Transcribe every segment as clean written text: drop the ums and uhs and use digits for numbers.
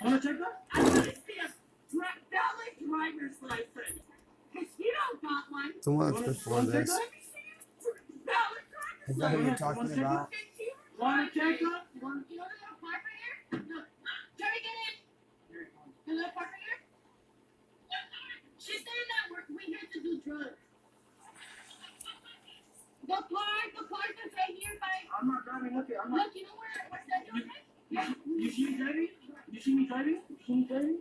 Want to check that? I want to see a valid driver's license. Because you don't got one. The one before this. Let me see your valid Is driver's that who you're license. talking about? Want to check that? You want to park right here? No. Try to get in. You want to park right here? She's saying that we here to do drugs. The park is right here by. I'm not driving. Look, I'm not. Look, you know where's that doing? Yeah. You see me driving? You see me driving? You see me driving?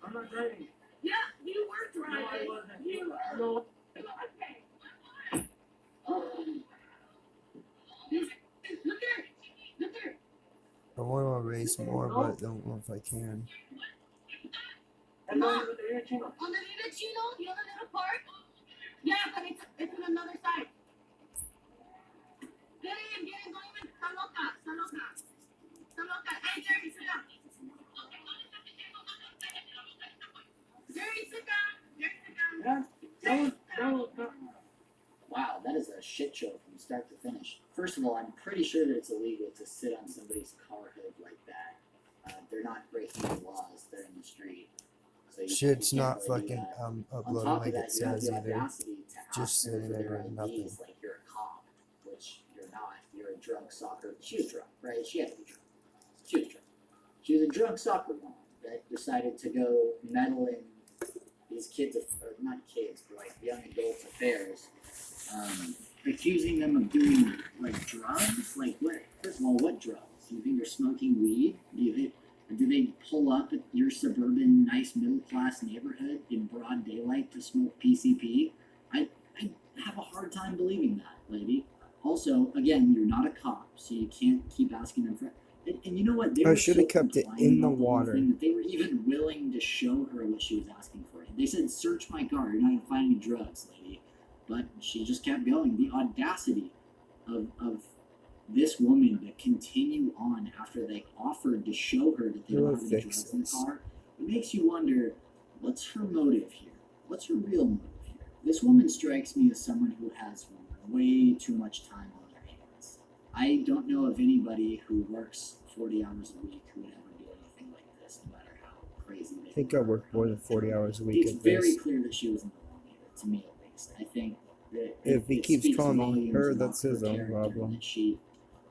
I'm not driving. Yeah, you were driving. No, I wasn't. You were. No. Okay. Look there. Look there. I want to race more, but don't know if I can. Mom, on the Little Chino, the other little park? Yeah, but it's on another side. Get in, don't even, está loca. Hey, Jerry, sit down. Jerry, sit down. Yeah. Wow, that is a shit show from start to finish. First of all, I'm pretty sure that it's illegal to sit on somebody's car hood like that. They're not breaking the laws; they're in the street. So Shit's you can't not really do fucking that. uploading On top like of that, it you have says the either. audacity to Just ask them sitting for there their doing IDs nothing. like you're a cop, which you're not. You're a drunk soccer. She was drunk, right? She had to be drunk. She was drunk. She was a drunk soccer mom that decided to go meddle in these kids, or not kids, but like young adults' affairs, accusing them of doing like drugs. Like what? First of all, what drugs? You think they're smoking weed? Do they pull up at your suburban, nice middle-class neighborhood in broad daylight to smoke PCP? I have a hard time believing that, lady. Also, again, you're not a cop, so you can't keep asking them for. And you know what? They I were should have so kept it compliant in the about whole water. thing that they were even willing to show her what she was asking for. They said, "Search my car. You're not gonna find any drugs, lady." But she just kept going. The audacity of this woman to continue on after they offered to show her that they don't have any drugs in the car, it makes you wonder, what's her motive here? What's her real motive here? This woman strikes me as someone who has way too much time on their hands. I don't know of anybody who works 40 hours a week who would ever do anything like this, no matter how crazy they I think I work more than 40 hours a week It's at very this. clear that she was in the wrong here, to me at least. I think that If he it keeps speaks calling me volumes her, about that's his her own character problem. that she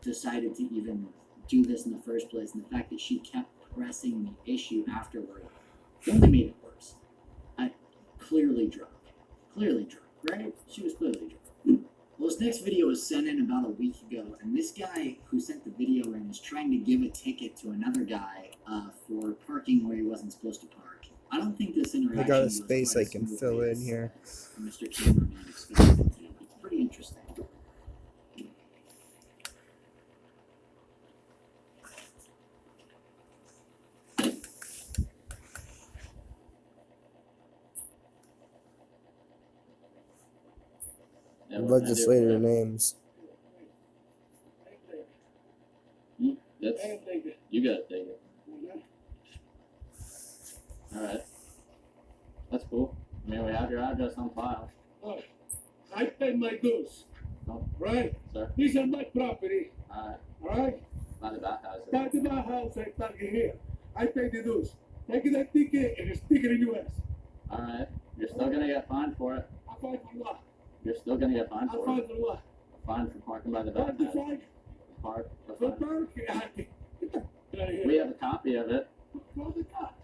decided to even do this in the first place, and the fact that she kept pressing the issue afterward only made it worse. Clearly drunk, right? She was clearly drunk. Well, this next video was sent in about a week ago, and this guy who sent the video in is trying to give a ticket to another guy for parking where he wasn't supposed to park. I don't think this interaction I got a goes space quite I can as fill smoothly in here. as Mr. Cameraman expected it to. It's pretty interesting. Legislator names. That's, you gotta take it. Alright. That's cool. I mean, we have your address on file. Look, I pay my dues, Oh, right? sir. These are my property, Alright. alright? Not the bathhouse. Back to my house, I park it here. I pay the dues. Take that ticket and stick it in your ass. Alright. You're still gonna get fined for it. I find for what? You're still gonna get fined I for find it. for what? Fined for parking by the What the bathhouse. fuck? Park. For For fine. park? Get out of here. We have a copy of it. Call the cops.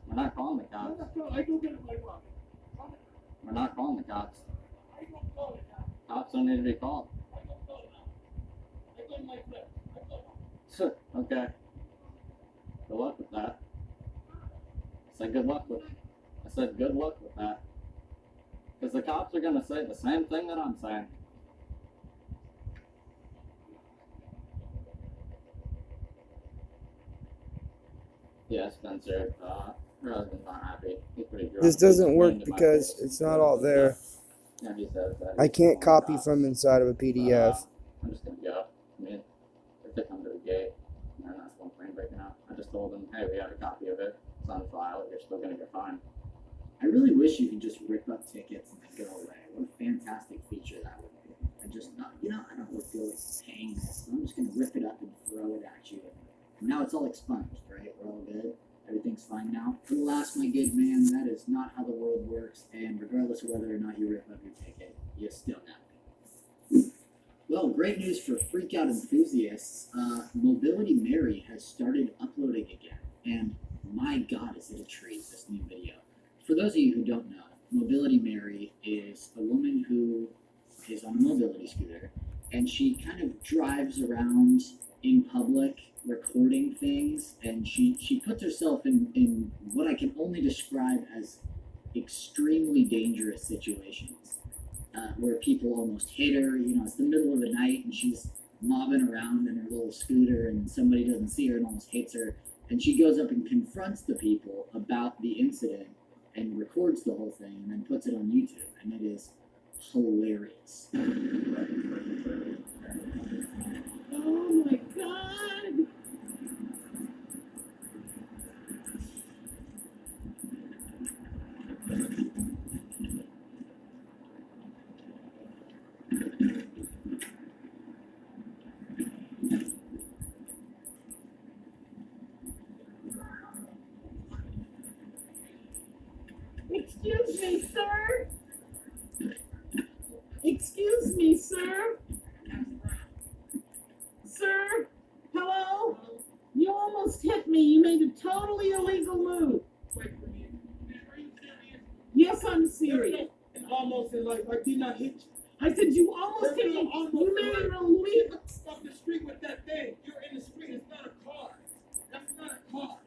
We're not calling the cops. I go get my wallet. We're not calling the cops. I don't call the cops. Cops don't need to be called. I don't call them. I call my friend. I call them. Okay. Good luck with that. I said good luck with that. Because the cops are gonna say the same thing that I'm saying. Yeah, Spencer, her husband's not happy. He's pretty drunk. This doesn't He's work named in my because face. it's not all there. Yeah, he says that. I can't He's calling copy the from cops. inside of a PDF. I'm just gonna go. I mean, if they come to the gate, and that's one plane breaking out. I just told them, hey, we have a copy of it. It's on file. You're still gonna get fined. I really wish you could just rip up tickets and then go away. What a fantastic feature that would be. And just not, I don't really feel like paying this. So I'm just going to rip it up and throw it at you. And now it's all expunged, right? We're all good. Everything's fine now. Alas, my good man, that is not how the world works, and regardless of whether or not you rip up your ticket, you still got it. Well, great news for freak out enthusiasts. Mobility Mary has started uploading again, and my god, is it a treat, this new video. For those of you who don't know, Mobility Mary is a woman who is on a mobility scooter, and she kind of drives around in public recording things, and she puts herself in what I can only describe as extremely dangerous situations, where people almost hit her. You know, it's the middle of the night and she's mobbing around in her little scooter and somebody doesn't see her and almost hits her, and she goes up and confronts the people about the incident and records the whole thing and then puts it on YouTube, and it is hilarious. Oh my god! Excuse me, sir. Excuse me, sir. Sir, hello? You almost hit me. You made a totally illegal move. Wait for me. Are you serious? Yes, I'm There's serious. no almost in life. I did not hit you. I said you almost hit me. You made an illegal. Off the street with that thing. You're in the street. It's not a car. That's not a car.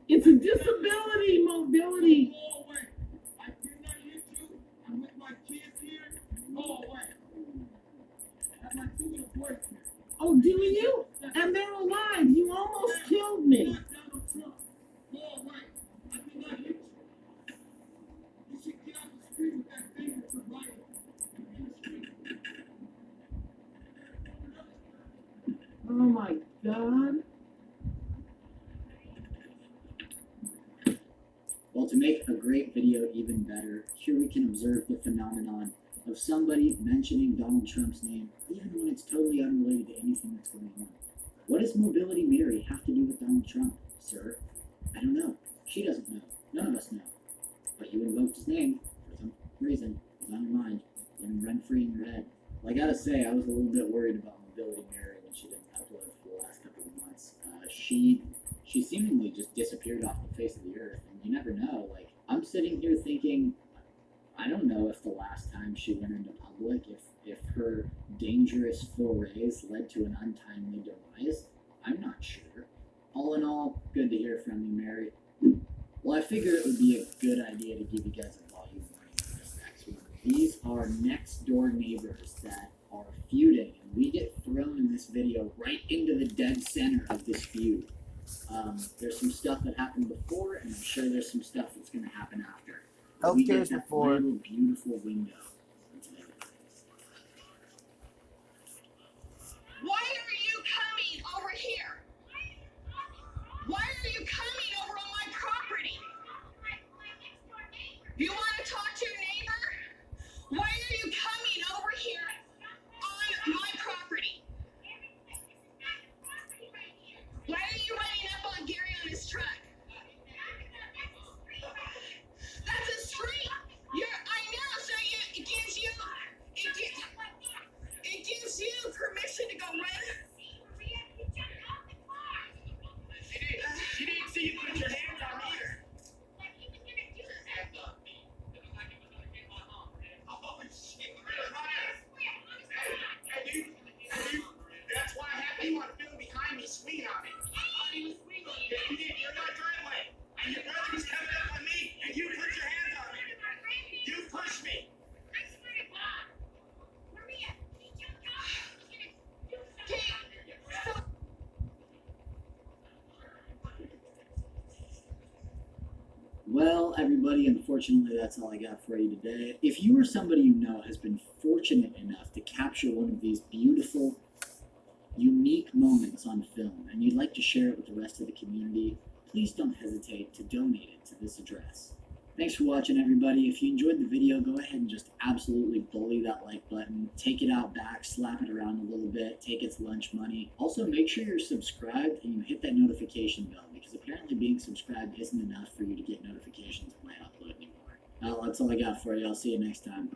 It's a disability mobility. Go away. I did not hit you. I'm with my kids here. Go away. I have my 2 little boys here. Oh, do you? And they're alive. You almost killed me. Not Donald Trump. Go away. I did not hit you. You should get off the street with that thing. It's a riot. You're in the street. Oh my god. Well, to make a great video even better, here we can observe the phenomenon of somebody mentioning Donald Trump's name, even when it's totally unrelated to anything that's going on. What does Mobility Mary have to do with Donald Trump, sir? I don't know. She doesn't know. None of us know. But you invoked his name for some reason. It's on your mind. Living rent-free in your head. Well, I gotta say, I was a little bit worried about Mobility Mary when she didn't upload for the last couple of months. She seemingly just disappeared off the face of the earth, and you never know. Like, I'm sitting here thinking, I don't know if the last time she went into public, if her dangerous forays led to an untimely demise. I'm not sure. All in all, good to hear from you, Mary. Well, I figured it would be a good idea to give you guys a volume warning for this next one. These are next door neighbors that are feuding, and we get thrown in this video right into the dead center of this feud. There's some stuff that happened before, and I'm sure there's some stuff that's going to happen after. We get Healthcare's that before. final beautiful window. Why are you coming over here? Why are you coming over on my property? You want to talk to your neighbor? Why are you coming over here on my property? Why are you running up on Gary on his truck? That's a street. I know. So it gives you permission to go run. She didn't see you put your hands on me either. Oh, shit. Hey, dude. That's why I have you on film behind me, swinging on me. Yeah, you did. You're in my driveway. And your brother was coming up on me, and you put your hands on me. You pushed me. Well, everybody, unfortunately, that's all I got for you today. If you or somebody you know has been fortunate enough to capture one of these beautiful, unique moments on film, and you'd like to share it with the rest of the community, please don't hesitate to donate it to this address. Thanks for watching, everybody. If you enjoyed the video, go ahead and just absolutely bully that like button. Take it out back, slap it around a little bit, take its lunch money. Also, make sure you're subscribed and you hit that notification bell, because apparently being subscribed isn't enough for you to get notifications when I upload anymore. Now, that's all I got for you. I'll see you next time.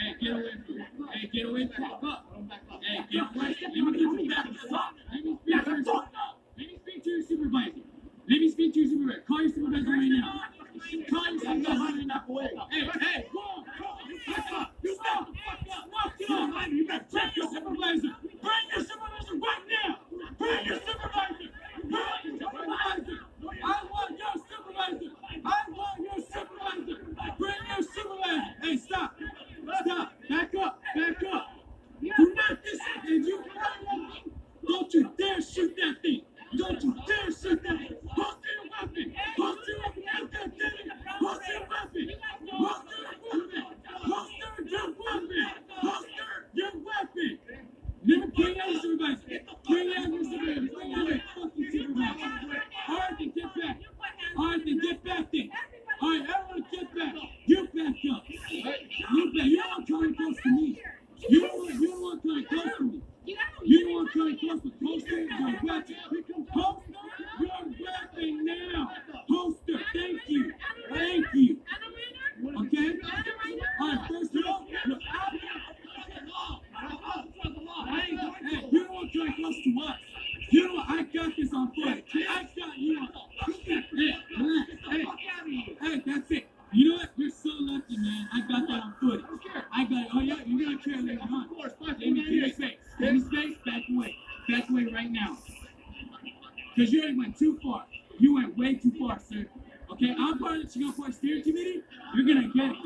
Hey, get away from me. Hey, get away from me. Look. Hey, get away. Let me get you back. Stop. Let me speak to your supervisor. Let me speak to your supervisor. Call your supervisor right now. Call your supervisor right now. Hey, go on. You fuck up. You stop. Knock it off. You better check your supervisor. Bring your supervisor right now. Bring your supervisor. Bring your supervisor. I want your supervisor. I want your supervisor. Bring your supervisor. Hey, stop. Stop! Back up! Back up! Do not disrespect you! Don't you dare shoot that thing! Don't you dare shoot that thing! Holster your weapon! Holster your weapon! Holster your weapon! Holster your weapon! Holster your weapon! Holster your weapon! Never bring out your supervisor! Bring out your supervisor! Bring out your fucking supervisor! Alright, then get back! Alright, then get back then! Alright, everyone get back! You back up! You back! You don't want coming close to me! You don't want coming close to me! You don't want coming close to holster your weapon! Holster your weapon now! Holster! Thank you! Thank you! Okay? Alright, first of all, look out! Hey, you don't want coming close to us! You know what? I got this on foot! I got you on. Hey, relax! Hey, that's it! You know what? You're so lucky, man. I got that on foot. I got it. Oh, yeah? You're going to care later on. Let me give you space. Give me space. Back away. Back away right now. Because you already went too far. You went way too far, sir. Okay? I'm part of the Chicano Park Steering Committee. You're going to get it.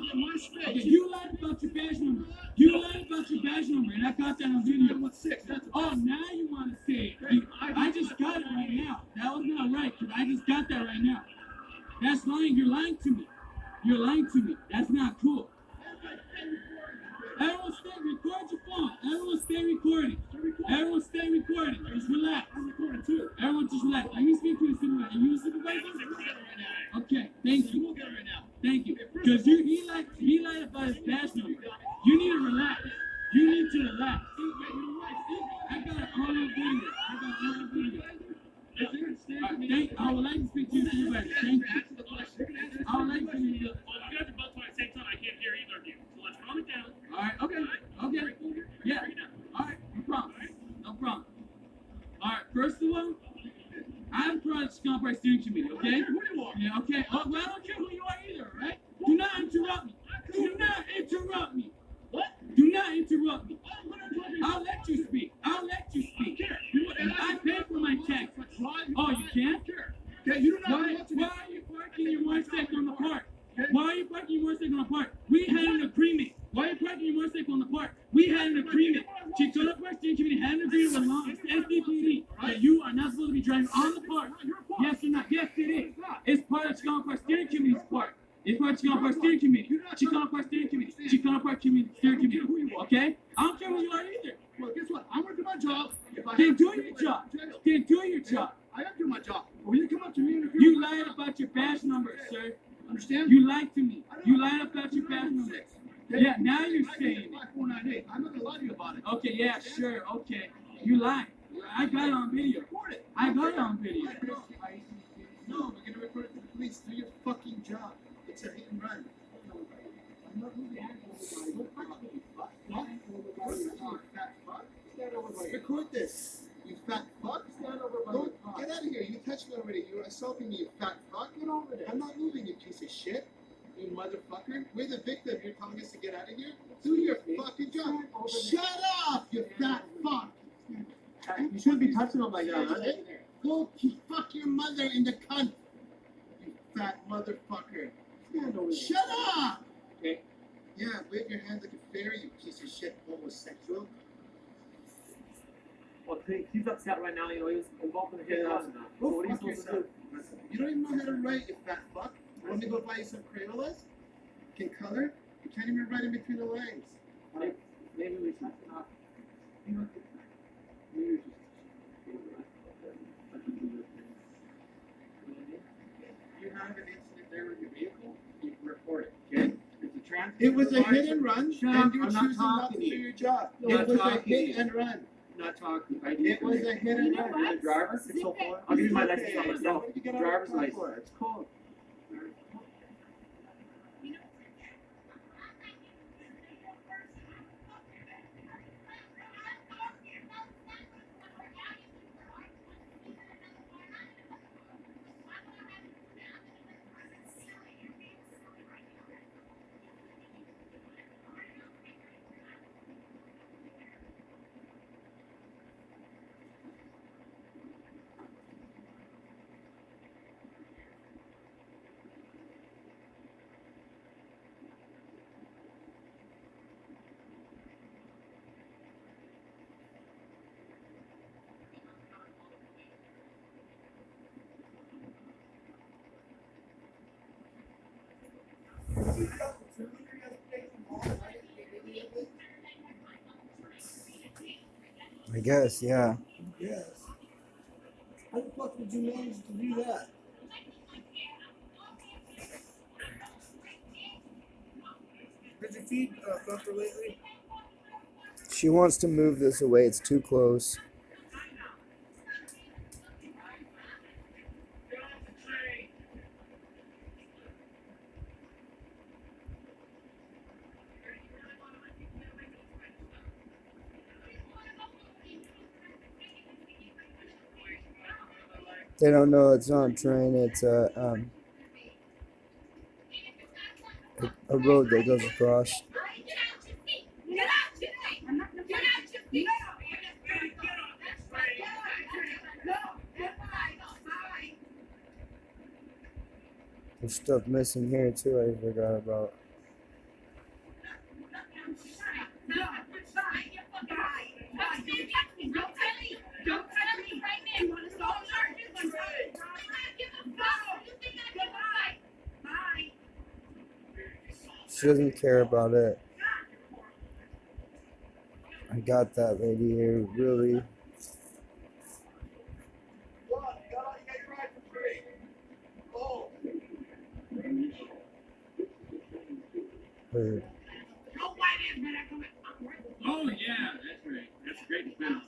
Okay, you lied about your badge number. You lied about your badge number, and I got that on video. Oh, now you want to say it. I just got it right now. That was not right, because I just got that right now. That's lying. You're lying to me. You're lying to me. That's not cool. Everyone stay, record your phone. Everyone stay recording. Everyone stay recording. Just relax. I'm recording too. Everyone just relax. Let me speak to the supervisor. Are you a supervisor? Okay, thank you. Thank you. Because he lied about his badge number. You need to relax. You need to relax. I got it on video. Right, I would like to speak to you, supervisor. Thank you. I would like to speak to you. You guys are both talking at the same time. I can't hear either of you. So let's calm it down. All right, okay. Yeah. All right, no problem. No problem. All right, first of all, I'm part of the Chicano Park Steering Committee, okay? Yeah, okay. Oh, well, I don't care who you are either, all right? Do not interrupt me. Do not interrupt me. What? Do not interrupt me. I'll let you speak. I'll let you speak. And I pay for my tax. Oh, you can't? Okay, you do not Why are you parking your motorcycle in the park? Why are you parking your motorcycle in the park? We had an agreement. Why are you parking your motorcycle in the park? We had an agreement. Chicano Park Steering Committee had an agreement with Long SDPD that you are not supposed to be driving on the park. Yes or not? Yes, it is. It's part of Chicano Park Steering Committee's park. It's part of Chicano Park Steering Committee. Chicano Park Steering Committee. Chicano Park Steering Committee. Okay? I don't care who you are either. Well, guess what? I'm working my job. Then do your job. Then do your job. I am doing my job. But when you come up to me and You lied about your badge number, sir. understand? You lied to me. You lied about your badge number. Yeah, now you're saying it. 5498. I'm not gonna lie to you about it. Okay, yeah, sure, okay. You lied. I got it on video. I got it on video. No, we're gonna report it to the police. Do your fucking job. It's a hit and run. I'm not moving. Record this. You fat fuck. Go, get out of here. You touched me already. You're assaulting me, you fat fuck. Get over there. I'm not moving, you piece of shit. You motherfucker. We're the victim. You're telling us to get out of here? Do your fucking job. Shut up, you fat fuck. You shouldn't be touching them like that, huh? Go fuck your mother in the cunt. You fat motherfucker. Shut up. Okay, Yeah, wave your hands like a fairy, you piece of shit homosexual. Well, he's upset right now. You know, he was involved in the hit and run. So Go what are you fuck supposed to yourself. do? You don't even know how to write, you fat fuck. You want me to go buy you some Crayolas? Can color? You can't even write in between the lines. Maybe we should not. Maybe we should. You have an incident there with your vehicle, you report it, okay? It's a trans. It was a hit and run, Shut up, and you're I'm not choosing not to talking do to you. your job. I'm It not was a talking to hit you. and run. Not talking. It was a hit and You know run. what? You're the driver? Zip it. I'll give you my Okay, license on so myself. what did you get out Driver's of the car license. for? It's cold. I guess, yeah. Yes. How the fuck did you manage to do that? Did you feed Thumper lately? She wants to move this away. It's too close. They don't know it's not a train. It's a road that goes across. There's stuff missing here too. I forgot about. She doesn't care about it. I got that lady here, really. Heard. Oh yeah, that's right. That's a great defense.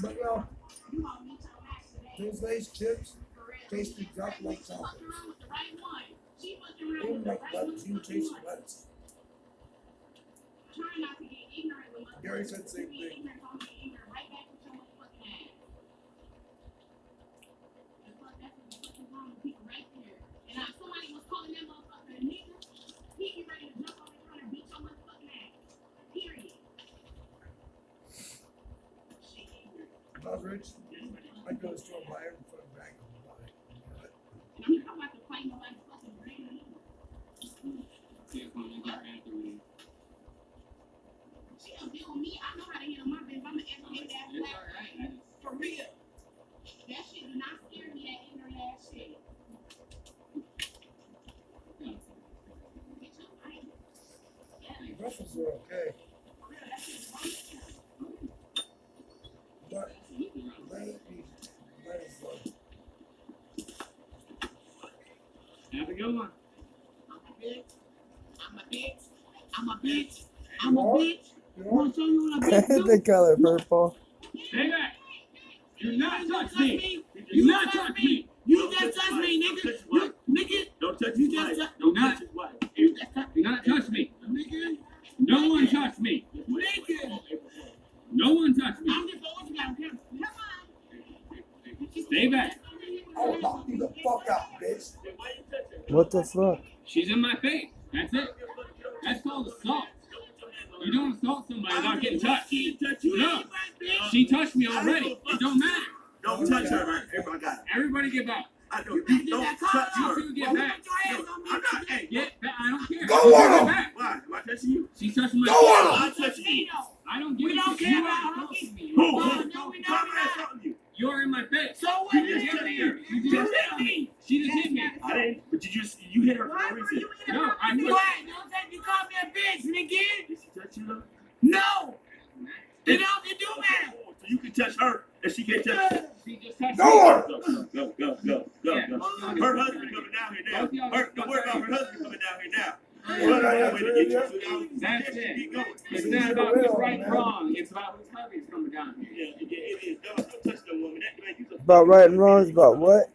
But those Lay's chips taste exactly like tacos. Even like lettuce, you taste lettuce. Gary said the same thing. If I was rich, I'd go to the store, buy every fucking bag and buy it. For real. That shit did not scare me, that ignorant ass shit. Ruffles are okay. But lettuce is like, Have a good one. I'm a bitch. I'm a bitch. I'm a bitch. you I want to show you what a bitch do. The color purple. Stay back. Do not touch me. You Do not touch me. You just touch me, nigga. You, nigga. Don't touch You his just wife. touch Do not. You just touch Do not touch me. nigga. No one touch me. Nigga. No one touch me. I'm just always got him. Come on. Stay back. I'll knock you the fuck out, bitch. What the fuck? She's in my face. That's it. That's called assault. You don't assault somebody without getting touched. No. She touched me already. It don't matter. Don't touch her, man. Everybody got it. Everybody get back. I know. You don't touch You her. two get back. I'm not. Hey, Get back. I don't care. Go on Get him. back. why? Am I touching you? She's touching my Go on face. him. I'm touching you. I don't give We a don't shit. care You about are her. close to me. Who? No, we Come don't. on, something you. You're in my face. So what? You You just hit touched me. her. You You just hit me. She just hit me. I didn't. But you hit her for Why no were reason. you in No, her? I know. What? Don't say you called me a bitch, nigga. Did she touch you though? No. It don't matter. So you can touch her and she can't touch you. She just touched Go me. on. Go. Yeah. Her husband coming down here now. Both y'all Don't worry about her husband coming down here now. Well, I have Way to to get yeah. you to now. That's Keep it. going. It's not about who's right and wrong. It's about whose hubby's coming down here. Yeah, it is. Don't touch the woman. That man, you just About right and wrong is about what?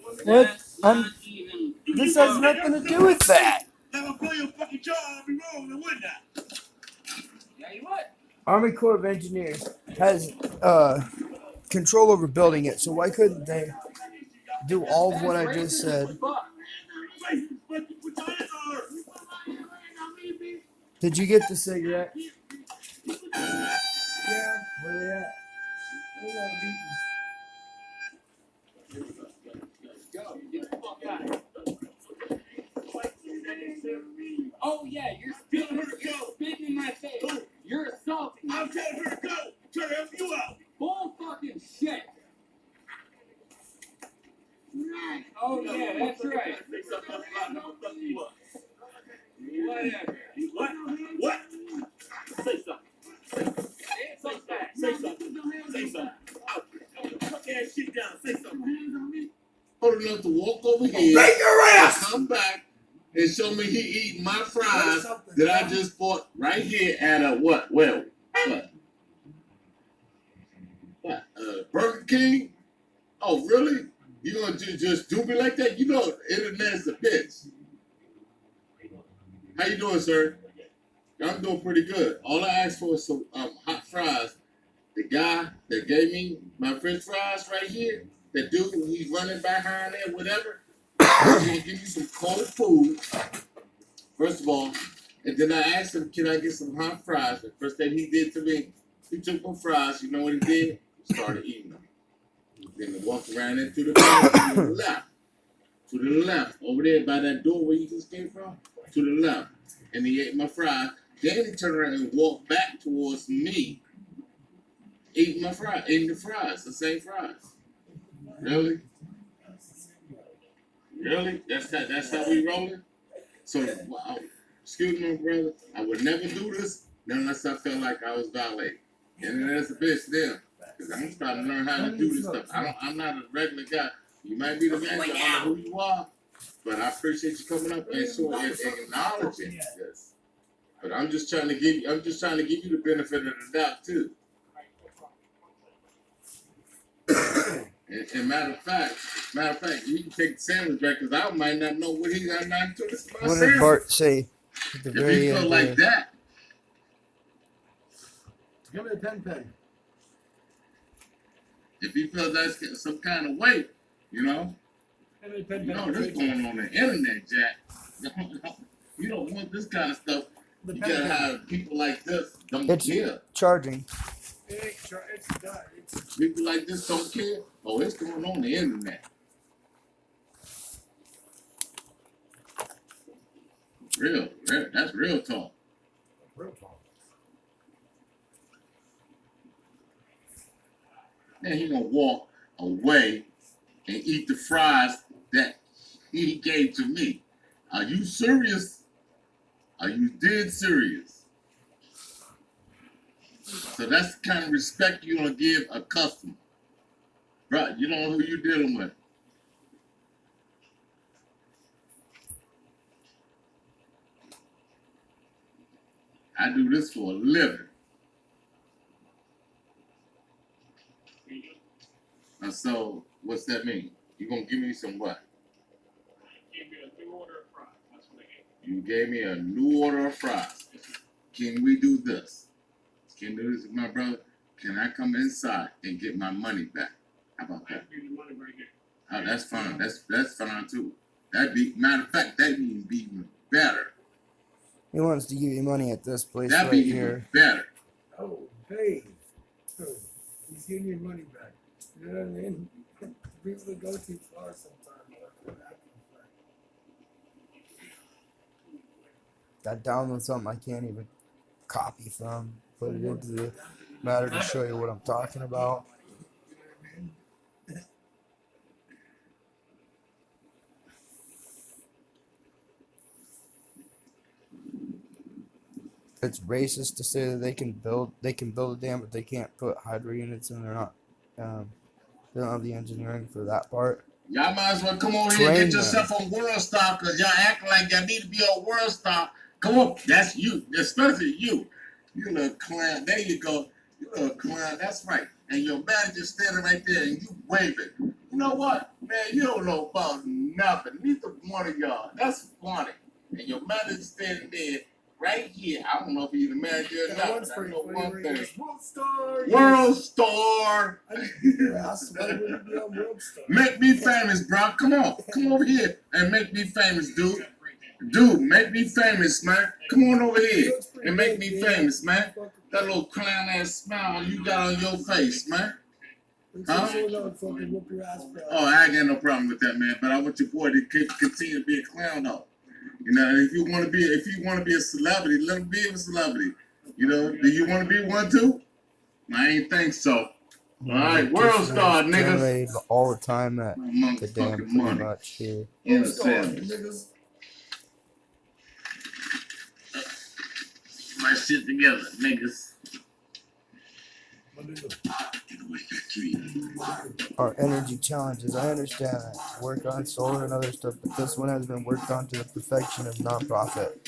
What? That's I'm- not even. This has nothing to do with that. If I pull your fucking jaw, I'll be wrong, then wouldn't I? Yeah, you would. Army Corps of Engineers has control over building it, so why couldn't they do all of what I just said? Put your hands on her. Did you get the cigarette? Yeah, where they at? They got beaten. Go. Get the fuck out of here. Oh yeah, you're spitting in my face. You're assaulting me. I'm telling her to go. Try to help you out. Bull fucking shit. Oh yeah, that's right. Say something else about it. I'm gonna fuck you up. Whatever. What? Say something. It's like that. Say something. Out. Put that shit down. Say something. Old enough to walk over here, Make your ass! come back, and show me he eating my fries that I just bought right here at a what? Well, what? Burger King? Oh, really? You gonna just do me like that? You know, internet's a bitch. How you doing, sir? I'm doing pretty good. All I asked for is some hot fries. The guy that gave me my French fries right here, that dude, he's running behind there, whatever. He's gonna give you some cold food, first of all, and then I asked him, can I get some hot fries? The first thing he did to me, he took my fries, you know what he did? He started eating them. Then he walked around into the to the left. To the left, over there by that door where you just came from, to the left. And he ate my fries. Then he turned around and walked back towards me, eating my fries, eating the fries, the same fries. Really? Really? That's how we rolling? So, wow. Excuse me, brother. I would never do this unless I felt like I was violated. And that's a bitch there. Because I'm starting to learn how to do this stuff. I'm not a regular guy. You might be the man, I don't know who you are, but I appreciate you coming up and showing and acknowledging this. But I'm just trying to give you the benefit of the doubt too. And matter of fact, you can take the sandwich back because I might not know what he got not to this. What did Bart say at the If very he felt end? like that, Give me a pen. if he felt that's some kind of way, you know, this going on the internet, Jack. You don't want this kind of stuff. You gotta have people like this don't It's- care. Charging. It's done. It's People like this don't care. Oh, it's going on the internet. Real, that's real talk. real talk. Then he gonna walk away and eat the fries that he gave to me. Are you serious? Are you dead serious? So that's the kind of respect you're gonna give a customer. Right, you don't know who you're dealing with. I do this for a living. And so, what's that mean? You gonna give me some what? You gave me a new order of fries. Can we do this? Can we do this, my brother? Can I come inside and get my money back? How about that? Oh, that's fine. That's fine too. Matter of fact, that would be even better. He wants to give you money at this place That'd right be even here. better. Oh, hey. So, he's getting your money back. You know what I mean? People that go too far sometimes. Got download something I can't even copy from. Put it into the matter to show you what I'm talking about. It's racist to say that they can build a dam, but they can't put hydro units in. They're not. They don't have the engineering for that part. Y'all might as well come over here and get yourself on World Star, because y'all act like y'all need to be on World Star. Come on, that's you, especially you. You little clown. There you go. You little clown. That's right. And your manager standing right there and you waving. You know what? Man, you don't know about nothing. Neither one of y'all. That's funny. And your manager standing there right here. I don't know if he's the manager or not, but I know one thing. World Star. World Star. Make me famous, bro. Come on. Come over here and make me famous, dude. Dude, make me famous, man. Come on over here and make me famous, man. That little clown ass smile you got on your face, man. Huh? Oh, I ain't got no problem with that, man. But I want your boy to continue to be a clown, though. You know, if you want to be a celebrity, let him be a celebrity. You know, do you want to be one too? I ain't think so. All right, World Star, niggas. Generated all the time at the damn pretty much here. In a sense. My shit together, niggas. Our energy challenges, I understand that. Work on solar and other stuff, but this one has been worked on to the perfection of nonprofit.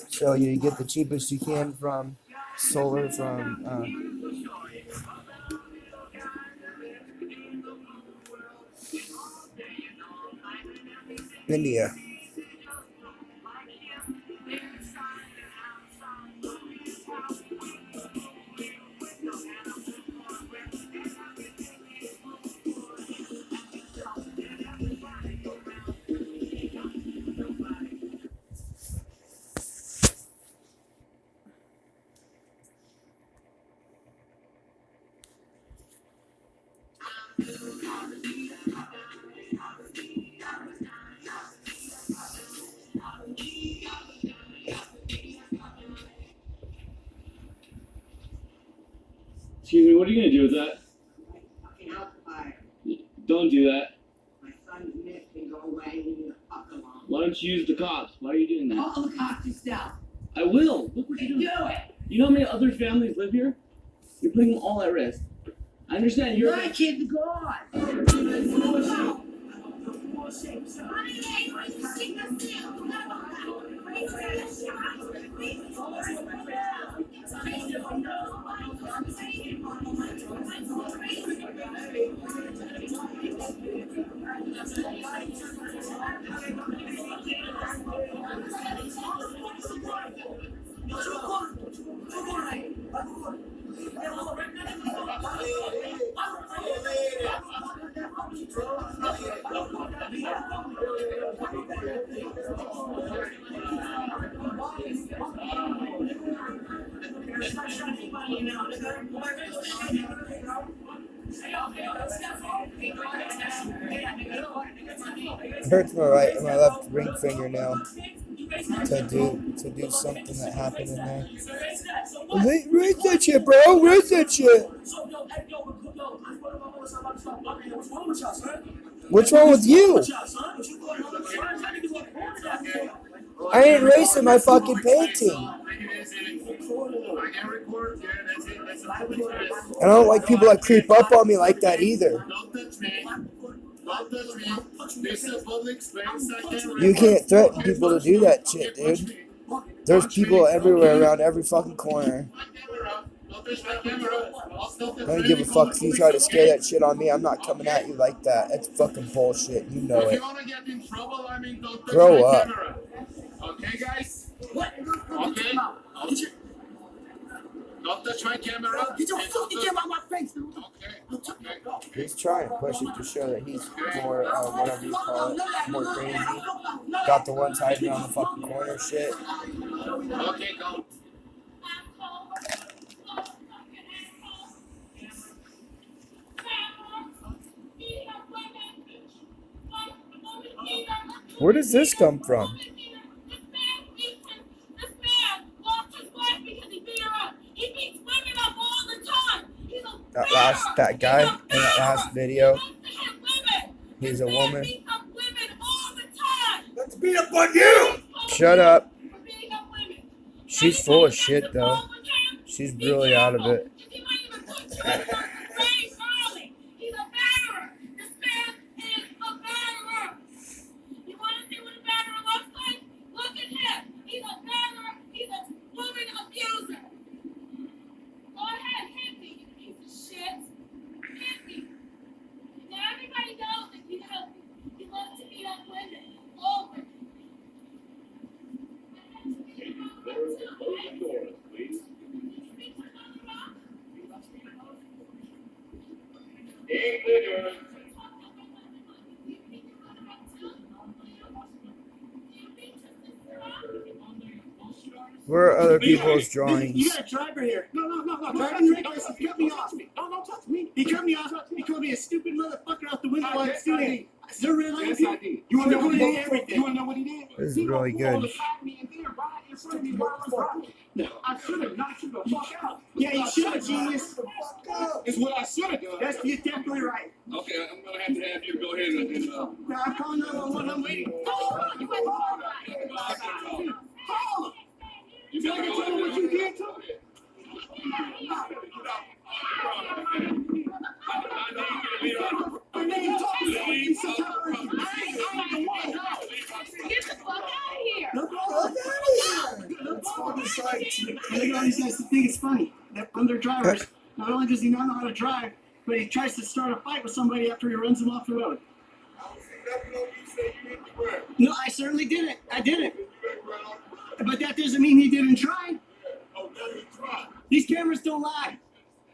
So you get the cheapest you can from solar from India. Excuse me, what are you gonna do with that? Don't do that. My son's Nick can go away and leave me the fuck alone. Why don't you use the cops? Why are you doing that? Call the cops yourself. I will. Look what you're doing. Do it. You know how many other families live here? You're putting them all at risk. I understand you're. My kid's gone. It hurts my right and my left ring finger now to do something that happened in there. Where's that shit, bro? Where's that shit? What's wrong with you? I ain't erasing my fucking painting. I don't like people that creep up on me like that either. You can't threaten people to do that shit, dude. There's people everywhere around every fucking corner. I don't give a fuck if you try to scare that shit on me. I'm not coming at you like that. That's fucking bullshit. You know it. Grow up. Okay, guys? Okay? Don't touch my camera. Get your fucking camera on my face, dude. Okay. He's trying to push it to show that he's more, whatever you call it, more crazy. Got the ones hiding on the fucking corner shit. Okay, go. Where does this come from? This man lost his wife because he beat her up. He beats women up all the time. He's a That guy in that last video, He loves to hit women. he's a woman. He beats up women all the time. Let's beat up on you! Shut up. For beating up women. She's full of shit though. She's really out of it. He might even put you in the grave early. He's a batterer. This man is a batterer. You want to see what a batterer looks like? Look at him. He's a batterer. He's a woman abuser. Go ahead, hit me, you piece of shit. Hit me. Now everybody knows that he loves to beat up women. Over. Where are other people's You drawings? got a driver here. No. Driver, he cut me off. No, don't touch me. He cut me off. He called me a stupid motherfucker out the window while I'm doing it. Is there red light? Yes, I did. You want to know what he did? Everything. You want to know what he did? This is really good. No. I should have knocked you the fuck out. Yeah, you should have, genius. It's what I should have done. You're definitely right. Okay, I'm gonna have you go ahead and Now, I'm calling 911. I'm waiting. You went all right. Call him. you better go ahead and What you did to him? My name talking to me. Get the fuck out of here. Look on the side. And look at all these guys that think it's funny. That when they're drivers, not only does he not know how to drive, but he tries to start a fight with somebody after he runs them off the road. No, I certainly didn't. I didn't. But that doesn't mean he didn't try. These cameras don't lie.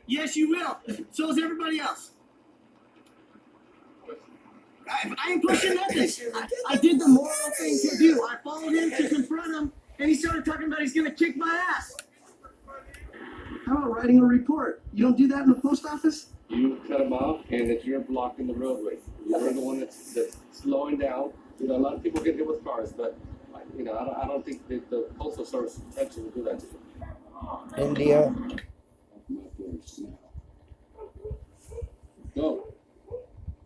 Yes, you will. So is everybody else. I ain't pushing nothing. I did the moral thing to do. I followed him to confront him, and he started talking about he's going to kick my ass. How about writing a report? You don't do that in the post office? You cut him off, and that you're blocking the roadway. You're the one that's slowing down. You know, a lot of people get hit with cars, but you know, I don't think that the postal service actually will do that to you. India. Go.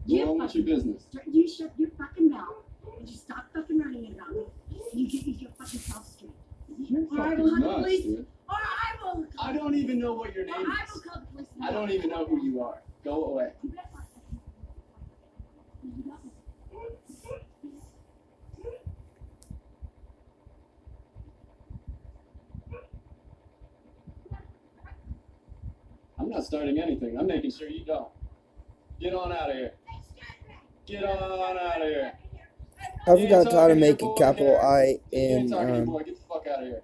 Go on with your business. You shut your fucking mouth and you stop fucking running about me. And you get your fucking self straight. Or I will call the police. Dude. Or I will. I don't even know what your name Or I is. will call the police. I don't even know who you are. Go away. I'm not starting anything. I'm making sure you don't. Get on out of here. Get on out of here. I forgot how to make a capital I in Get the fuck out of here.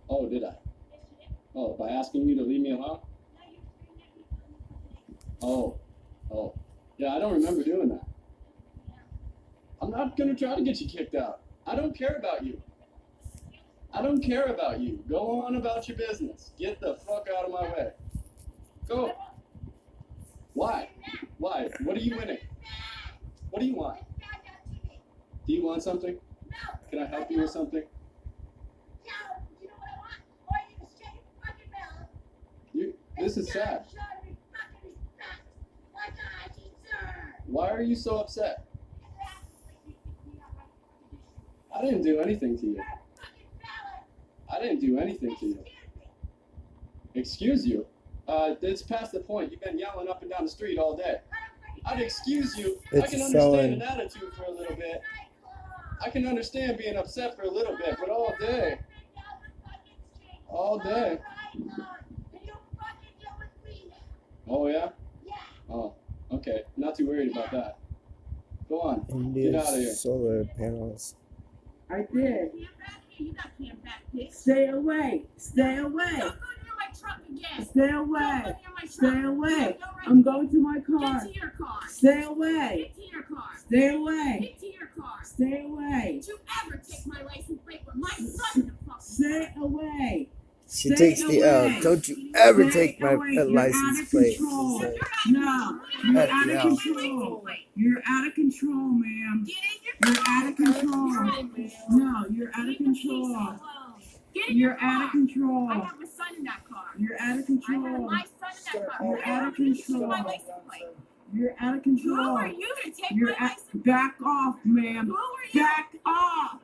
Oh, did I? Oh, by asking you to leave me alone? Oh. Yeah, I don't remember doing that. I'm not gonna try to get you kicked out. I don't care about you. I don't care about you. Go on about your business. Get the fuck out of my way. Go. Why? Why? What are you winning? What do you want? Do you want something? Can I help you with something? This is sad. Why are you so upset? I didn't do anything to you. I didn't do anything to you. Excuse you? It's past the point. You've been yelling up and down the street all day. I'd excuse you. I It's can a understand felon. an attitude for a little bit. I can understand being upset for a little bit, but all day. All day. Oh, yeah? Oh, okay. Not too worried about that. Go on. Get out of here. India's solar panels. I did. Stay away. Stay away. Don't go near my truck again. Stay Don't away. go near my Stay truck. away. Go right I'm going to my car. Get to your car. Stay away. Get to your car. Stay away. Get to your car. Stay away. Did you ever take my license plate with my son in the fucking Stay away. She Stay takes the L. away. Don't you ever Stay take my away. You're license out of plate. control. She said. No, you're Heck out of no. control. You're out of control, ma'am. Get in your You're out of control. No, you're out of control. Get in your You're out of car. control. I have my son in that car. You're out of I have control. my son in that car. You're I out have of to issue control. my license plate. You're out of Who control. are you to take You're my at, license plate? back off, ma'am. Who are you? Back off.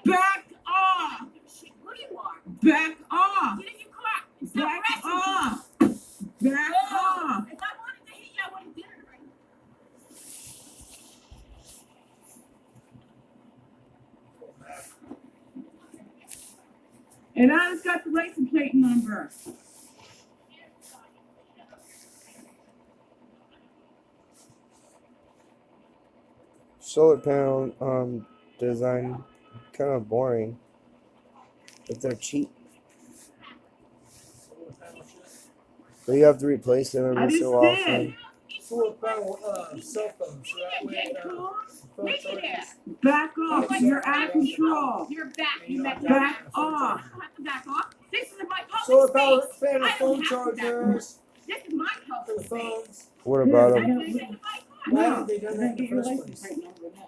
Back off. Shit, who do you are? Back off. Get in your car and stop Back harassing off. people. Back Oh, off. if I wanted to hit you, I would have did it already. And I just got the license plate number. Solar panel design kind of boring, but they're cheap. But you have to replace them I every just so did. often. Solar panel cell phone, so that way phone Make it charges. there. Back off. You're out of control. You're back. You back Back I off. don't have to back off. This is my Solar public panel space. panel I phone don't have to back off. chargers This is my for the public space. phones. What about Yeah, them? This is my car. Why No, haven't they done that in the get your first license place? plate number now.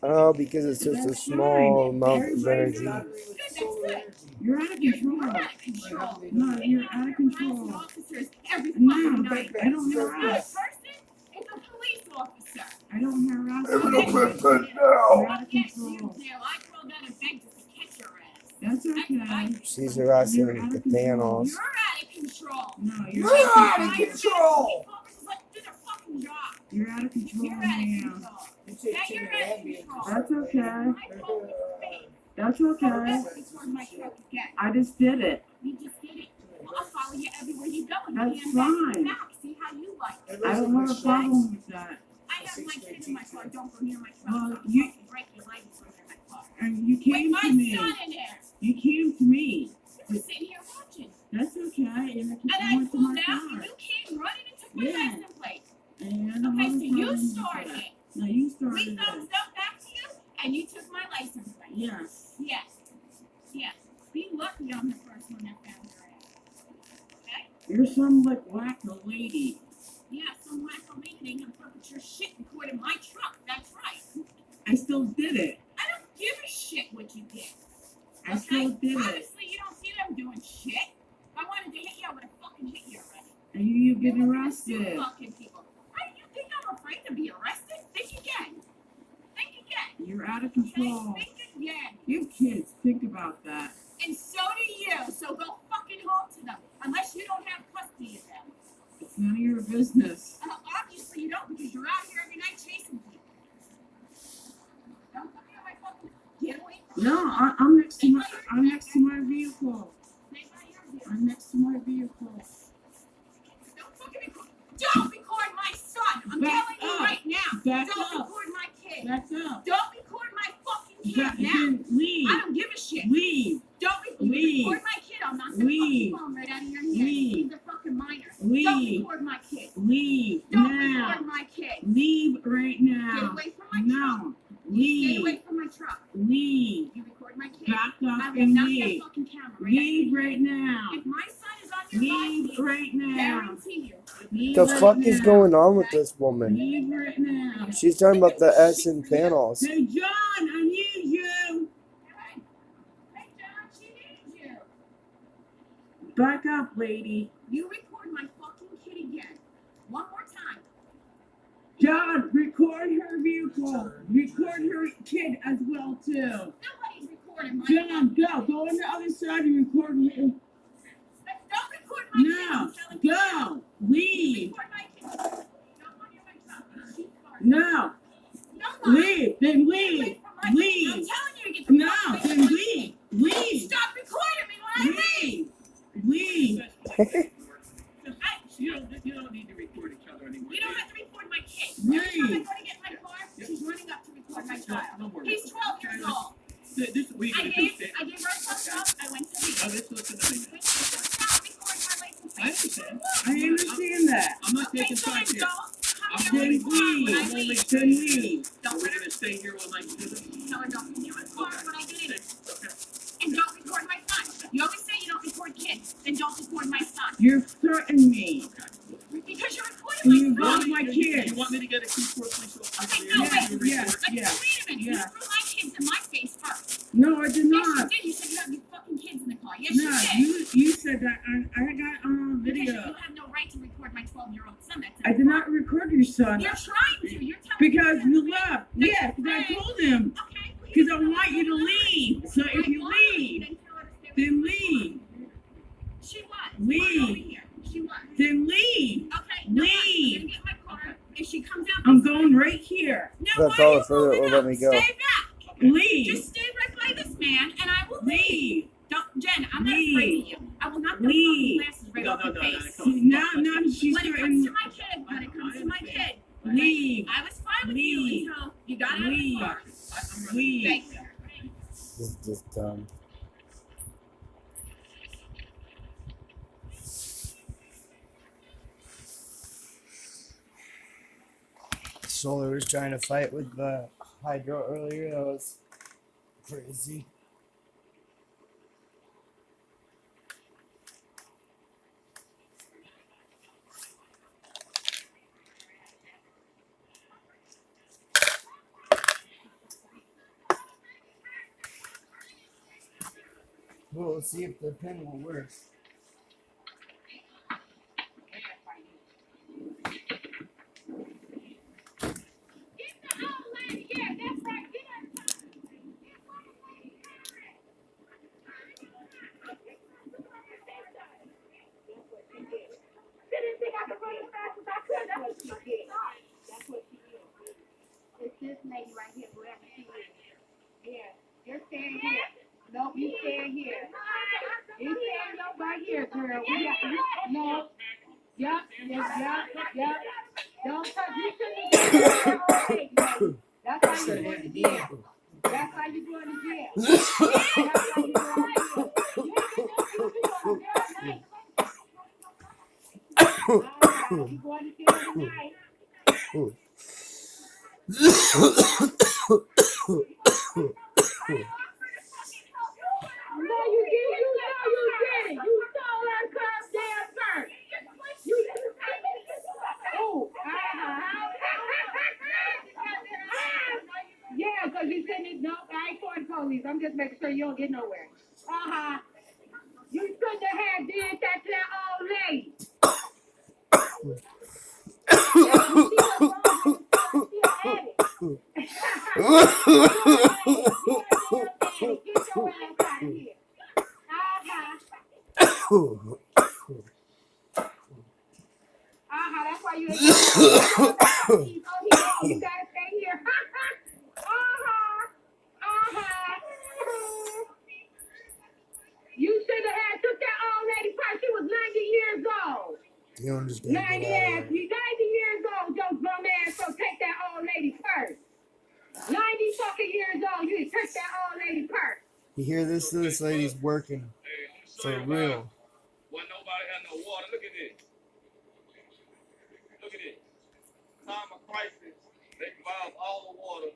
Oh, because it's just a That's small fine. amount of Everybody's energy. Battery with solar energy. You're out of control. You're out of control. No, you're out of Harassing control. officers every No, fucking but night. I don't It's not a harass. person, it's a police officer. I don't harass I'll you. get you You're in jail. out of I'll get you control. in jail. I crawled out of bed just to catch your ass. That's okay. She's harassing You're out the of control. panels. You're out of control. No, You're you're out of control! Officers let them do their fucking job. You're out of control, You're out of ma'am. control. You say Now Timmy you're out of Ambient. control. That's okay. My public space. That's Don't okay. ever record my truck again. I just did it. You just did it. Well, I'll follow you everywhere you go and That's hand back to fine. the back. See how you like it. I don't have a problem with that. I have my kid in my car. Don't go near my truck. Well, I'll you- fucking break your legs when you're in my car. And you With came my to me. son in there. You came to me. You were sitting here watching. That's okay. And I And I went to pulled my out car. and you came running and took my Yeah. license plate. And I don't Okay, have a so you problem with started that. it. No, you We started thumbs it. up back to you and you took my license plate. Yes. Yes. Yes. Be lucky I'm the first one that found your ass. Okay? You're some like wacko lady. Yeah, some wacko lady ain't gonna put your shit recording my truck. That's right. I still did it. I don't give a shit what you did. I still did it. Obviously, you don't see them doing shit. If I wanted to hit you, I would have fucking hit you already. And you get You're looking to sue arrested. fucking people. Why do you think I'm afraid to be arrested? Think again. Think again. You're out of Okay? control. Think again. You kids, think about that. And so do you. So go fucking home to them. Unless you don't have custody of them. It's none of your business. Obviously you don't because you're out here every night chasing people. Don't come near my fucking getaway. No, I'm next to my vehicle. Stay by your vehicle. I'm next to my vehicle. Don't fucking record. Don't record my son. I'm Back telling you up. right now. Back Don't up. record my kid. Back up. Don't record my fucking kid Back, now. then leave. I don't give a shit. Leave. Don't Leave. record my kid. I'll knock the Leave. fucking phone right out of your hand. Leave. He's a fucking minor. Leave. Don't record my kid. Leave Don't now. record my kid. Leave right Get now. away from my truck. No. Get Leave. away from my truck. Leave. You record my kid. Back I up will and knock that leave. fucking camera right out of Leave your right hand. now. If my son is on your Leave life, right now. guarantee you. Leave The right fuck is now. going on with this woman? Leave right now. She's talking about the S in panels. Hey, John, I need you. Hey, John, she needs you. Back up, lady. You record my fucking kid again. One more time. John, record her vehicle. Record her kid as well, too. Nobody's recording my John, go. Go on the other side and record him. Don't record my kid. No. I'm telling you. Go. Leave. Record my kid. Don't go near my truck. She's hard. No. No, Leave. Then Get leave. away from my kid. I'm Leave. telling you to get the No. fuck away Then from my leave. kid. Leave. Stop recording me when I leave. Leave. Leave. You don't need to record each other anymore. You don't have to record my kid. Every time I Leave. go to get my car, she's running up to record my No child. worries. He's 12 years old. This we I gonna gave do. her a thumbs up. I went to Now leave. let's listen to me. Stop recording my license I plate. understand. I understand that. I'm not Okay, taking so then sides here. don't come I'm near Then my car when I leave. leave. Then leave. We're gonna stay here all night together. Because you're recording You my involve phone. my kids. You want me to get a key for police officer? Okay, You no, want me to wait. report? Like, Yeah. wait a minute. Yeah. You threw my kids in my face first. No, I did Yes, you not. did. You said you have your fucking kids in the car. Yes, Nah, you did. you said that I got Because video. you have no right to record my 12-year-old son. That's I did not record your son You're trying to. You're telling because me you left. Yeah, because I told him. Okay. Because I want you to leave. So if you leave, then leave. She was. Leave. Over here. She was. Then leave. Okay. No, Leave. I'm gonna get in my car. If she comes out, I'm going right here. No, That's why all are you further moving will let up? me go. Stay back. Leave. Just stay right by this man, and I will leave. Leave. Don't, Jen. I'm not Leave. afraid of you. I will knock the Leave. fucking glasses right No, off your no, face. come on. Now she's When it starting. comes to my kid, when it comes to my kid, Leave. I was fine with Leave. you until you got out of the Leave. car. Leave. Thank you. This is just dumb. Solar was trying to fight with the Hydro earlier. That was crazy. Well, let's see if the pen will work. It's this lady right here, whoever she is. Yeah, you're staying here. Nope, you staying here. You staying right here, girl. We got you. No. Yup, yup. Don't touch. You shouldn't have done that. That's why you're going to jail. That's why you're going to jail. That's why you're going to jail. You're going to jail tonight. No, you didn't. You know you did it. You stole that club damn purse. Oh, yeah, because you said it. No, I ain't for the police. I'm just making sure you don't get nowhere. You shouldn't have did that to that old lady. That's why you ain't you gotta stay here. You should have had took that old lady purse. She was 90 years old. You don't just get 90 years old, your bum ass, so take that old lady purse. 90 fucking years old, you took that old lady purse. You hear this? This lady's working for real. When nobody had no water, look at this. Look at this. Time of crisis, they involve all the water,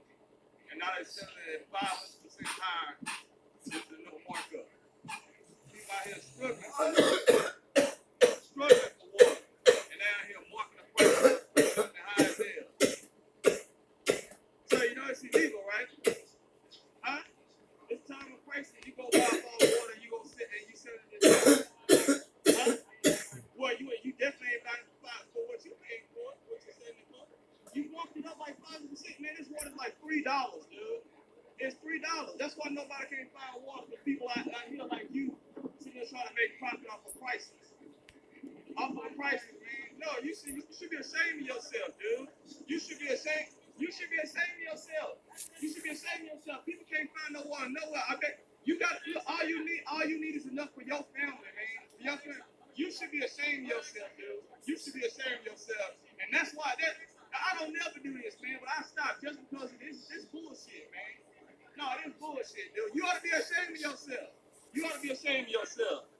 and now they're selling it at 500% higher with the new markup. People out here struggling for water, and they're out here marking the price up the high as hell. So you know it's illegal, right? Huh? This time of crisis, you go buy all the water, you go sit and you sell it to huh? Well, you definitely ain't buying for what you paid for it, what you selling it for. You walked it up like 5%. Man, this water's like $3, dude. It's $3. That's why nobody can find water for people out here like you sitting there trying to make profit off of prices. Off of the prices, man. No, you should be ashamed of yourself, dude. You should be ashamed. You should be ashamed of yourself. You should be ashamed of yourself. People can't find no water nowhere. I bet you got all you need is enough for your family, man. For your family. You should be ashamed of yourself, dude. You should be ashamed of yourself. And that's why I don't never do this, man, but I stopped just because of this bullshit, man. No, it is bullshit, dude. You ought to be ashamed of yourself. You ought to be ashamed of yourself.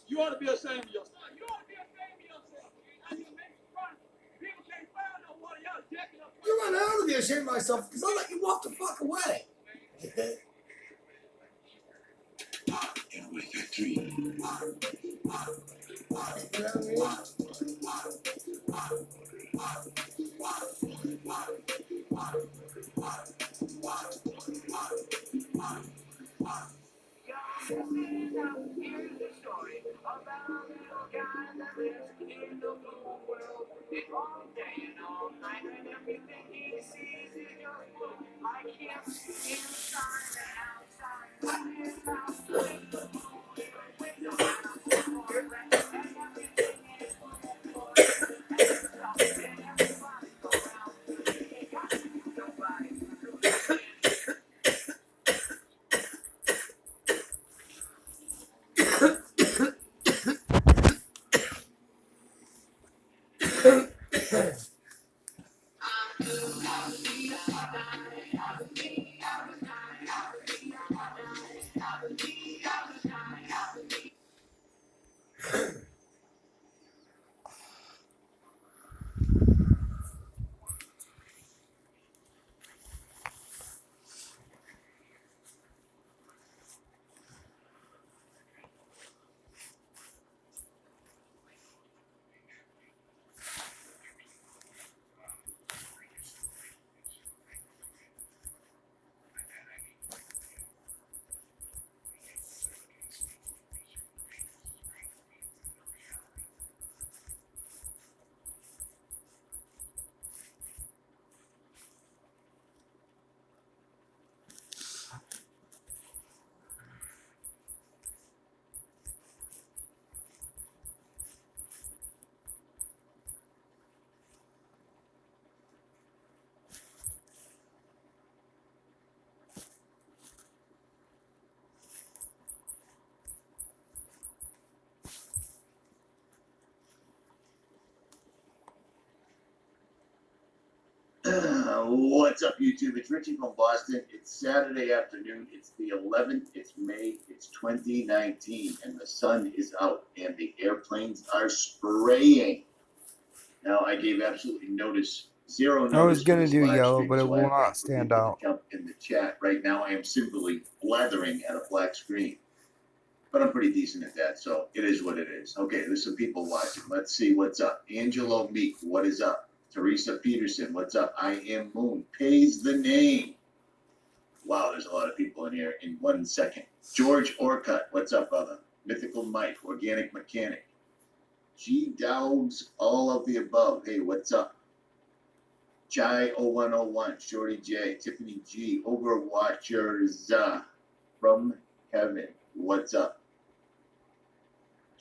You ought to be ashamed of yourself. You ought to be ashamed of yourself, man. I just make fun. People can't find no water. Y'all jacking up. You know, I would be ashamed of myself because I let you walk the fuck away. And with that dream. You know what I mean? about a little guy that lives in the blue world. It's all day and all night, and everything he sees is just blue. Like him, inside and outside, in his house, in the blue little window, and a blue corvette, and everything is blue for him. And stuff, and everybody around him. He got nobody to do it. What's up, YouTube? It's Richie from Boston. It's Saturday afternoon. It's the 11th. It's May. It's 2019, and the sun is out, and the airplanes are spraying. Now, I gave absolutely zero notice. I was gonna for this do live yellow, stream, but it so I will have not to stand put out. jump in the chat. Right now, I am simply blathering at a black screen. But I'm pretty decent at that, so it is what it is. Okay, there's some people watching. Let's see what's up. Angelo Meek, what is up? Teresa Peterson, what's up? I Am Moon, pays the name. Wow, there's a lot of people in here in 1 second. George Orcutt, what's up, brother? Mythical Mike, Organic Mechanic. G Dowds, all of the above. Hey, what's up? Chai 0101, Shorty J, Tiffany G, Overwatchers from Heaven, what's up?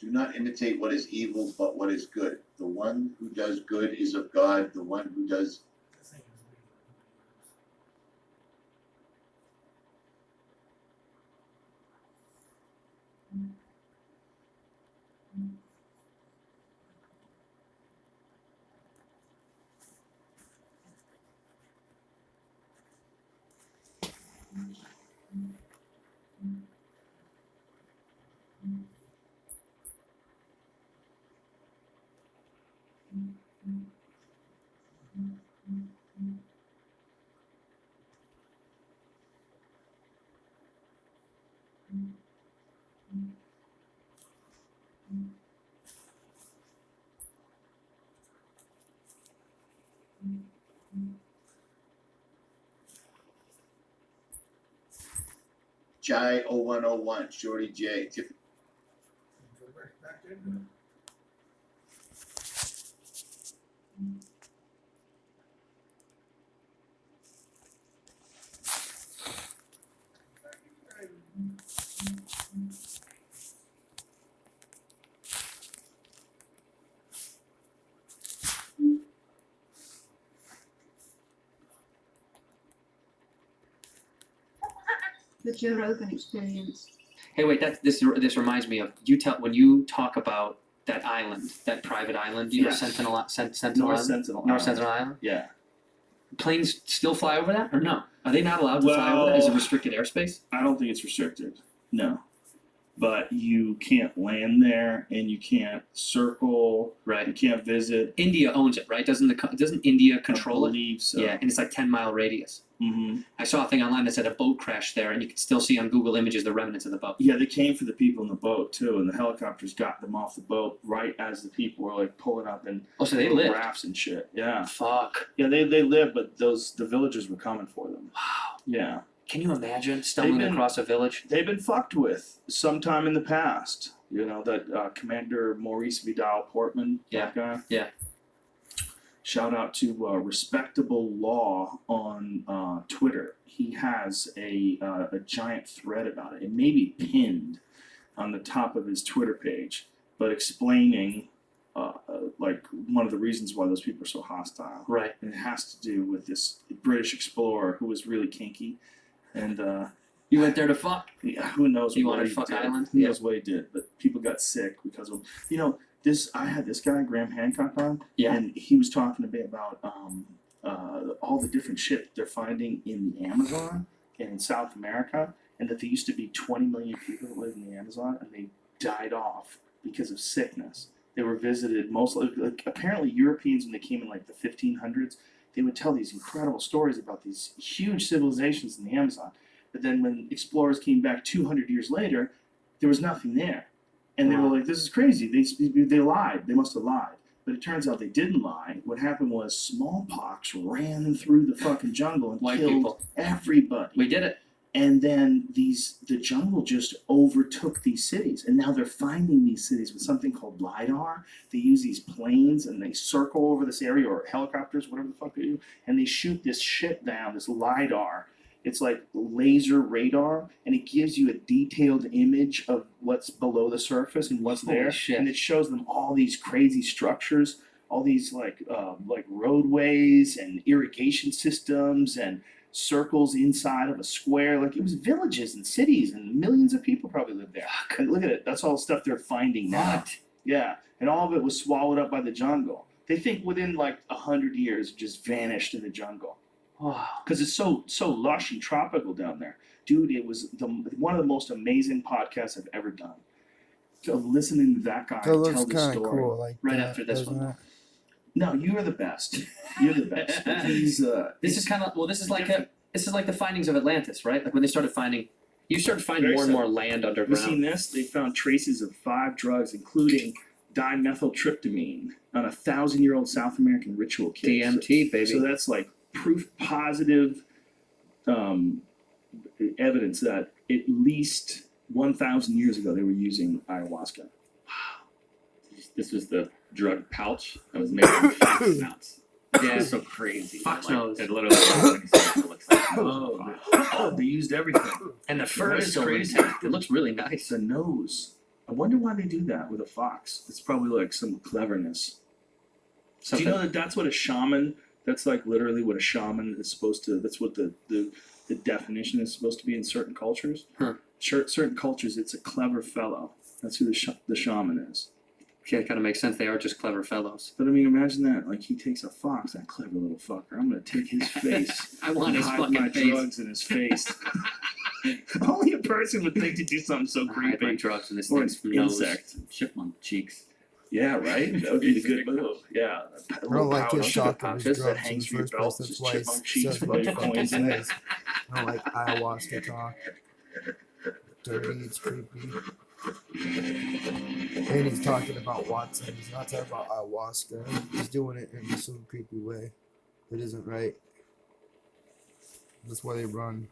Do not imitate what is evil, but what is good. The one who does good is of God. The one who does Chai 0101, Shorty J, Tiffany. The Joe Rogan Experience. Hey, wait, this reminds me of when you talk about that island, that private island, you know, Yes. Sentinel North Island? Sentinel North Island. Sentinel Island? Yeah. Planes still fly over that or no? Are they not allowed to fly over that? Is it restricted airspace? I don't think it's restricted. No. But you can't land there, and you can't circle. Right. You can't visit. India owns it, right? Doesn't India control I it? believe so. Yeah, and it's like 10-mile radius. Mm-hmm. I saw a thing online that said a boat crashed there, and you can still see on Google Images the remnants of the boat. Yeah, they came for the people in the boat too, and the helicopters got them off the boat right as the people were like pulling up in Oh, so they lived. rafts and shit. Yeah. Fuck. Yeah, they lived, but the villagers were coming for them. Wow. Yeah. Can you imagine stumbling across a village? They've been fucked with sometime in the past. You know, that Commander Maurice Vidal Portman, that guy? Yeah. Shout out to Respectable Law on Twitter. He has a giant thread about it. It may be pinned on the top of his Twitter page, but explaining like one of the reasons why those people are so hostile. Right. And it has to do with this British explorer who was really kinky. And you went there to fuck? Yeah, who knows You what wanted he fuck did. island? Who knows what he did, but people got sick because of, you know, I had this guy, Graham Hancock, on, and he was talking a bit about all the different shit they're finding in the Amazon and in South America, and that there used to be 20 million people that live in the Amazon, and they died off because of sickness. They were visited mostly, like, apparently Europeans, when they came in like the 1500s, they would tell these incredible stories about these huge civilizations in the Amazon. But then when explorers came back 200 years later, there was nothing there. And they were like, this is crazy. They lied. They must have lied. But it turns out they didn't lie. What happened was smallpox ran through the fucking jungle and killed everybody. We did it. And then the jungle just overtook these cities. And now they're finding these cities with something called LiDAR. They use these planes and they circle over this area, or helicopters, whatever the fuck they do. And they shoot this shit down, this LiDAR. It's like laser radar, and it gives you a detailed image of what's below the surface and what's Holy there. shit. And it shows them all these crazy structures, all these like roadways and irrigation systems and circles inside of a square. Like, it was villages and cities, and millions of people probably lived there. And look at it. That's all stuff they're finding now. What? Yeah, and all of it was swallowed up by the jungle. They think within like 100 years, it just vanished in the jungle. Wow. Because it's so lush and tropical down there. Dude, it was one of the most amazing podcasts I've ever done. So listening to that guy That tell looks the kind of story. cool. Like Right that, after this doesn't one. it? No, you're the best. You're the best. He's This is kind of, well, this is like the findings of Atlantis, right? Like when they started finding, you started finding Very more and more simple. land Have you underground. seen this? They found traces of 5 drugs, including dimethyltryptamine, on a 1,000-year-old South American ritual kit. DMT, baby. So that's like proof positive evidence that at least 1,000 years ago they were using ayahuasca. This was the drug pouch that was made from fox snouts. Yeah. It's so crazy. Fox Like, nose. It literally looks like Oh, they used everything. And the fur That's is so crazy. intact. It looks really nice. The nose. I wonder why they do that with a fox. It's probably like some cleverness. Do you know that that's what a shaman, that's like literally what a shaman is supposed to, that's what the definition is supposed to be in certain cultures? Huh. Certain cultures, it's a clever fellow. That's who the shaman is. Yeah, it kind of makes sense. They are just clever fellows. But I mean, imagine that. Like, he takes a fox, that clever little fucker. I'm gonna take his face. I want and his hide fucking my face. drugs in his face. Only a person would think to do something so I hide my creepy. drugs in this Or an thing's nose. insect. chipmunk cheeks. Yeah, right? That would be the good move. Yeah. I don't like his shock of his pouches that drugs in hangs the from your first belt, place. just That's why chipmunk he cheeks says with what all he your fucking coins in it. says. I don't like ayahuasca talk. Dirty, it's creepy. And he's talking about Watson. He's not talking about ayahuasca. He's doing it in some creepy way. It isn't right. That's why they run.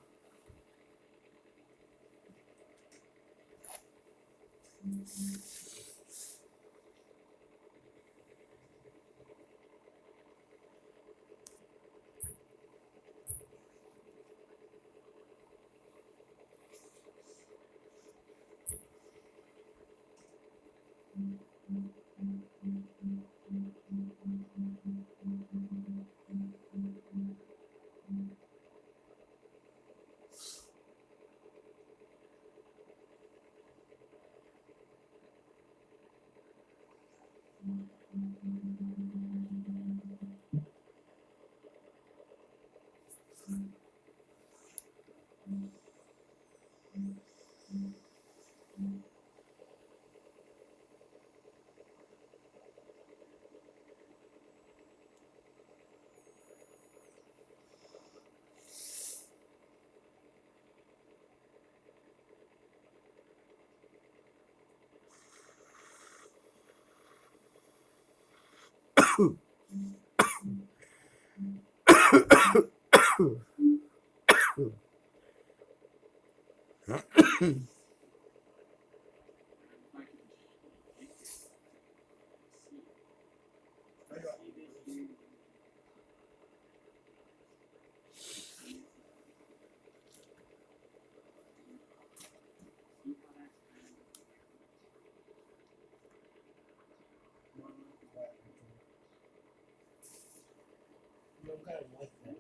I'm kind of like that.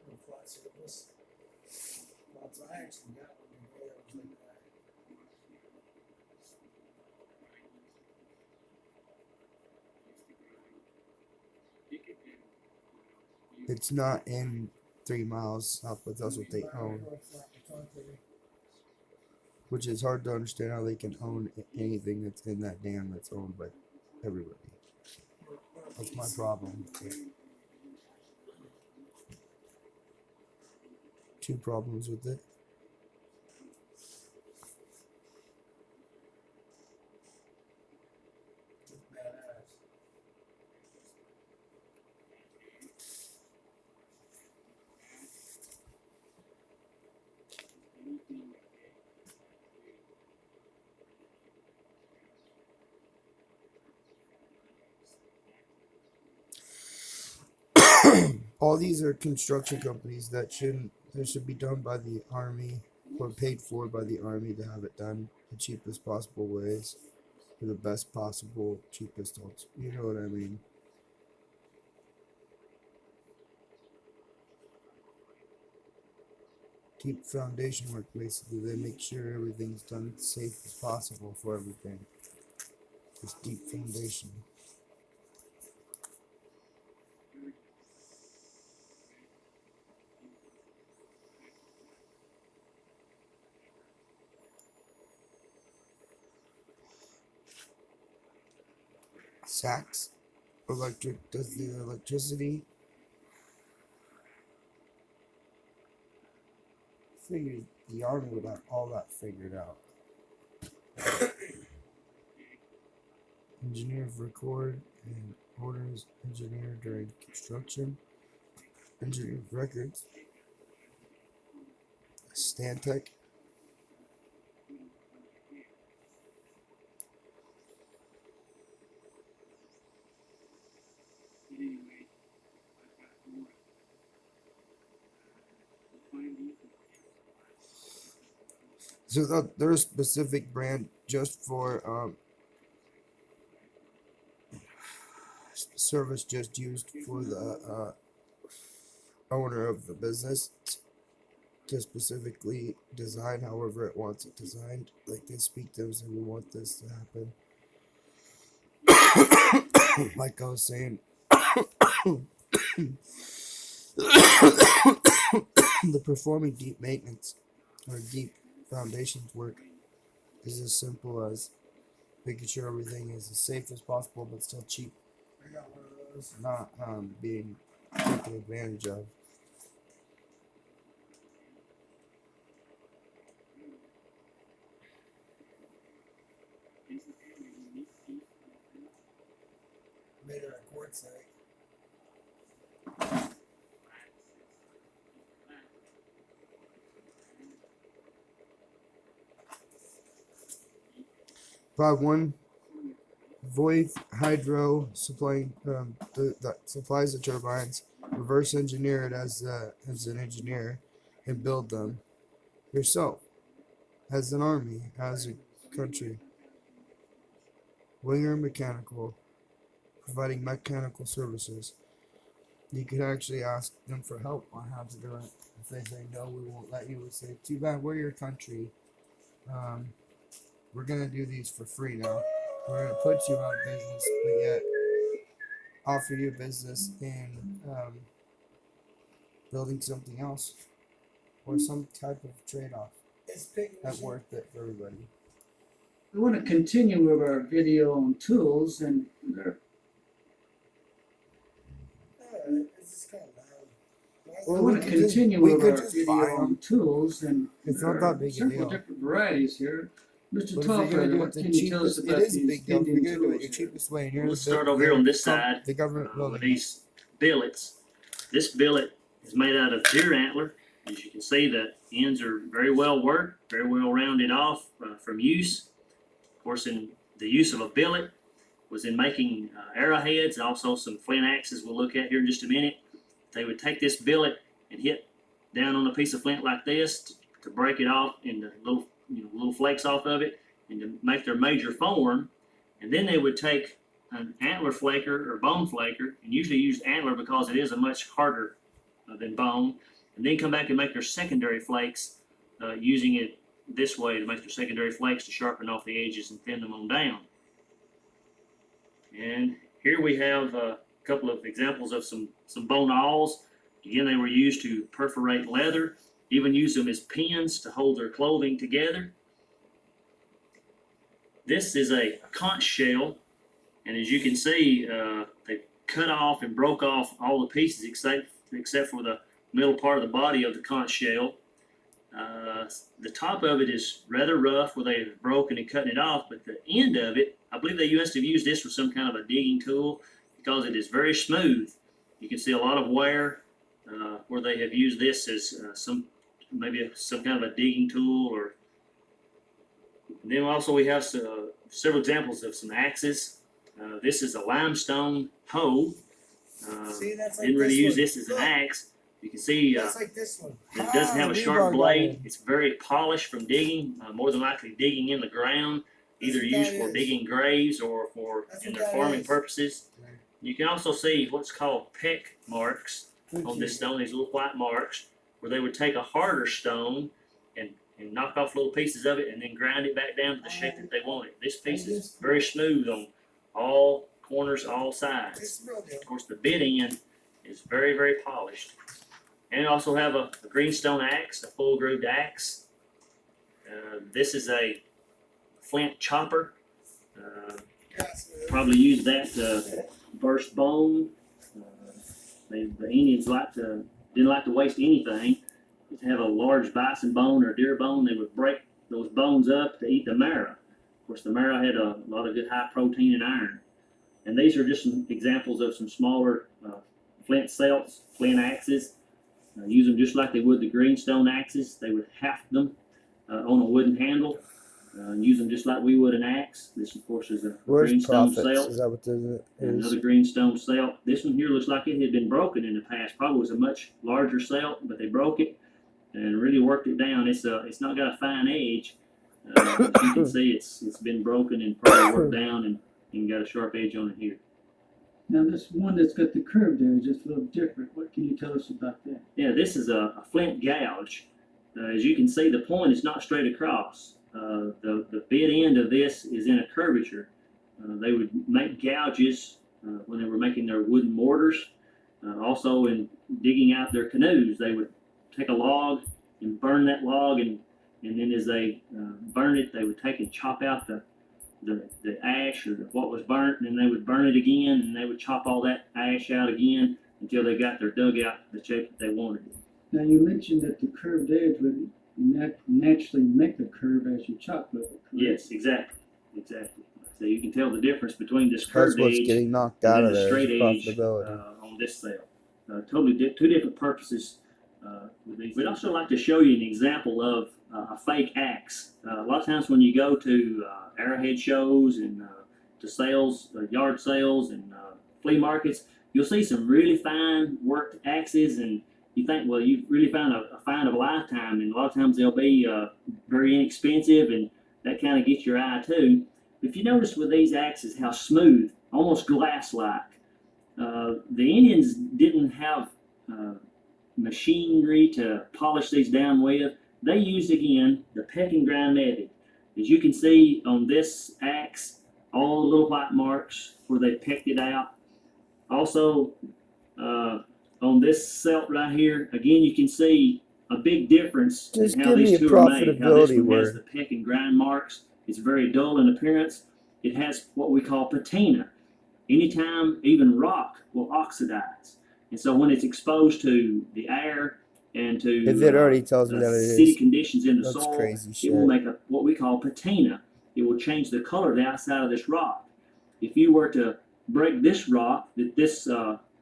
The flat surface. Lots, I actually got one today. I was like that. It's not in 3 miles south, but that's what they own. Which is hard to understand how they can own anything that's in that dam that's owned by everybody. That's my problem. 2 problems with it. All these are construction companies that should be done by the army or paid for by the army to have it done the cheapest possible ways for the best possible cheapest odds. You know what I mean? Keep foundation work basically. They make sure everything's done as safe as possible for everything. Just deep foundation. Sachs Electric does the electricity. Figured the army would have all that figured out. Engineer of record and orders, engineer during construction, engineer of records, Stantec. So there's a specific brand just for service just used for the owner of the business to specifically design however it wants it designed. Like they speak to them and we want this to happen. Like I was saying, the performing deep maintenance or deep foundations work is as simple as making sure everything is as safe as possible but still cheap. I got one of those. Not being taken advantage of. Made it a quartzite. Probably one Voith Hydro supplying that supplies the turbines. Reverse engineer it as an engineer and build them yourself as an army, as a country. Winger Mechanical, providing mechanical services. You could actually ask them for help on how to do it. If they say no, we won't let you. We say, too bad, we're your country. We're gonna do these for free now. We're gonna put you out of business, but yet offer you business in building something else or some type of trade-off that's worth it for everybody. We want to continue with our video on tools, and we want to continue with our video on tools, and it's not that big a several deal. different varieties here. Mr. But if you're gonna do Talker, what it the can you tell us cheapest, about it is these a big deal. If you're Indian gonna do it tools your here? cheapest way, and you're Let's start over here on this side. the government With building. these billets. This billet is made out of deer antler. As you can see, the ends are very well worked, very well rounded off from use. Of course, in the use of a billet was in making arrowheads and also some flint axes we'll look at here in just a minute. They would take this billet and hit down on a piece of flint like this to break it off into little flakes off of it and to make their major form. And then they would take an antler flaker or bone flaker, and usually use antler because it is a much harder than bone, and then come back and make their secondary flakes using it this way to make their secondary flakes to sharpen off the edges and thin them on down. And here we have a couple of examples of some bone awls. Again, they were used to perforate leather, even use them as pins to hold their clothing together. This is a conch shell, and as you can see, they cut off and broke off all the pieces except for the middle part of the body of the conch shell. The top of it is rather rough where they've broken and cutting it off, but the end of it, I believe they must have used this with some kind of a digging tool because it is very smooth. You can see a lot of wear where they have used this as some kind of a digging tool. Or and then also we have several examples of some axes. This is a limestone hoe. See, that's like didn't really this use one. this as an axe. You can see That's like this one. it doesn't have a sharp blade. It's very polished from digging, more than likely digging in the ground, either used for digging graves or for in their farming purposes. You can also see what's called peck marks on this stone, these little white marks, where they would take a harder stone and knock off little pieces of it and then grind it back down to the shape that they wanted. This piece is very smooth on all corners, all sides. Of course, the bit end is very, very polished. And we also have a greenstone axe, a full grooved axe. This is a flint chopper. Probably use that to burst bone. The Indians didn't like to waste anything. If they have a large bison bone or deer bone, they would break those bones up to eat the marrow. Of course, the marrow had a lot of good high protein and iron. And these are just some examples of some smaller flint celts, flint axes. Use them just like they would the greenstone axes. They would haft them on a wooden handle. Use them just like we would an axe. This, of course, is a greenstone celt. Is that what this is? Another greenstone celt. This one here looks like it had been broken in the past. Probably was a much larger celt, but they broke it and really worked it down. It's not got a fine edge. As you can see, it's been broken and probably worked down and got a sharp edge on it here. Now this one that's got the curve there is just a little different. What can you tell us about that? Yeah, this is a flint gouge. As you can see, the point is not straight across. The bit end of this is in a curvature. They would make gouges when they were making their wooden mortars. Also in digging out their canoes, they would take a log and burn that log, and then as they burn it, they would take and chop out the ash or what was burnt, and then they would burn it again, and they would chop all that ash out again until they got their dugout the shape that they wanted it. Now you mentioned that the curved edge would naturally make a curve as you chop with it. Correct? Yes, exactly. So you can tell the difference between this That's curved what's edge getting knocked and out then of the there. straight Is edge profitability. on this cell. Two different purposes. We'd also like to show you an example of a fake axe. A lot of times when you go to arrowhead shows and to sales, yard sales and flea markets, you'll see some really fine worked axes, and you think, well, you've really found a find of a lifetime, and a lot of times they'll be very inexpensive, and that kind of gets your eye too. If you notice with these axes how smooth, almost glass-like. The Indians didn't have machinery to polish these down with. They used, again, the peck and grind method. As you can see on this axe, all the little white marks where they pecked it out. Also, on this celt right here, again, you can see a big difference Just in how give me these a two are made. How this profitability one has word. the peck and grind marks. It's very dull in appearance. It has what we call patina. Anytime even rock will oxidize. And so when it's exposed to the air and to If it already tells me that it acidic is, conditions in the that's soil, crazy it will shit. make what we call patina. It will change the color of the outside of this rock. If you were to break this rock, this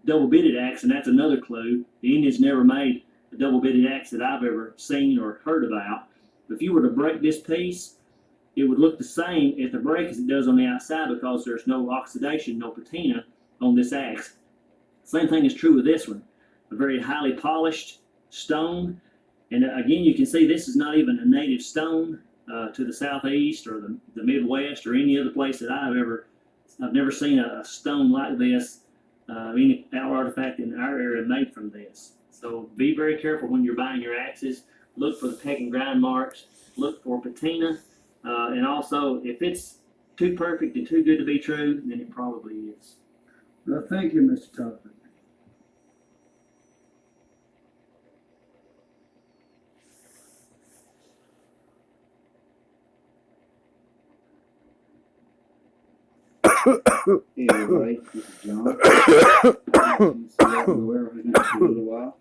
double-bitted axe, and that's another clue, the Indians never made a double-bitted axe that I've ever seen or heard about. But if you were to break this piece, it would look the same at the break as it does on the outside because there's no oxidation, no patina on this axe. Same thing is true with this one. A very highly polished stone. And again, you can see this is not even a native stone to the southeast or the Midwest or any other place that I've ever I've never seen a stone like this, any artifact in our area made from this. So be very careful when you're buying your axes. Look for the peck and grind marks. Look for patina. And also, if it's too perfect and too good to be true, then it probably is. Well, thank you, Mr. Topper. Hey everybody, this is John. I've been warehousing for a little while,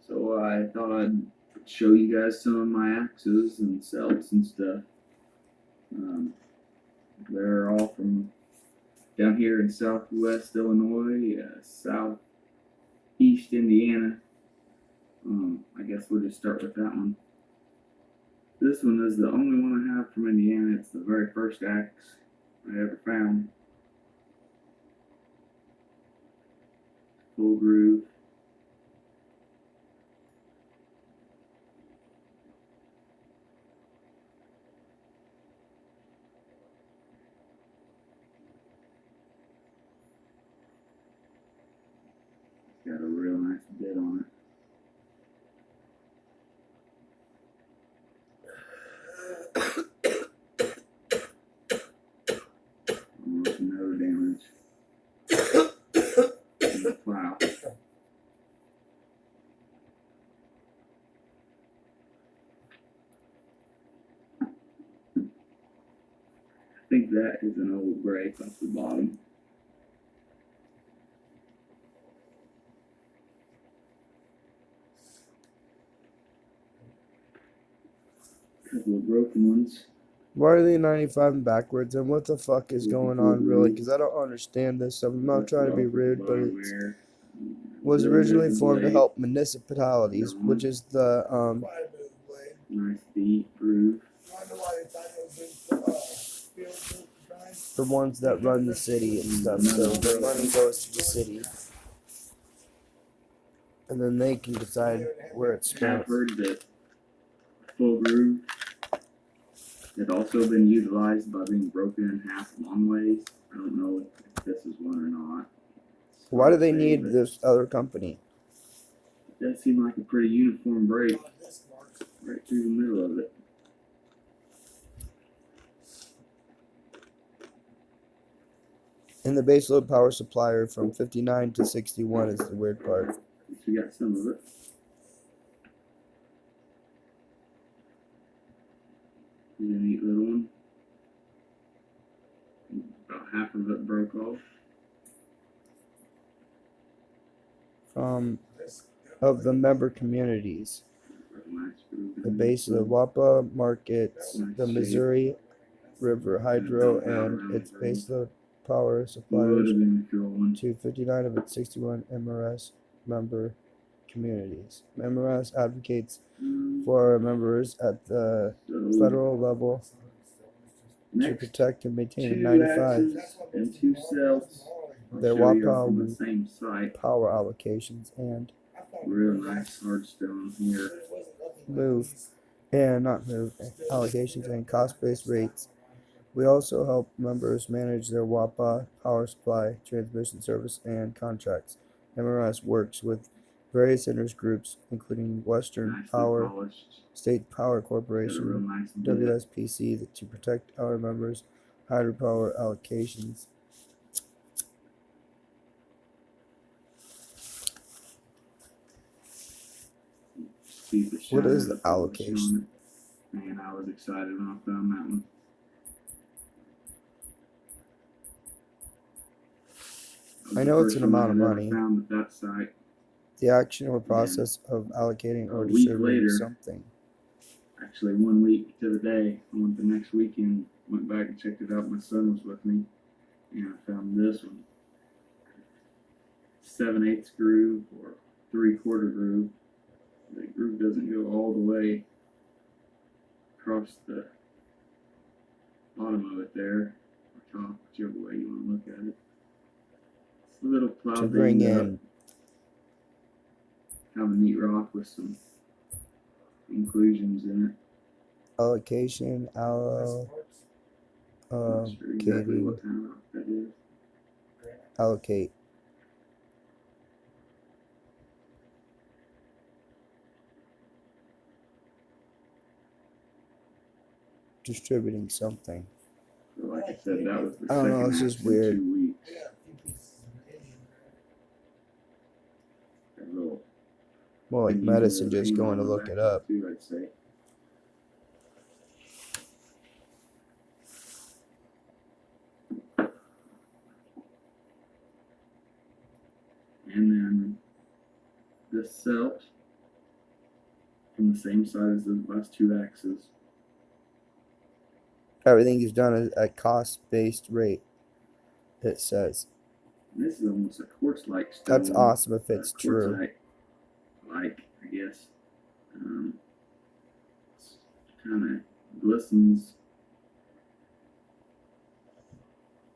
so I thought I'd show you guys some of my axes and celts and stuff. They're all from down here in southwest Illinois, southeast Indiana. I guess we'll just start with that one. This one is the only one I have from Indiana. It's the very first axe I ever found. Full groove. It's got a real nice bit on it. Almost no damage. Wow. I think that is an old break off the bottom. Couple of broken ones. Why are they 95 backwards, and what the fuck is going on, really? Because I don't understand this. I'm not trying to be rude, but it was originally formed to help municipalities, which is the Nice deep groove. the ones that run the city and stuff. So the money goes to the city, and then they can decide where it's I've spent. heard that full groove had also been utilized by being broken in half long ways. I don't know if this is one or not. Why do they need this other company? It does seem like a pretty uniform break right through the middle of it. And the base load power supplier from 59 to 61 is the weird part. We got some of it. Here's a neat little one. About half of it broke off. Of the member communities. The base of the WAPA markets, the Missouri River Hydro, and its base load power suppliers to 59 of its 61 MRS member communities. MRS advocates for our members at the federal level to protect and maintain 95 and 2 cells. their WAPA power allocations and Real nice hard stone here. allocations and cost-based rates. We also help members manage their WAPA power supply, transmission service, and contracts. MRS works with various interest groups, including Western Power, State Power Corporation, WSPC, to protect our members' hydropower allocations. What is the allocation? Man, I was excited when I found that one. I know it's an amount of money. Found at that site. The action or process of allocating or A week distributing later, something. Actually, 1 week to the day, I went the next weekend, went back and checked it out. My son was with me, and I found this one. 7/8 groove or 3/4 groove. The groove doesn't go all the way across the bottom of it there, or top, whichever way you want to look at it. It's a little plow To bring banged up. in Kind of a neat rock with some inclusions in it. allocation, Not sure exactly what kind of rock that is. allocate. Distributing something. So like I said, that was the I don't know, second it's act just in weird. 2 weeks. That little More like Indian medicine, little just thing going to on the look back it up. too, I'd say. And then this celt from the same side as the last 2 axes. Everything is done at cost-based rate, it says. This is almost a quartz-like stone. That's awesome if it's true. Quartzite-like, I guess. Kind of glistens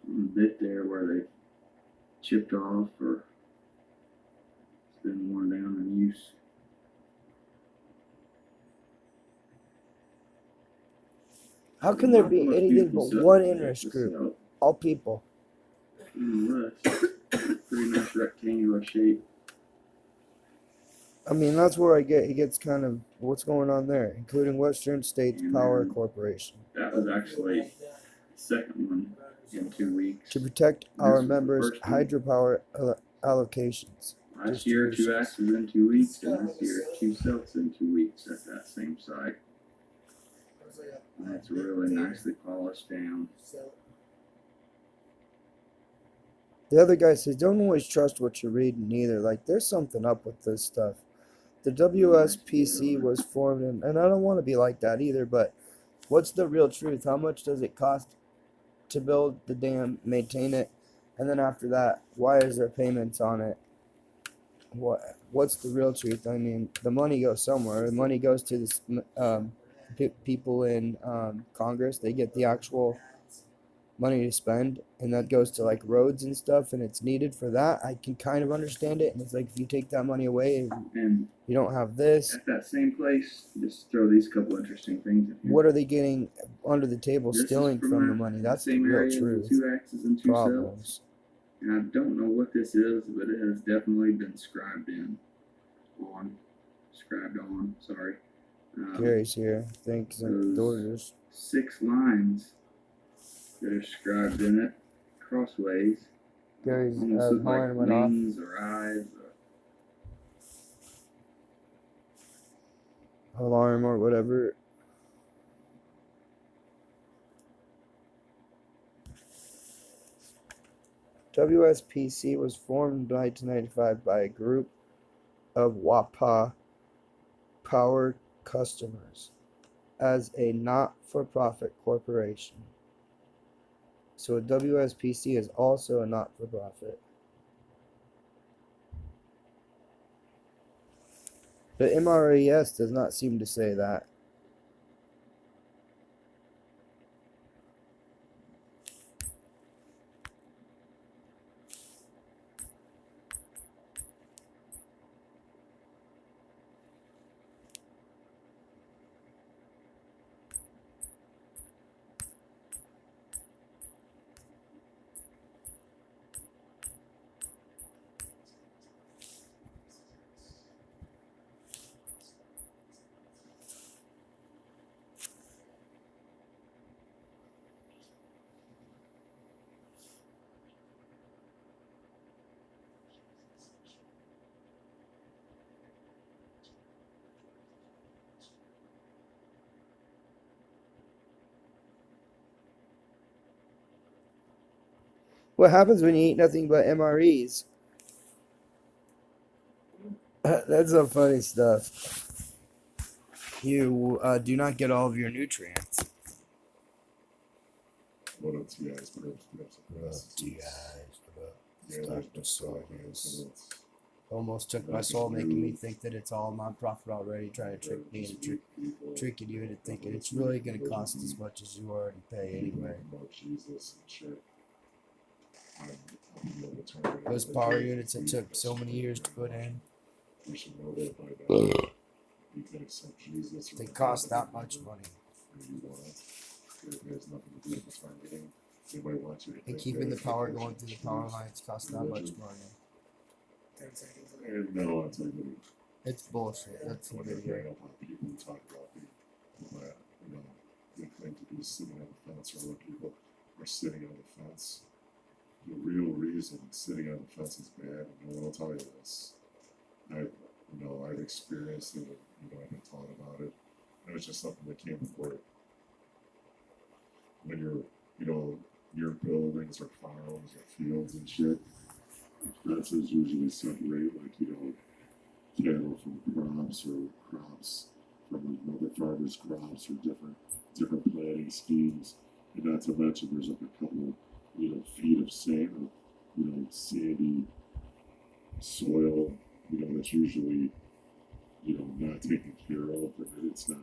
on the bit there where they chipped off or it's been worn down in use. How can there be anything but one interest group? All people. Pretty nice rectangular shape. I mean, that's where it gets kind of what's going on there, including Western States Power Corporation. That was actually the second one in 2 weeks. To protect our was the members' first one. hydropower allocations. Last year, 2 axes in 2 weeks, and this year, 2 celts in 2 weeks at that same site. And that's really nicely polished down. The other guy says, don't always trust what you're reading either. Like, there's something up with this stuff. The WSPC was formed, and I don't want to be like that either, but what's the real truth? How much does it cost to build the dam, maintain it, and then after that, why is there payments on it? What's the real truth? I mean, the money goes somewhere. The money goes to the people in Congress. They get the actual money to spend, and that goes to like roads and stuff, and it's needed for that. I can kind of understand it, and it's like if you take that money away And you don't have this, at that same place, just throw these couple interesting things in here. what are they getting under the table, This is stealing from from that the money? That's the same real area with truth. 2 axes and 2 Problems. cells. And I don't know what this is, but it has definitely been scribed on, sorry. Gary's here. Thanks and orders. 6 lines that are scribed in it, crossways. Gary's Almost look horn like went off. wings or eyes. Alarm or whatever. WSPC was formed in 1995 by a group of WAPA power customers as a not-for-profit corporation. So a WSPC is also a not-for-profit. The MRES does not seem to say that. What happens when you eat nothing but MREs? That's some funny stuff. You do not get all of your nutrients. What up, to you guys? What up, to you guys? Almost took my soul, making me think that it's all nonprofit already, trying to trick me and tricking you into thinking it's really going to cost as much as you already pay anyway. Those power units that took so many years to put in, they cost that much money. It has nothing to do with the targeting. They might want you to And think keeping that the power religion- going through the power lines costs that much money. And no, I'll tell you what. It's bullshit. That's what it I is. know how people talk about you know, they claim to be sitting on the fence, or when people are sitting on the fence. The real reason sitting on the fence is bad, and no one will tell you this. I've experienced it, and, I've been taught about it. It was just something that came before. When your buildings or farms or fields and shit, fences usually separate, like, cattle from crops, or crops from other farmers' crops, or different planting schemes. And not to mention, there's like a couple, feet of sand, sandy soil, that's usually, not taken care of, and it's not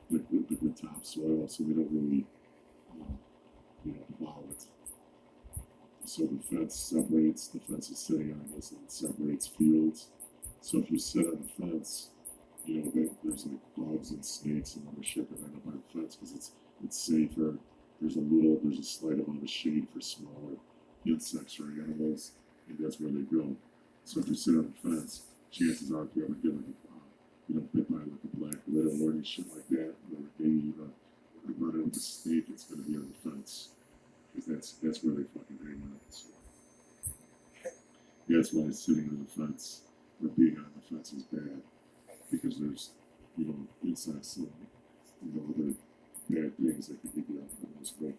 like the good topsoil, so they don't really, plow it. So the fence is sitting on this, and it separates fields. So if you sit on the fence, there's like bugs and snakes and other shit that end up on the fence because it's safer. There's a slight amount of shade for smaller insects or animals, and that's where they go. So if you sit on the fence, chances are if you ever get bit by like a black widow or any shit like that, or maybe even run into a snake, it's gonna be on the fence. Because that's where they fucking hang out. So that's why sitting on the fence or being on the fence is bad. Because there's, insects and, other bad things that can get you out from this way.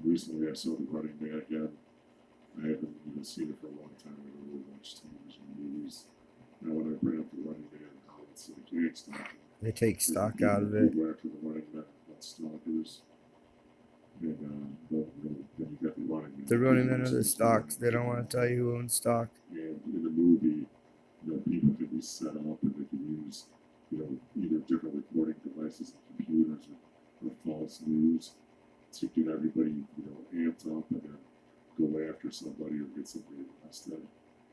Recently I saw The Running Man again. I haven't seen it for a long time. I don't really watch television movies. Now when I bring up The Running Man, how it's like gangsta. They take stock out of it. People after The Running Man, about stalkers. And then you got The Running Man. The running men are the stocks. They don't want to tell you who owns stock. And in the movie, people can be set up and they can use, either different recording devices and computers or false news to get everybody, amped up and then go after somebody or get somebody arrested.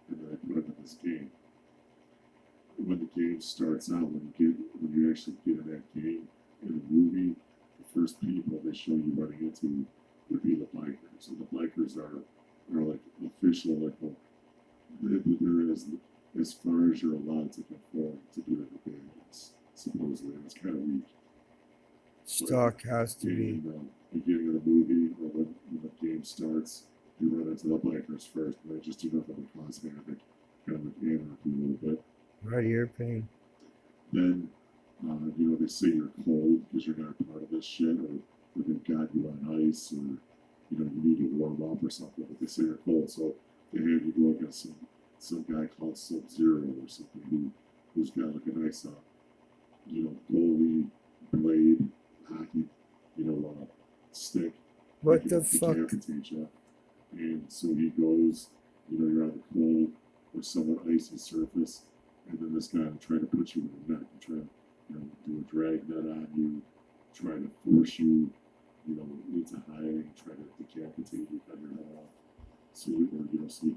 And then they put them in this game. When the game starts out, when you actually get in that game, in the movie, the first people they show you running into would be the bikers. And the bikers are like official, like, they're as far as you're allowed to conform to be like a bad guys, supposedly. And it's kind of weak. Stock has to be. In the beginning of the movie, or when the game starts, you run into the bikers first, and they just do nothing but cause havoc, kind of like anarchy a little bit. Right ear pain. Then, they say you're cold because you're not part of this shit, or they've got you on ice, or, you need to warm up or something, but they say you're cold, so they have you go against some guy called Sub-Zero or something who's got like a nice, goalie, blade, hockey, stick. What the He fuck? can decapitate you. And so he goes, you're on the cold or somewhat icy surface, and then this guy will try to put you in a net and try to, do a drag net on you, try to force you, into hiding, try to decapitate you, cut your head off. So you can get off, they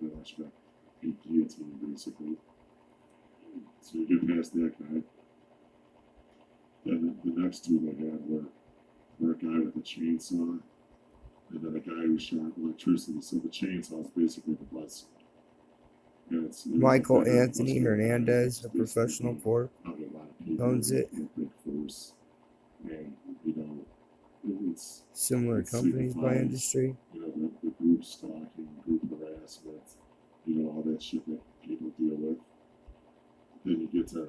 want you to be guillotined basically. So you get past that guy. Then the next two they had were a guy with a chainsaw, and then a guy who shot electricity. So the chainsaw is basically the blood suit. Michael Anthony Hernandez, a professional pork, owns it. Big force, and it's Similar companies by signifies, industry. The group stalking, group harassment, all that shit that people deal with. Then you get to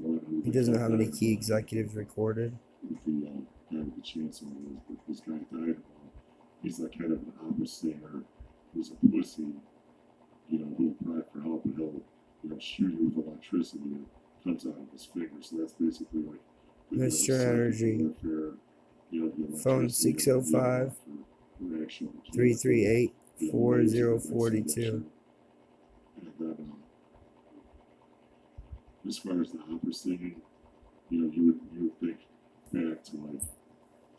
one. He doesn't know how many key executives recorded. With the guy with the chainsaw, this guy died. He's like kind of an opera singer who's a pussy. He'll cry for help, and he'll shoot you with electricity that comes out of his fingers. So that's basically like Mr. Energy. Phone 605-338-4042. And then, as far as the opera singing, you would think back to like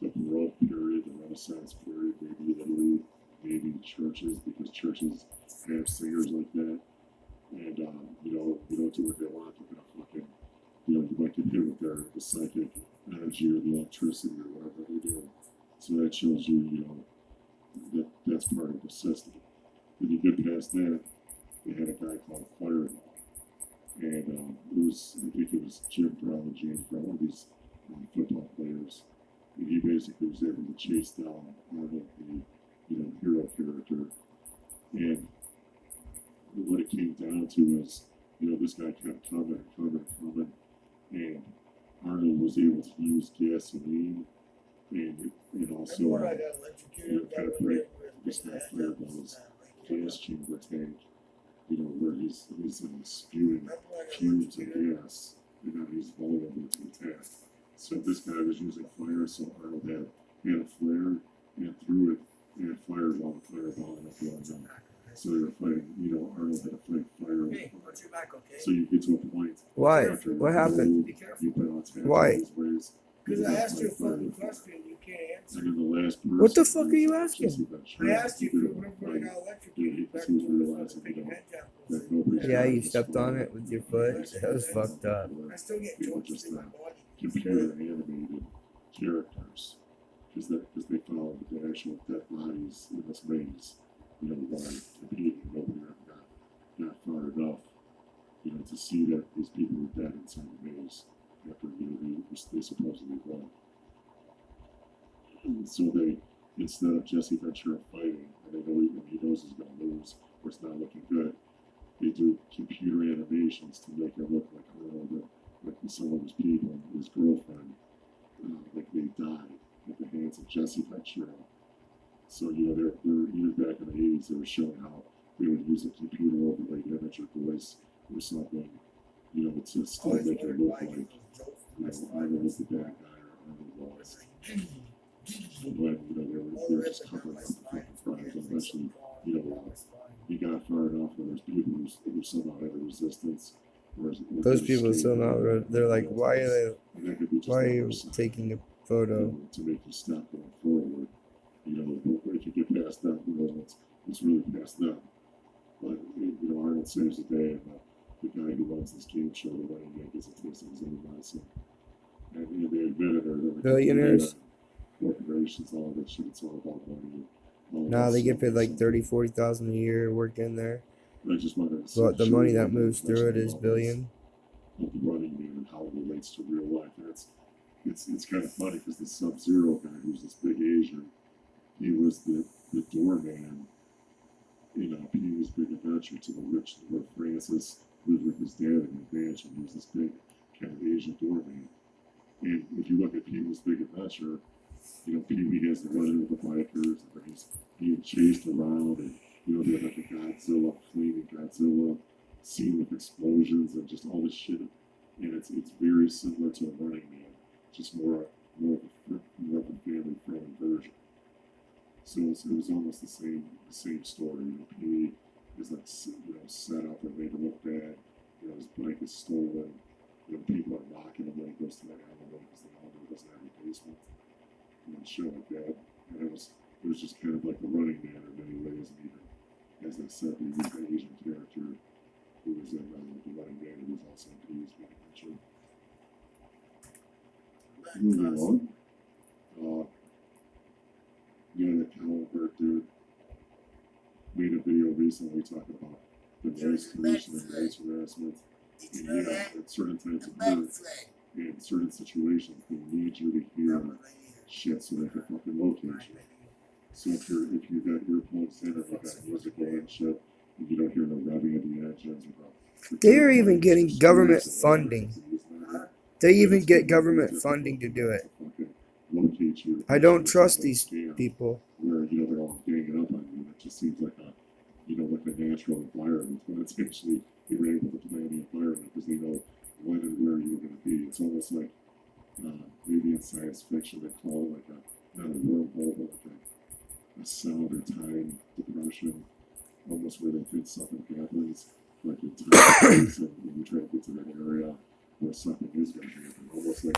the Baroque period, the Renaissance period, maybe Italy, maybe churches, because churches have singers like that. And and you don't do what they want, they're gonna fucking, you might get hit with the psychic energy or the electricity or whatever they do. So that shows you, that's part of the system. When you get past that, they had a guy called Fireball. And I think it was Jim Brown, James Brown, one of these football players. And he basically was able to chase down Arnold, the hero character. And what it came down to is, this guy kept coming. And Arnold was able to use gasoline and also kind of break this guy Fireball's gas chamber tank, where he's spewing fumes and gas, and now he's vulnerable to attack. So this guy was using fire, so Arnold had a flare and threw it and fireball and it going down. So they were fighting, Arnold had to fight fire with fire. So you get to a point. Why? after What the happened? road, you put on attack Why? these ways, Because you I gotta asked you a fight fire fucking with fire. question, you can't answer. And then the last person. What the fuck are you asking? Jesse Ventura, I asked you if he you did remember a when I fight. got electrocuted Because back he was when realizing, that nobody's Yeah, got you this stepped on fire. it with your foot. That was fucked up. I still get They were torches just in my body. computer animated characters, because they followed the actual dead bodies in this maze, while competing. Nobody ever got far enough, to see that these people were dead inside the maze after they supposedly won. And so they, instead of Jesse Ventura fighting, and he knows he's gonna lose or it's not looking good, they do computer animations to make it look like Arnold, like some of his people, his girlfriend, like they died at the hands of Jesse Ventura. So they're even back in the 80s, they were showing how they would use a computer overlaid image or voice or something, to still make it look like, Arnold was the bad guy or Arnold was. And when they were just covering up the fucking crimes, and eventually, he got far enough where there's people who somehow had a resistance. Those people still not. They're like, why are you taking a photo? To make you stop going forward. If you get past them, it's really past them. But Arnold saves the day, and the guy who runs this game show, the running guy, gets a taste of his own medicine. And they admitted it. Billionaires? Corporations, all that shit. It's all about money. Nah, they get paid like 30,000-40,000 a year working there. I just wanted to But the show money you that moves through it is billion. Of the Running Man and how it relates to real life. And it's kind of funny because the Sub-Zero guy, who's this big Asian, he was the doorman in Pee-wee's Big Adventure to the rich, where Francis lived with his dad in the mansion. He was this big kind of Asian doorman. And if you look at Pee-wee's Big Adventure, Pee-wee has the running with the bikers, and he's being chased around, and they have like a Godzilla, flaming Godzilla scene with explosions and just all this shit. And it's very similar to a Running Man, just more of a family friendly version. So it was almost the same story. Pee-wee is like set up and made to look bad. His bike is stolen. People are mocking him when he goes to that elevator because the elevator doesn't have a basement. And shit like that. And it was just kind of like the Running Man in many ways. And even, as I said, the Asian character who was in the Running Man, who was also in Pee-wee's Big Adventure. Moving on. That Calvert dude made a video recently talking about the noise pollution and noise harassment. And at certain times of work, in certain situations, they need you to hear shit so they can fucking locate you. So if you got earphones in or you got music going and shit, and you don't hear the revving of the engines or the They're even getting government funding. They even get government funding to do it. locate you. I don't trust these people. Where, they're all ganging up on you. It just seems like like a natural environment. When it's actually, you're able to plan the environment because they know when and where you're going to be. It's almost like, maybe in science fiction they call it like not a wormhole, but like a sound or time depression. Almost where they think something happens, like in time, so when you try to get to that area where something is going to happen. Almost like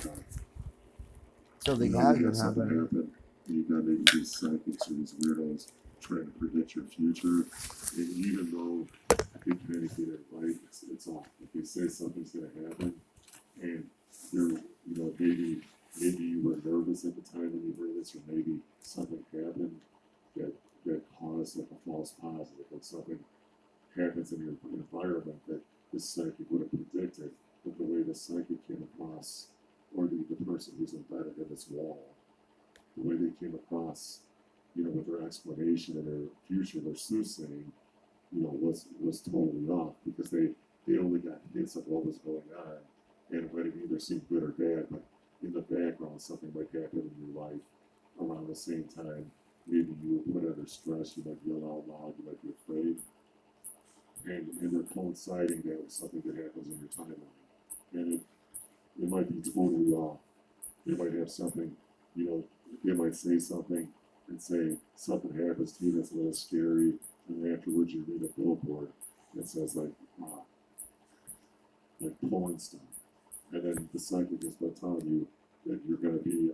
Something you has have been something happening. happen, and you've got maybe these psychics or these weirdos trying to predict your future. And even though they communicate it right, it's off. If they say something's gonna happen, and you're, maybe you were nervous at the time when you heard this, or maybe something happened that caused like a false positive, or something happens in your environment that this psychic would have predicted, but the way the psychic came across, or the person who's embedded in this wall, the way they came across, with their explanation of their future, their soothsaying, was totally off, because they only got hints of what was going on, and it might have either seemed good or bad, but in the background something might happen in your life around the same time. Maybe you were put under stress, you might yell out loud, you might be afraid. And they're coinciding that with something that happens in your timeline. And it might be totally off. They might have something, they might say something and say something happens to you that's a little scary, and afterwards you read a billboard that says like porn stuff. And then the psychic is going to tell you that you're going to be, a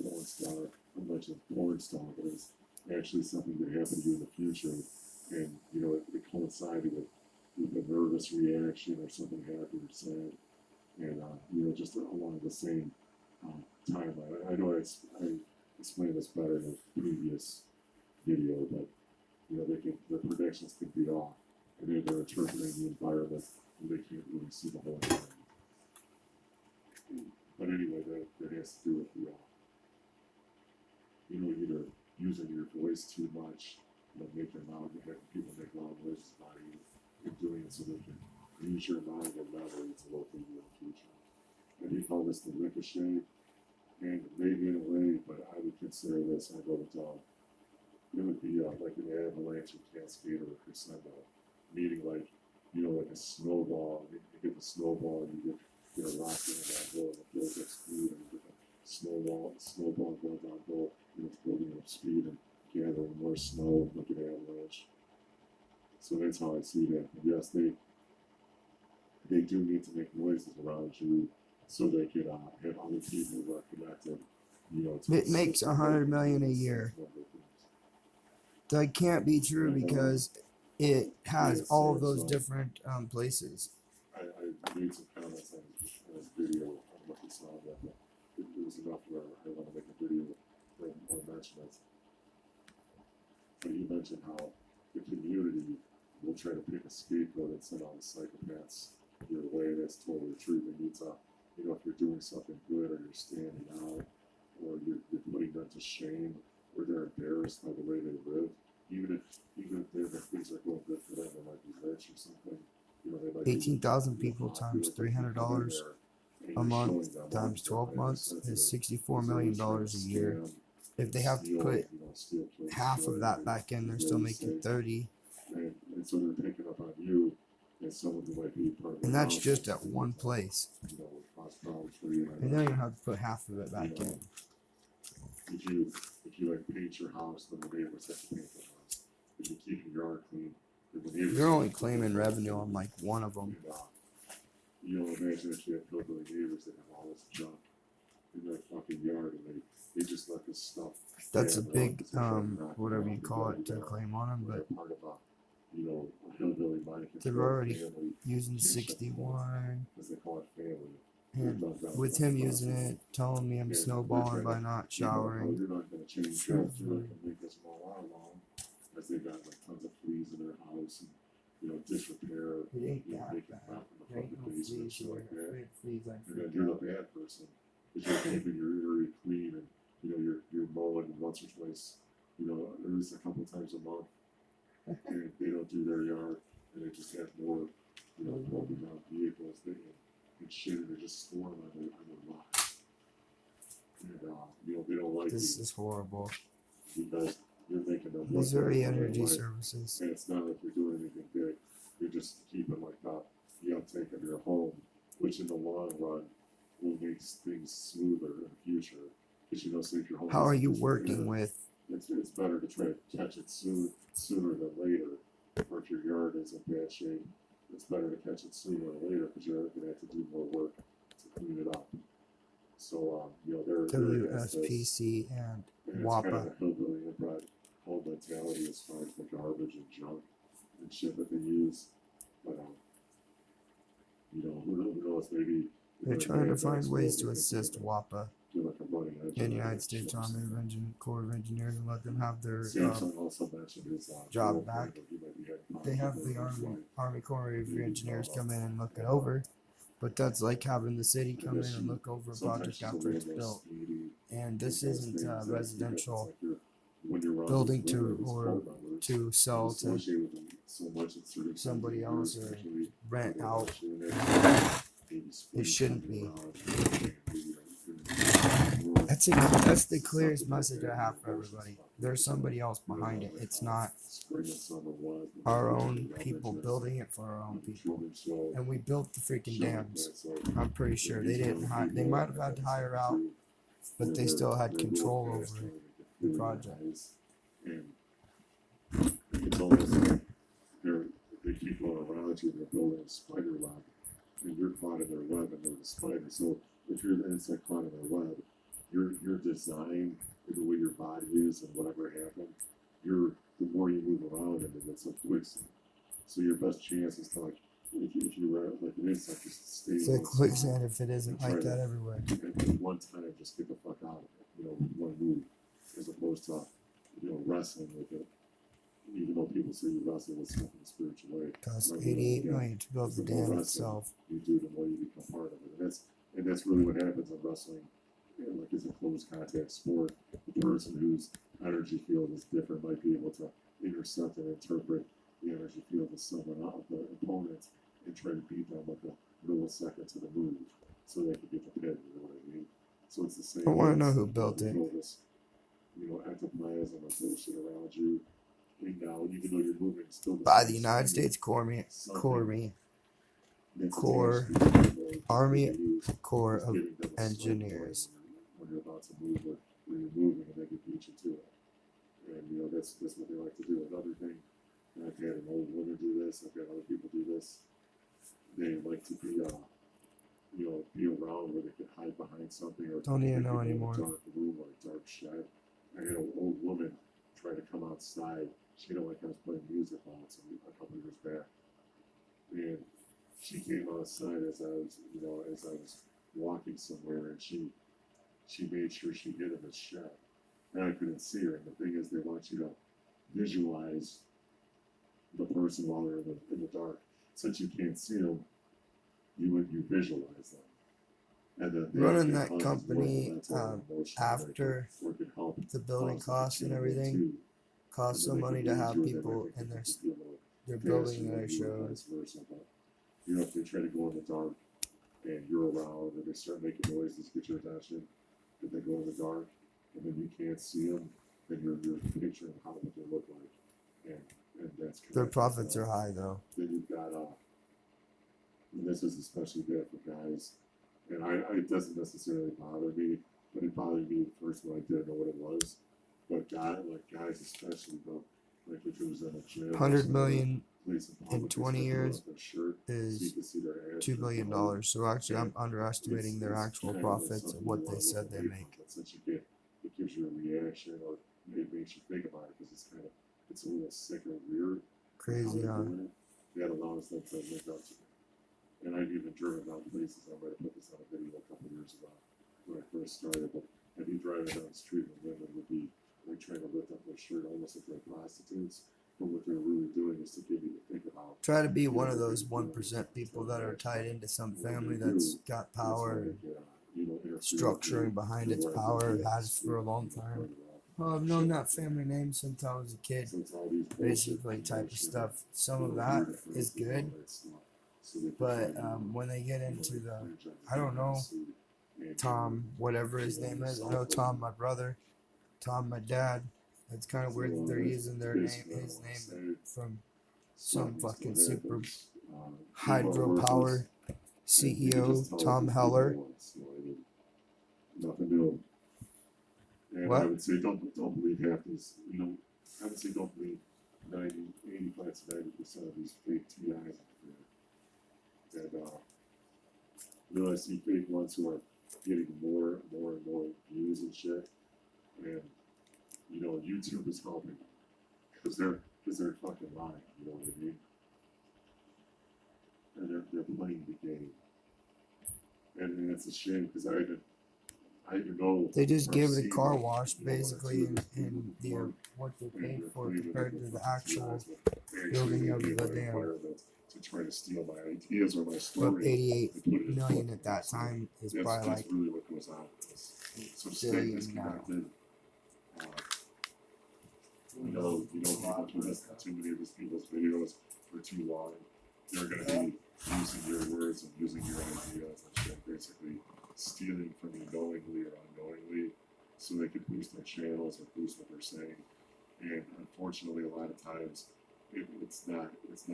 porn star, a much of a porn star, but it's actually something that happened to you in the future, and it coincided with a nervous reaction or something happy or sad, and just along the same timeline. I know I explained this better in a previous video, but the predictions can be off, and they're interpreting the environment, and they can't really see the whole environment. But anyway, that has to do with the, either using your voice too much, making loud, having people make loud noises about you, and doing it so they can use your mind and memory to look into the future. And he called this the ricochet, and maybe in a way, but I would consider this, I go with it would be like an avalanche, a cascade, or a crescendo, meaning like, like a snowball. You get the snowball, and you get a rock in that hole, and the floor gets speed, and you get a snowball going downhill, it's building up speed and gathering more snow, like an avalanche. So that's how I see that. And yes, they do need to make noises around you so they can have other people who are connected, to It makes 100 million a year. That can't be true because it has all of those different places. I made some comments on this video. I don't know if you saw that, but it was enough where I want to make a video or mention it. But you mentioned how the community will try to pick a scapegoat and send all the psychopaths your way. That's totally true. They need to, if you're doing something good, or you're standing out, or you're putting them to shame, or they're embarrassed by the way they live, even if things are going good for them, they might be rich or something. They might 18,000 people times $300 a month times 12 months is $64 million a year. If they have to put half of that back in, they're still making 30. And so they're picking up on you as someone who might be part of And that's just at one place. They don't even have to put half of it back in. If you like paint your house, then the neighbors have to paint their house. If you keep your yard clean, then the neighbors. You're only claiming revenue on like one of them. Imagine if you had hillbilly neighbors that have all this junk in their fucking yard, and they just let this stuff. That's a big whatever you call it to claim on them, but part of a hillbilly mind they're control already family using in Czech 61. because they call it family. And with him using it, telling me I'm snowballing by not showering. You're not going to change that. You're not going to make this mow our lawn, as they've got like tons of fleas in their house, and disrepair. It ain't They that can bad. pop in the There ain't fucking no basement, fleas shit like here. that. Fleas like And then you're the bad person, because you're keeping your area clean, and you're mowing once or twice, at least a couple times a month, and they don't do their yard, and they just have more, broken down vehicles and shit, and they're just storing on their lot. And they don't like This you is horrible. because you're making them. Missouri Energy Services. And it's not like you're doing anything big. You're just keeping like the uptake of your home, which in the long run will make things smoother in the future. Because say if your home. How are you is working with? It's better to try to catch it sooner than later. Or if your yard is in bad shape, it's better to catch it sooner or later because you're going to have to do more work to clean it up. So they're WSPC and it's kind of WAPA. a hillbilly inbred mentality as far as the garbage and junk and shit that they use. But you know, who knows? Maybe They're trying to find ways to assist WAPA do like a running edge and on United it. States Army Corps of Engineers and let them have their Samsung also mentioned his job girlfriend back. that he might be having They have problems the with his Army wife. Corps of Engineers come in and look it over, but that's like having the city come in and look over a project after it's built. And this isn't a residential building to or to sell to somebody else or rent out. It shouldn't be. That's the clearest message I have for everybody. There's somebody else behind it. It's not our own people building it for our own people. And we built the freaking dams. I'm pretty sure they didn't hire. They might have had to hire out, but they still had control over the project. And it's almost like they keep going around you. They're building a spider web, and you're caught in their web, and they're the spider. So if you're the insect caught in their web, your design, the way your body is, and whatever happened, the more you move around, and it's like quicksand. So your best chance is to like if you were like an insect, just stay. It's like quicksand if it isn't like that everywhere. At one time, just get the fuck out of it. You know, one move, as opposed to wrestling with it. Even though people say you wrestle with something in a spiritual way. Costs $88 million to build the dam itself. You do, the more you become part of it, and that's really what happens in wrestling. Like it's a close contact sport. The person whose energy field is different might be able to intercept and interpret the energy field of someone else, the opponent, and try to beat them with a millisecond to the move, so they can get the pin. You know what I mean? So it's the same. I want to know who built it. This, ectoplasm or bullshit around you. And now, even though you're moving, still by the United States Army Corps of Engineers. When you're about to move, or when you're moving, and they can beat you to it. And that's what they like to do. Another thing, and I've had an old woman do this. I've had other people do this. They like to be around where they can hide behind something, or don't even know in anymore. A dark room or a dark shed. I had an old woman try to come outside. She didn't like I was playing music on it a couple of years back, and she came outside as I was walking somewhere, and she made sure she hid in the shed, and I couldn't see her. And the thing is, they want you to visualize the person while they're in the dark. Since you can't see them, you visualize them. And then running that company after the building costs and everything costs some money to have people in their building their shows. If they try to go in the dark and you're around and they start making noises, get your attention, if they go in the dark and then you can't see them, then you're picturing how would they look like, and that's their profits are high though. Then you've got and this is especially bad for guys, and it doesn't necessarily bother me, but it bothered me at first when I didn't know what it was. But guys especially, though, like if it was in a gym, 100 million in 20 years is $2 billion. So actually, I'm underestimating their actual profits of what they said they make. Since it gives you a reaction, or it makes you think about it, because it's a little sick or weird. Crazy, huh? That allows them to make up to me. And I've even driven down places. I might have put this on a video a couple of years ago when I first started. But I'd be driving down the street and women would be like trying to lift up their shirt, almost like they're prostitutes. But what they're really doing is to get you to think about. Try to be one of those 1% people that are tied into some family that's got power and structuring behind its power, has for a long time. Well, I've known that family name since I was a kid. Basically, type of stuff. Some of that is good. But when they get into I don't know, Tom, whatever his name is. I know Tom, my brother, Tom, my dad. It's kind of weird that they're using his name from some fucking super hydropower CEO, Tom Heller. Nothing new. And What? I would say don't believe half these. I would say don't believe 85 to 90% of these fake TIs. And I see fake ones who are getting more and more views and shit. And YouTube is helping. Cause they're fucking lying, you know what I mean? And they're playing the game. And it's a shame, cause I even know. They just or give it a seen, car like, wash you know, one or basically, two and, of these and people the before, what they and paid they're for playing compared with to the the actual fucking building TIs, of but they the actually damn. environment to try to steal my ideas or my Well, story. 88 and put it in million book. at that So time is that's probably like really what goes on. So stay billion now. disconnected. You know, people listen to too many of these people's videos for too long. They're gonna be using your words and using your ideas and shit, basically stealing from you knowingly or unknowingly, so they can boost their channels or boost what they're saying. And unfortunately, a lot of times, it's not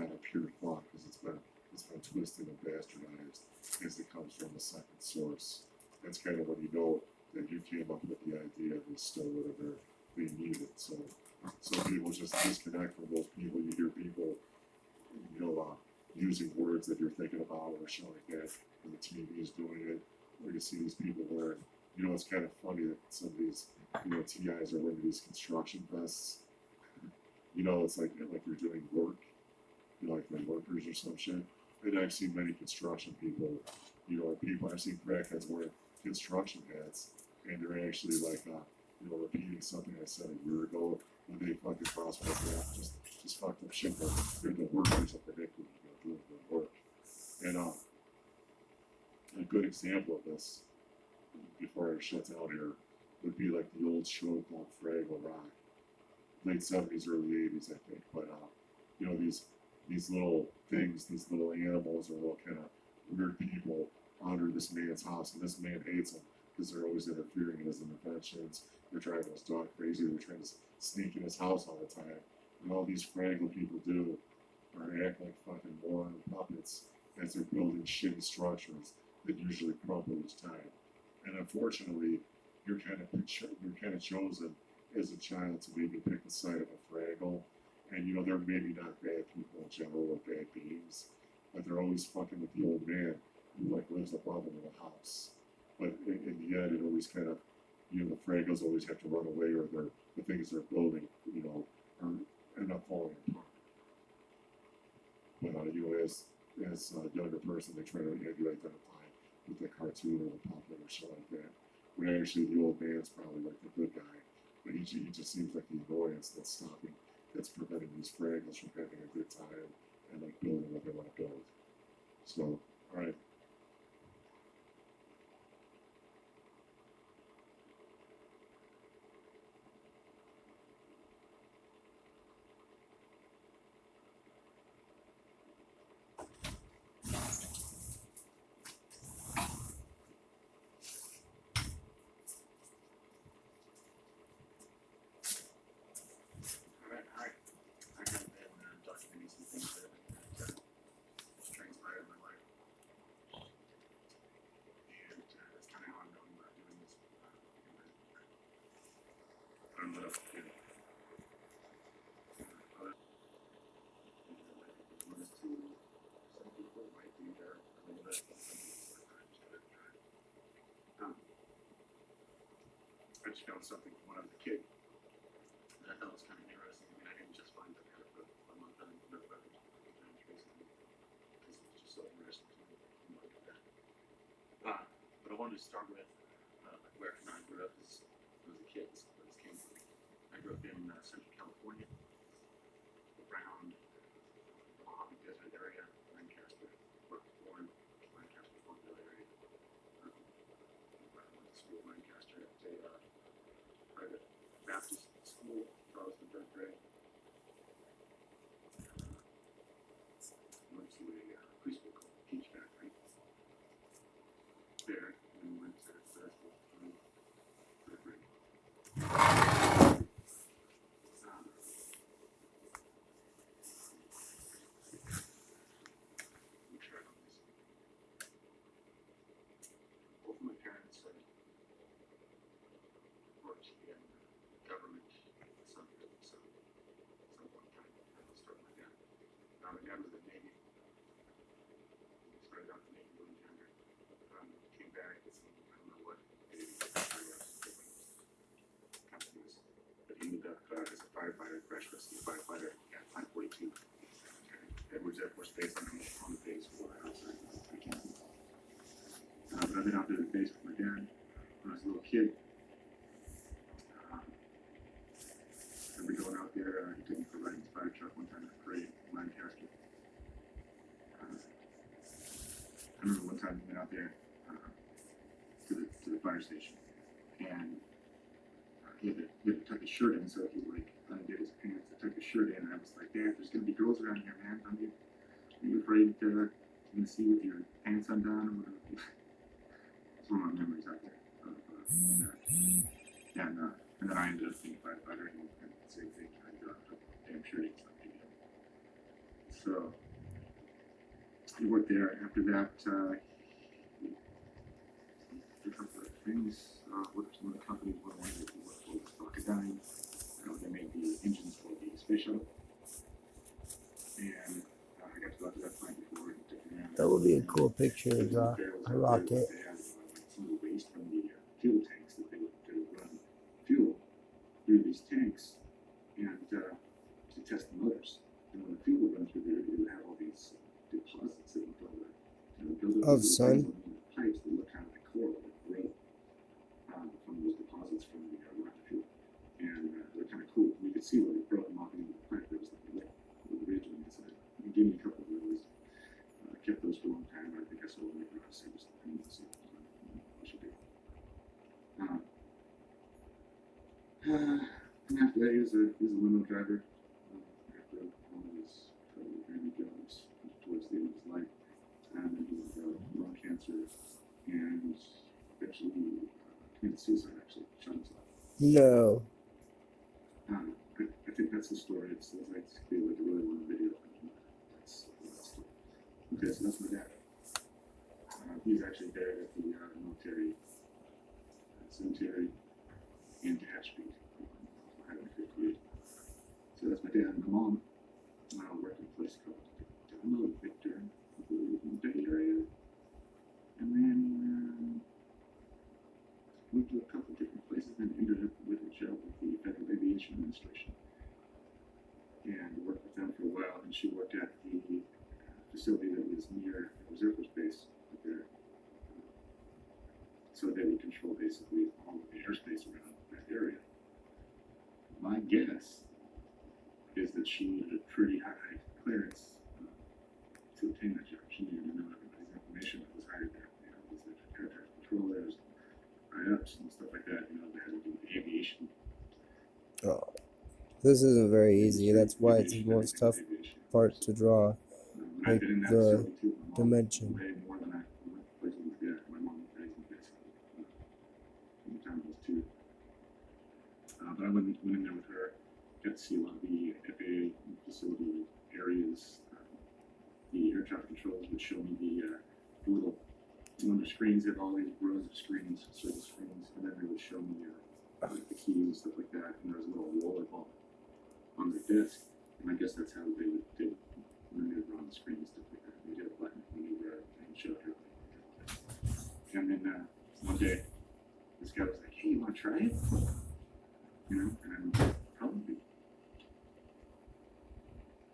a pure thought because it's been twisted and bastardized because it comes from a second source. That's kind of when you know that you came up with the idea and stole whatever they needed. So people just disconnect from those people. You hear people, using words that you're thinking about or showing that when the TV is doing it, or you see these people wearing, it's kind of funny that some of these, TIs are wearing these construction vests. It's like you're doing work, like workers or some shit. And I've seen many construction people, I've seen crackheads wearing construction hats, and they're actually like, repeating something I said a year ago when they fucking crossed my path, just fucked up shit. They're the workers of iniquity, doing the work. And a good example of this, before I shut down here, would be like the old show called Fraggle Rock, late 70s, early 80s, I think. But these little things, these little animals, or little kind of weird people under this man's house, and this man hates them because they're always interfering in his interventions. They're driving his dog crazy. They're trying to sneak in his house all the time. And all these Fraggle people do are act like fucking moron puppets as they're building shitty structures that usually crumble each time. And unfortunately, you're kind of chosen as a child to maybe pick the side of a Fraggle. And they're maybe not bad people in general or bad beings, but they're always fucking with the old man who lives above them in the house. But in the end, it always kind of, the Fraggles always have to run away, or the things they're building, are end up falling apart. But as a younger person, they try to have you identify with the cartoon or the puppet or shit like that. When actually the old man's probably like the good guy, but he just seems like the annoyance that's preventing these Fraggles from having a good time and building what they want to build. So, all right. Alright. I have been documenting some things that have transpired in my life. And that's kind of how I'm going about doing this. I'm going to some people might be there a little bit, but some people are kind of just good. I just found something when I was a kid that I thought was kind of interesting. I mean, I didn't just find that kind of a month on the record recently because it was just so interesting to me. Look at that. But I wanted to start with where I grew up as a kid. This came from. I grew up in Central California, around the Mojave Desert area, Lancaster, born Lancaster, Farmville area. I went to school in Lancaster at a private Baptist school until I was in 3rd grade. Went to a preschool called Peach Factory there, and went to high school through 3rd grade. Both of my parents worked in government, some rescue firefighter at Plant 42. Edwards Air Force Base on the base for outside of Kansas. But I've been out there to the base with my dad when I was a little kid. I remember going out there, he took me for riding his fire truck one time at a parade in Lancaster. I remember one time we went out there to the fire station, and he had to tuck his shirt in, so he like undid his pants to tuck his shirt in, and I was like, Dad, there's gonna be girls around here, man. Are you afraid you're gonna see with your pants undone or whatever? It's one of my memories out there of that. And then I ended up being a firefighter and the same thing. I got a damn shirt in something. So he worked there. After that, he did a couple of things. Worked for one of the companies, one of the he worked for was Rocketdyne. They made the engines for the space shuttle. And I got to go to that plant before. That would be a cool picture of a rocket. They had some of the waste from the fuel tanks that they would run fuel through these tanks and to test the motors. And when the fuel would run through there, they would have all these deposits that would build up Of sun. pipes that look kind of like coral, like rope, from those deposits from the rocket fuel. And they're kind of cool. You could see where they brought them off into the plant. There was like a little ridge on the inside. He gave me a couple of those. Kept those for a long time. I think I sold them for $6. So I should do. And after that, he was a limo driver. After all of his Grammy jobs towards the end of his life, and then he got lung cancer, and eventually he committed suicide. Actually, shot himself. No. I think that's the story. It's like a really long video. That's the story. Okay, so that's my dad. He's actually buried at the military cemetery in Tehachapi, Highway 58. So that's my dad. And my mom worked in a place called Delano Victor, I believe, in the Bay Area. And then moved to a couple of different places and ended up with a job with the Federal Aviation Administration. And worked with them for a while, and she worked at the facility that was near Air Force Base up there. So they would control basically all of the airspace around that area. My guess is that she needed a pretty high clearance to obtain that job. She needed to know everybody's information that was hired there. Was the air traffic controllers, IOPS, and stuff like that. They had to do with aviation. Oh, this isn't very easy. That's why it's the most tough part to draw. Like the dimension. Way more than I went places with that. My mom was raised in this from the time I was 2. But I went in there with her, got to see a lot of the FAA facility areas. The air traffic controllers would show me the little one of the screens. They had all these rows of screens, service screens, and then they would show me the keys and stuff like that. And there was a little roller ball on their desk, and I guess that's how they would maneuver on the screen and stuff like that. They did a button maneuver and showed her. And then one day, this guy was like, "Hey, you want to try it?" And I'm like, "Probably."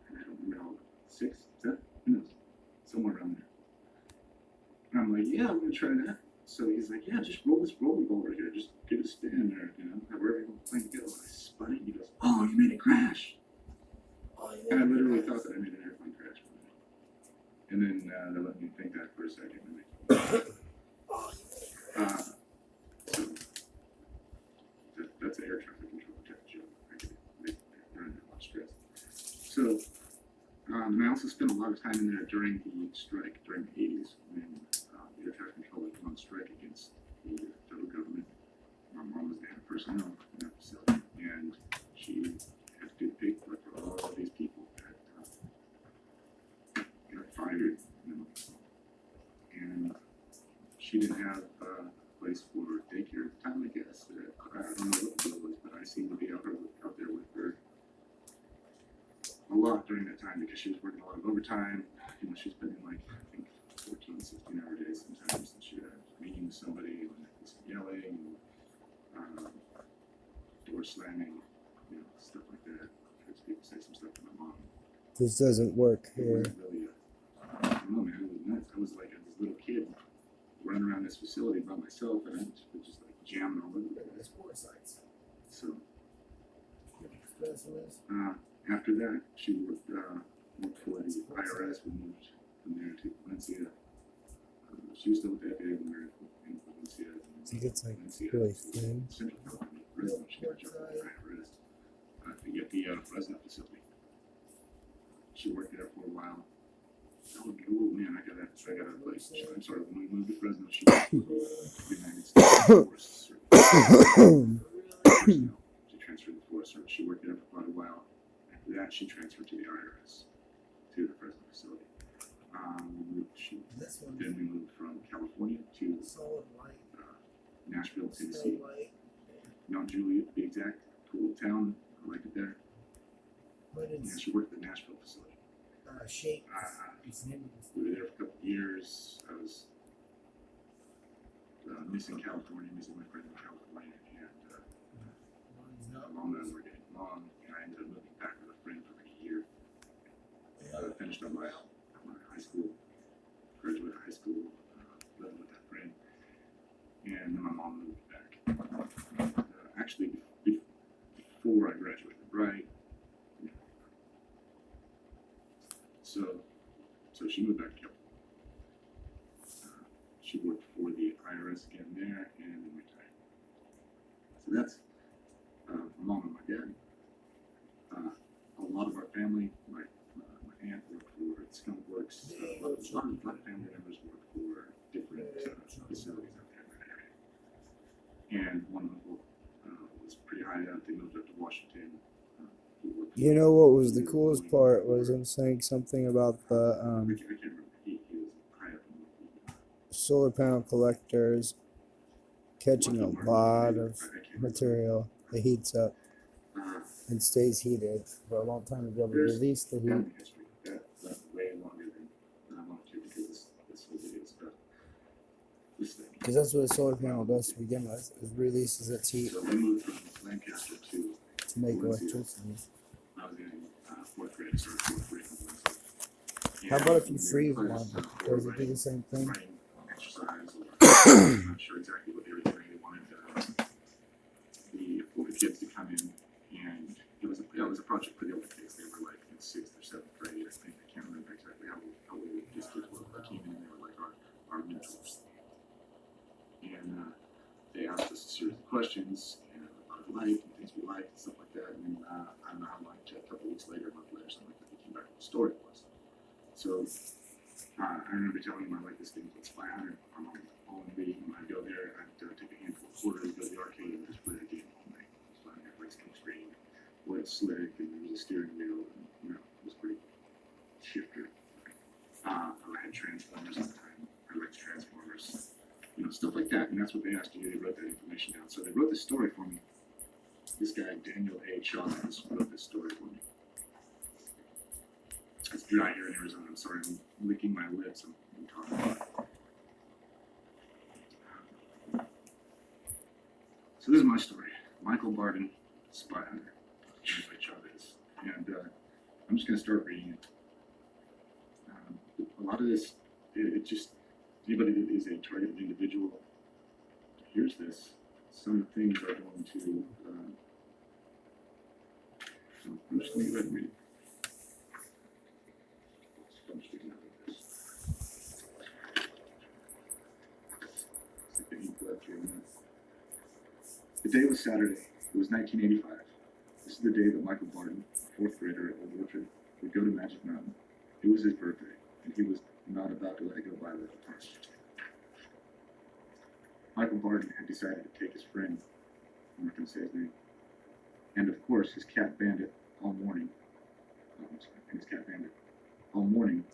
And I don't remember, 6, 7, who knows, somewhere around there. And I'm like, "Yeah, I'm gonna try that." So he's like, "Yeah, just roll this rolling ball right here. Just give it a spin, or wherever you want the plane to go." And I spun it. And he goes, "Oh, you made it crash." And I literally thought that I made an airplane crash. And then they let me think that for a second. So that's an air traffic control type of job. They're under a lot of stress. So, and I also spent a lot of time in there during the strike, during the 80s, when the air traffic controllers went on strike against the federal government. My mom was the head of personnel in that facility, and she had to do the paperwork for all of these people that got fired, and she didn't have a place for daycare at the time, I guess. I don't know what the deal was, but I seemed to be out there with her a lot during that time because she was working a lot of overtime. She was putting like, I think, 14, 16-hour days sometimes, and she had a meeting with somebody, and yelling, door slamming, stuff like that. heard people say some stuff to my mom. This doesn't work It here. wasn't really I don't know, man. It was nuts. I was like this little kid running around this facility by myself, and I was just like jamming all over the place. So after that, she worked for the IRS. We moved from there to Valencia. She was still with the FAA when we were in Valencia. It gets like really thin. Central California prison. She got a job with the IRS to get the Fresno facility. She worked there for a while. Oh man, I gotta like. I'm sorry. When we moved to Fresno, she worked for the United States Force Service. She transferred to the Forest Service. She worked there for quite a while. After that, she transferred to the IRS, to the Fresno facility. Then we moved from California to Nashville, Tennessee. Mount Juliet, to be exact. Cool town. I like it there. Yeah, she worked at the Nashville facility. We were there for a couple of years. I was missing California, missing my friend in California, and mom and I were getting along, and I ended up moving back with a friend for like a year. I finished up my high school, graduated high school, living with that friend, and then my mom moved back. Actually, before I graduated, right? So she moved back to California. She worked for the IRS again there, and then retired. So that's my mom and my dad. A lot of our family, my aunt worked for Skunk Works. A lot of family members work for different facilities out there in that area. And one uncle was pretty high up. They moved up to Washington. You know what was the coolest part was him saying something about the solar panel collectors catching a lot of material that heats up and stays heated for a long time to be able to release the heat. Because that's what a solar panel does to begin with, it releases its heat So we moved from Lancaster to to make electricity. I was in fourth grade, started fourth grade. How about if you freeze one? Does it do the same thing? Exercise. I'm not sure exactly what they were doing. They wanted the kids to come in, and it was a project for the older kids. They were like in 6th or 7th grade, I think. I can't remember exactly how old these kids were. They came in and they were like our mentors. And they asked us a series of questions about life and things we liked and stuff like that. And then I don't know how long, a couple weeks later, a month later, something like that, they came back with the story for us. So I remember telling them I like this thing called Spy Hunter. I'm on the when I go there, I'd take a handful of quarters, go to the arcade, and just play a game all night. So I had like split screen, wood slick, and there was a steering wheel, and it was pretty shifter. I had Transformers at the time. I liked Transformers, stuff like that. And that's what they asked to do. They wrote that information down. So they wrote this story for me. This guy, Daniel A. Chavez, wrote this story for me. It's dry here in Arizona. I'm sorry, I'm licking my lips. I'm talking about it. So this is my story. Michael Barden, Spy Hunter, Daniel A. Chavez. And I'm just going to start reading it. A lot of this, it just, anybody that is a targeted individual hears this, some things are going to, I'm just going to go ahead and read it. I'm just reading out of this. The day was Saturday. It was 1985. This is the day that Michael Barden, a fourth grader at Old Orchard, would go to Magic Mountain. It was his birthday, and he was not about to let it go by without a touch. Michael Barden had decided to take his friend, I'm not going to say his name, and of course his cat Bandit all morning.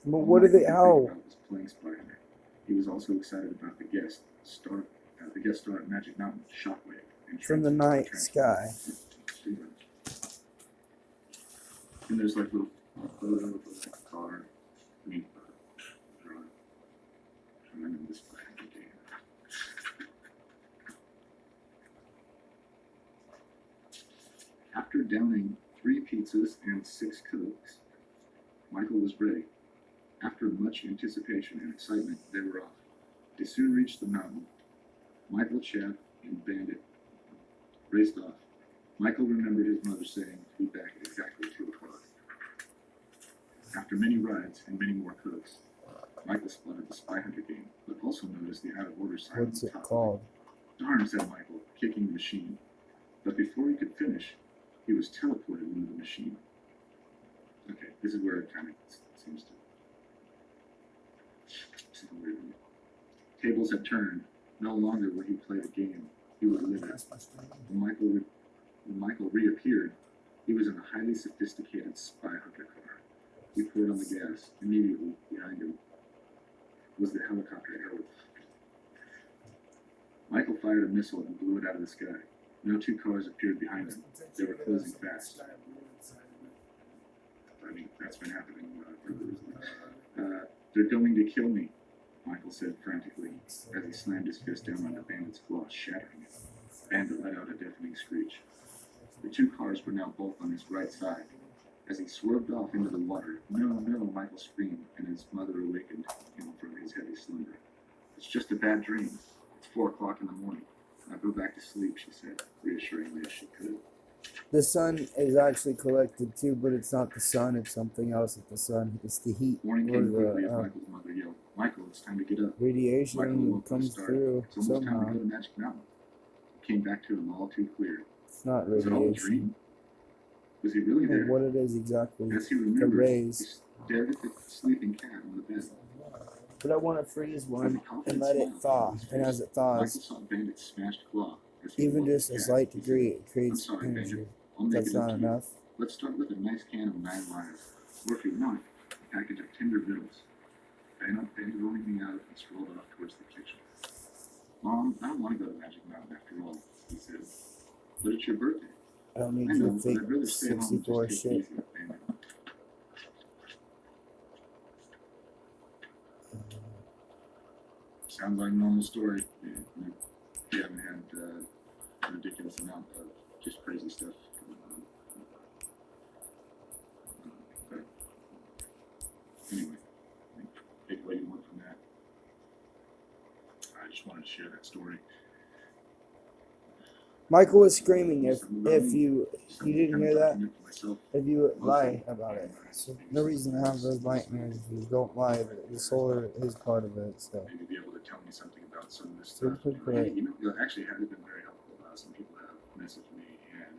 But what did they? How? Was playing Spy Hunter. He was also excited about the guest star at Magic Mountain, Shockwave. From the night sky. And there's like little photo of the car. I'm in this game. After downing 3 pizzas and 6 cokes. Michael was ready. After much anticipation and excitement, they were off. They soon reached the mountain. Michael, Chad, and Bandit raced off. Michael remembered his mother saying he'd be back at exactly 2 o'clock. After many rides and many more cokes, Michael spotted the Spy Hunter game, but also noticed the out-of-order sign What's on it top. called? Darn, said Michael, kicking the machine. But before he could finish, he was teleported into the machine. Okay, this is where it kind of seems to weird. Tables had turned. No longer would he play the game. He would live it. When Michael reappeared, he was in a highly sophisticated Spy Hunter car. He poured on the gas. Immediately behind him was the helicopter arrow. Michael fired a missile and blew it out of the sky. No 2 cars appeared behind them. They were closing fast. I mean, that's been happening they're going to kill me, Michael said frantically as he slammed his fist down on the Bandit's claw, shattering it. Bandit let out a deafening screech. The 2 cars were now both on his right side. As he swerved off into the water, no, no, Michael screamed, and his mother awakened him from his heavy slumber. It's just a bad dream. It's 4 o'clock in the morning. Now go back to sleep, she said, reassuringly as she could. The sun is actually collected too, but it's not the sun, it's something else at the sun. It's the heat Morning or came quickly as the Michael's mother yelled, Michael, it's time to get up. Michael radiation awoke with a comes start. through It's almost time somehow. to go to Magic Mountain. It came back to him all too clear. It's not Was it all a radiation. dream? Was he really there? And what it is exactly, As he the remembered, he rays. stared at the sleeping cat on the bed. But I want to freeze As a one and confident let it smile thaw. on his And face, as it Michael thaws, saw Bandit's smashed claw. As he even awoke just the a cat. slight He said, degree, it I'm creates sorry, energy. Bandit. I'll make That's it up not to you. enough. Let's start with a nice can of 9 lives. Or if you want, a package of Tender Vittles. Bandit rolled me out and strolled off towards the kitchen. Mom, I don't want to go to Magic Mountain after all, he said. But it's your birthday. I don't need I know, your but fake I'd rather stay home and 64 just shit. take it easy with Bandit. Sounds like a normal story. You haven't had a ridiculous amount of just crazy stuff going on. But anyway, take what you want from that. I just wanted to share that story. Michael was screaming if you didn't hear that, if you would lie about it. So no reason to have those nightmares if you don't lie. The solar is part of it. So Maybe be able to tell me something about some of this So stuff. pretty Hey, great. you know, it actually has been very helpful. Some people have messaged me and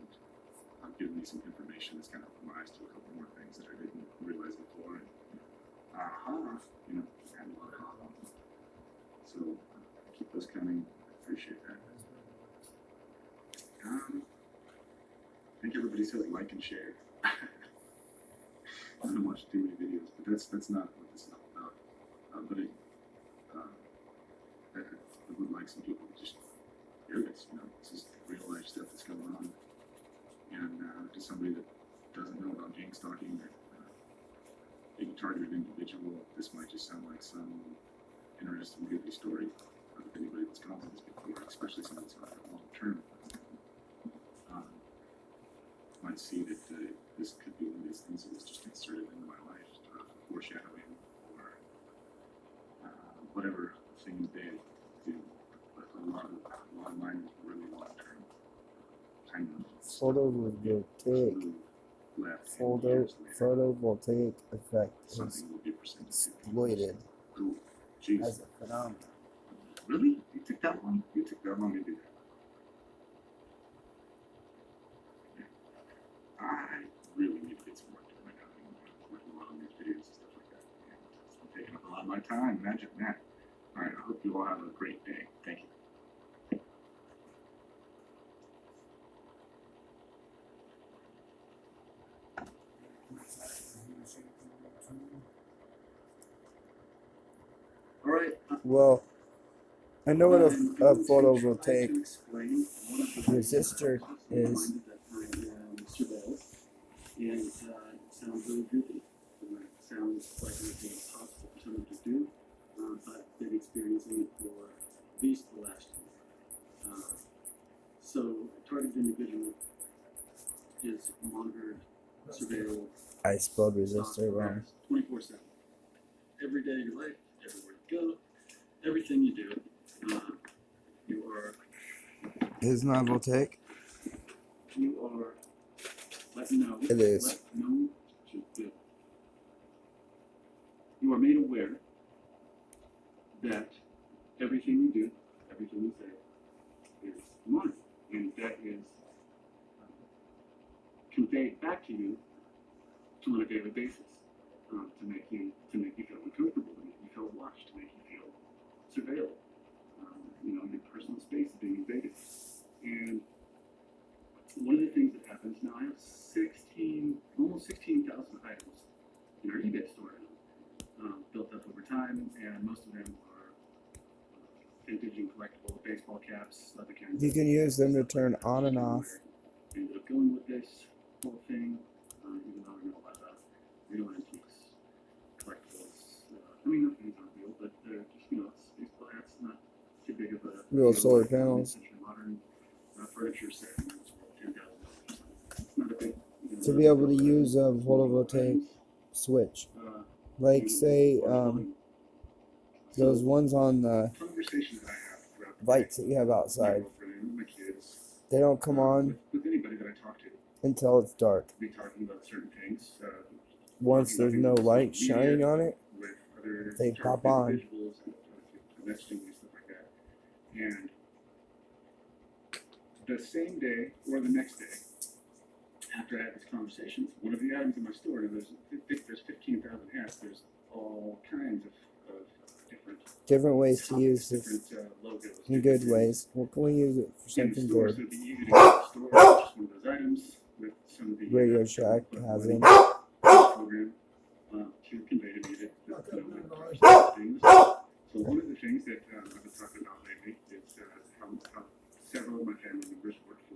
given me some information that's kind of opened my eyes to a couple more things that I didn't realize before. And, you know, had a lot of aha. So keep those coming. I appreciate that. I think everybody says like and share. I don't watch too many videos, but that's not what this is all about. But I would like some people to just hear this. You know, this is real life stuff that's going on. And to somebody that doesn't know about gang stalking or being a targeted individual, this might just sound like some interesting, goofy story. If anybody that's gone through this before, especially somebody that's gone for long term, might see that this could be one of these things that was just inserted into my life, foreshadowing or whatever things they do. But a lot of mine is really long term. Kind of photovoltaic photovoltaic effect is something will be presented to people. exploited Cool. Jeez. as a phenomenon. Really? You took that long? You took that long to do that? I really need to get some work done. I'm working a lot on these videos and stuff like that. And it's taking up a lot of my time. Imagine that. All right, I hope you all have a great day. Thank you. All right. Well, I know what a photovoltaic resistor is. Surveillance, and it sounds really goofy. It sounds like it would be impossible for someone to do, but been experiencing it for at least the last year. So, a targeted individual is monitored surveilled, I spelled resistor wrong. 24/7. Every day of your life, everywhere you go, everything you do, you are Is not voltaic? let know. It is. Let know that you are made aware that everything you do, everything you say, is monitored, and that is conveyed back to you on a daily basis to make you feel uncomfortable, to make you feel watched, to make you feel surveilled. Your personal space is being invaded, and one of the things that happens now, I have almost 16,000 items in our eBay store now, built up over time, and most of them are vintage and collectible baseball caps, leather cans. You can use them to turn on and off. I ended up going with this whole thing, even though I know about real antiques, collectibles. Nothing's on real, but just, it's baseball hats, not too big of a Real solar panels. modern furniture set. It's $10,000. It's not a big. To be able to use a photovoltaic switch. Like say those ones on the lights that you have outside. They don't come on With anybody that I talk to, until it's dark. be talking about certain things. Once there's no light shining on it, with other they pop on. individuals and messaging and stuff like that. And the same day or the next day, after I had this conversation, one of the items in my store, and there's 15,000 hats, there's all kinds of Different ways to use this different logos. in good ways. Well, can we use it for In the something store, so good? it'd be easy to get to the store, just one of those items with some of the Radio Shack has them. program to convey to me that things. So one of the things that I've been talking about lately is how several of my family members work for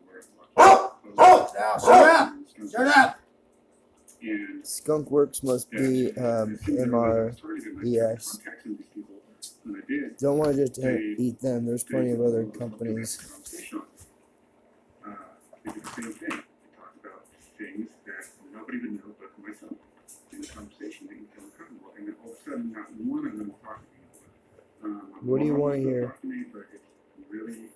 Now, shut up! Shut up! And Skunkworks must be MRES. when I did, Don't want to just eat them. There's plenty of other companies. They did the same thing. They talked about things that nobody would know but myself in the conversation. They can feel uncomfortable, and then all of a sudden, not one of them will talk to me. What do you want to They'll hear? talk to me, but it's really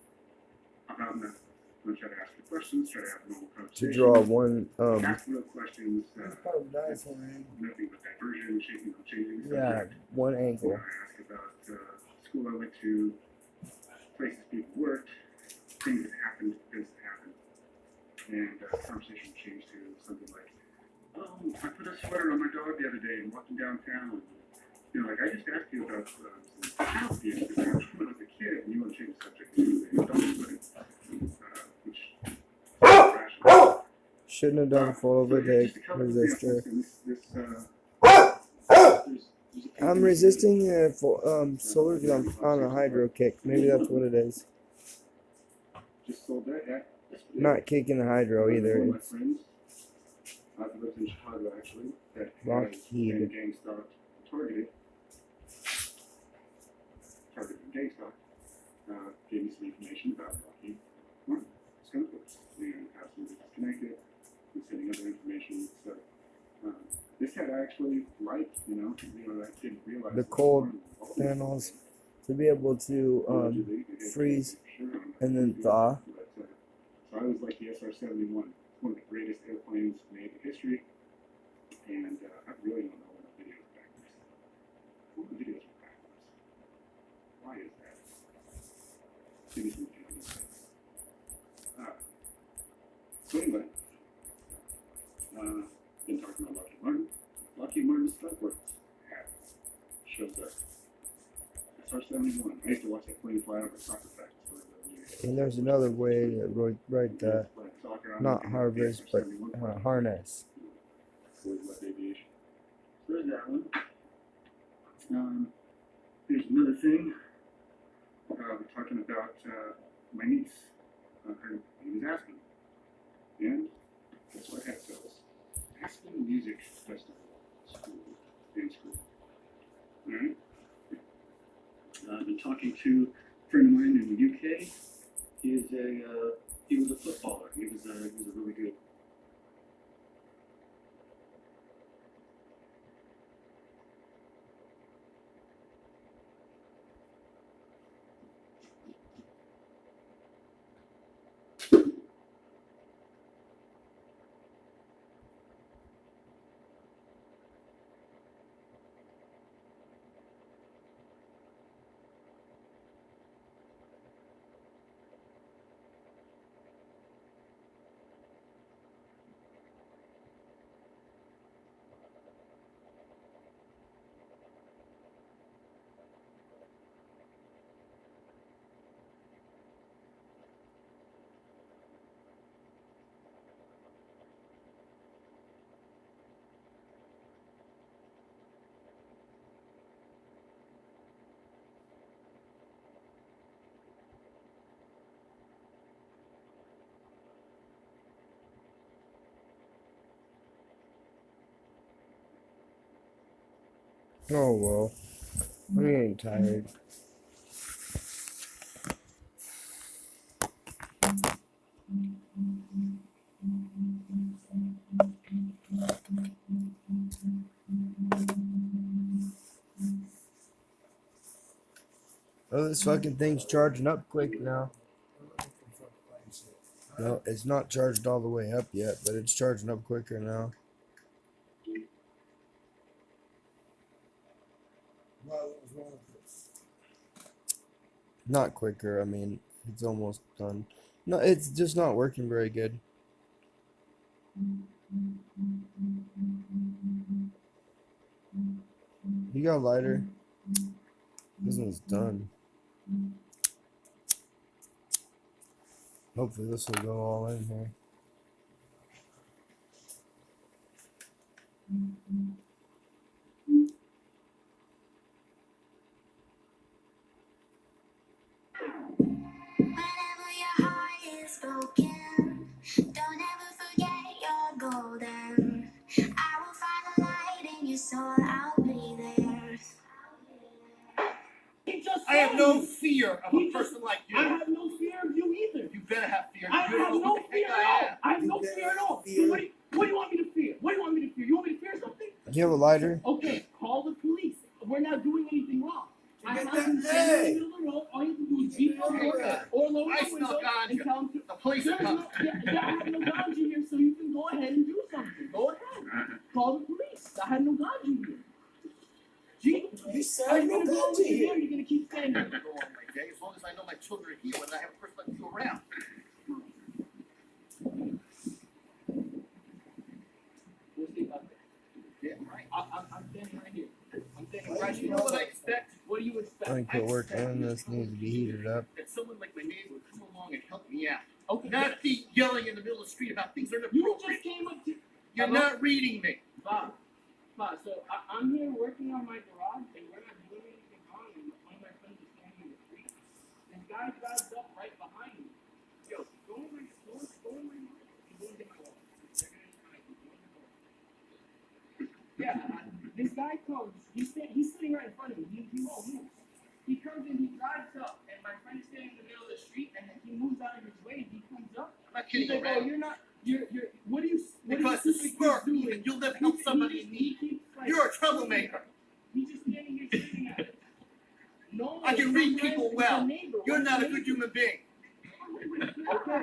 about nothing. I'm gonna try to ask the questions, try to have a normal To conversation. draw one, Ask real questions. Probably nice, man. Nothing but diversion, changing the Yeah, subject. one angle. I ask about school I went to, places people worked, things that happened, events that happened. And conversation changed to something like, I put a sweater on my dog the other day and walked him downtown. And, I just asked you about some house games that I when I was a kid, and you want to change the subject to dog sweating, which Shouldn't have done photovoltaic resistor. I'm resisting solar because I'm on a hydro kick. Maybe that's what it is. Just sold that hat. Not kicking the hydro either. One of my It's friends, I've lived in Chicago actually, that has Lockheed. been GameStop targeted and GameStop, gave me some information about Lockheed Martin, Skunkworks, and how some of it is connected, and sending other information. So this hat I actually liked, I didn't realize the cold panels to be able to freeze and then thaw. So I was like the SR-71, one of the greatest airplanes made in history, and I really don't know when the videos are backwards. What the videos are backwards? Why is that? Give me some videos. So anyway, been talking about Lockheed Martin. Lockheed Martin's Skunkworks hat shows up. SR-71. I used to watch that plane fly over soccer practice. And there's another way to write that. Not harvest, but harness. Aviation. So there's that one. Here's another thing. We're talking about my niece. Her name is Aspen. And guess what hat sells? Aspen Music Festival Dance School. Alright? I've been talking to a friend of mine in the UK. He was a footballer. He was a really good Oh well. I'm getting tired. Oh, this fucking thing's charging up quick now. No, it's not charged all the way up yet, but it's charging up quicker now. Not quicker, I mean, it's almost done. No, it's just not working very good. You got a lighter? This one's done. Hopefully this will go all in here. Whenever your heart is broken, don't ever forget you're golden. I will find a light in your soul, I'll be there. I have no fear of a person like you. I have no fear of you either. You better have fear. I You don't have know no who the fear heck at I all. am. I have no fear at all. So what do you want me to fear? What do you want me to fear? You want me to fear something? Do you have a lighter? Okay, call the police. We're not doing anything wrong. I Get have that them standing in the middle of the road. All you can do is beat on the door or lower I the smell window and ganja. tell them to. The police are There's coming. I have no ganja here, so you can go ahead and do something. Go ahead. Call the police. I have no ganja here. Gee, You said are you no gonna go ganja over here? here. Or you're gonna keep standing? I'm gonna go on my day as long as I know my children are here and I have a person like you around. We'll see about that. Yeah, right. I'm standing right here. I'm standing Right, right you here. know what I expect? What do you expect? I think quit work and this needs to be heated up. That someone like my neighbor would come along and help me out. Okay. Not be yelling in the middle of the street about things that are You inappropriate. just came up to. You're Hello? not reading me. Bob, so I'm here working on my garage, and we're not doing anything wrong, and one of my friends is standing in the street. This guy drives up right behind me. Yo, go in my wall. Go into my wall. Yeah, this guy comes. He's sitting right in front of me. He won't move. He comes and he drives up, and my friend's standing in the middle of the street, and then he moves out of his way. He comes up. I'm not He's kidding like, "Oh, around. you're not. You're. What do you? Because the smirk, even you'll never help somebody in need. You're a troublemaker. He's just standing here shooting at it. No, I can read it's my people friend, well. it's my neighbor. You're What's not a your good neighbor? human being. Okay,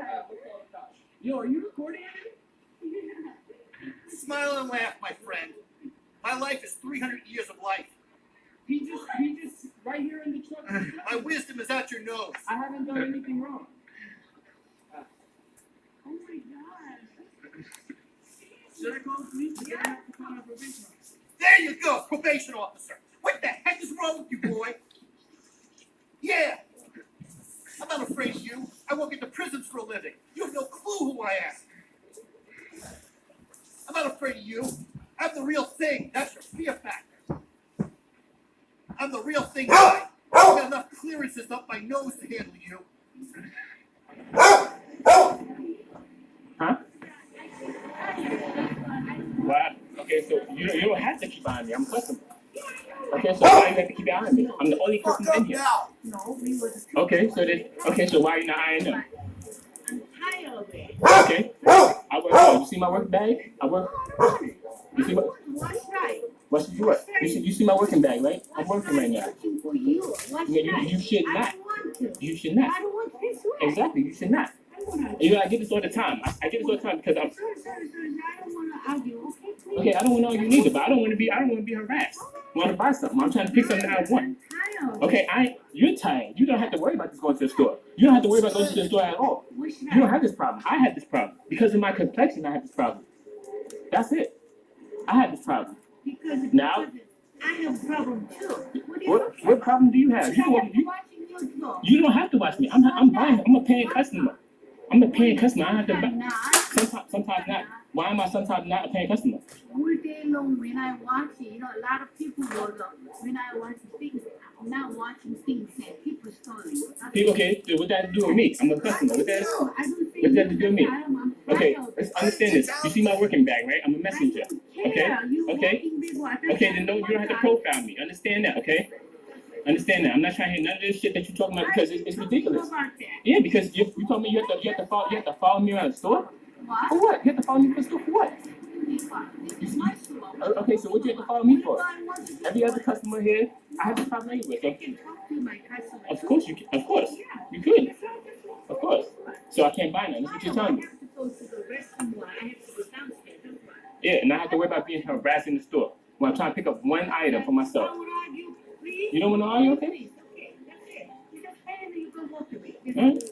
yo, are you recording it? Smile and laugh, my friend. My life is 300 years of life. He just right here in the truck. My wisdom is out your nose. I haven't done anything wrong. Oh my God. Should I call the police? You're gonna have to call my probation officer. There you go, probation officer. What the heck is wrong with you, boy? Yeah. I'm not afraid of you. I work at the prisons for a living. You have no clue who I am. I'm not afraid of you. I'm the real thing. That's your fear factor. I'm the real thing, guy. I've got enough clearances up my nose to handle you. Huh? What? Okay, so you don't have to keep behind me. I'm a customer. Okay, so why you have to keep behind me? I'm the only person in here. No, we were. Okay, so why are you not ironing up? I'm tired of it. Okay. I work. You see my work bag? I work. You see what? What's right? What you what? You see my working bag, right? I'm working right now. Working for you. What's You right? should I not. don't want to. You should not. I don't want this way. Exactly. You should not. You know, I get this all the time. I get this all the time because I'm. Sorry, I don't want to argue. Okay, please. Okay, I don't want to argue neither, but I don't want to be harassed. I want to buy something. I'm trying to pick something that I want. Okay, you're tired. You don't have to worry about this going to the store. You don't have to worry about going to the store at all. You don't have this problem. I have this problem. Because of my complexion, I have this problem. That's it. I have this problem. Because Now, I have a problem too. what problem do you have? You don't have to watch me. I'm buying. I'm a paying customer. I'm a paying customer. I have to buy. Sometimes not. Why am I sometimes not a paying customer? All day long when I watch it, you know, a lot of people go when I watch things, I'm not watching things and people stories. Okay, what that have to do with me? I'm a customer. What that have to do with me? Okay, let's understand this. You see my working bag, right? I'm a messenger. Okay? Okay? Okay, then you don't have to profile me. Understand that, okay? Understand that. I'm not trying to hear none of this shit that you're talking about because it's ridiculous. Yeah, because you told me you have to follow me around the store? What? For what? You have to follow me to the store for what? Okay, so what you have to follow me for? Every other customer here, I have to follow you with. So, of course you can. Of course. You could. Of course. So I can't buy none. That's what you're telling me. Yeah, and I have to worry about being harassed in the store when I'm trying to pick up one item for myself. You don't want to argue, okay? Right?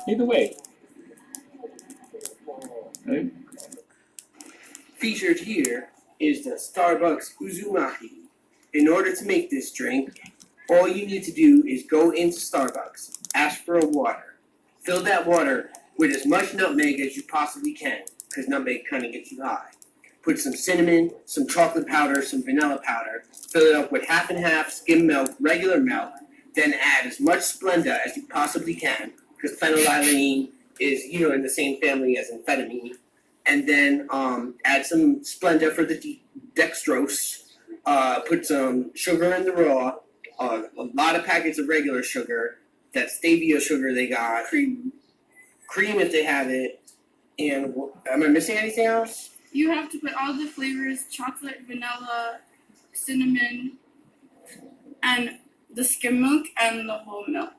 Either way. Right? Featured here is the Starbucks Uzumaki. In order to make this drink, all you need to do is go into Starbucks, ask for a water. Fill that water with as much nutmeg as you possibly can, because nutmeg kind of gets you high. Put some cinnamon, some chocolate powder, some vanilla powder. Fill it up with half and half skim milk, regular milk. Then add as much Splenda as you possibly can, because phenylalanine is, in the same family as amphetamine. And then add some Splenda for the dextrose. Put some sugar in the raw. A lot of packets of regular sugar. That stevia sugar they got. Cream if they have it. And am I missing anything else? You have to put all the flavors: chocolate, vanilla, cinnamon, and the skim milk and the whole milk.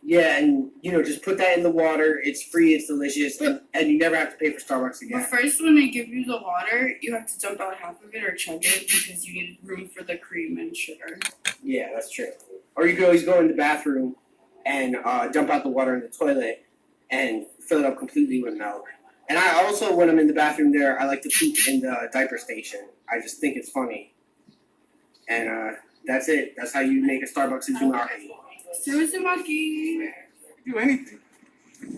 Yeah, and just put that in the water. It's free, it's delicious, and you never have to pay for Starbucks again. But first, when they give you the water, you have to dump out half of it or chug it because you need room for the cream and sugar. Yeah, that's true. Or you could always go in the bathroom and dump out the water in the toilet and fill it up completely with milk. And I also, when I'm in the bathroom there, I like to poop in the diaper station. I just think it's funny. And that's it. That's how you make a Starbucks Uzumaki. Uzumaki. Do anything.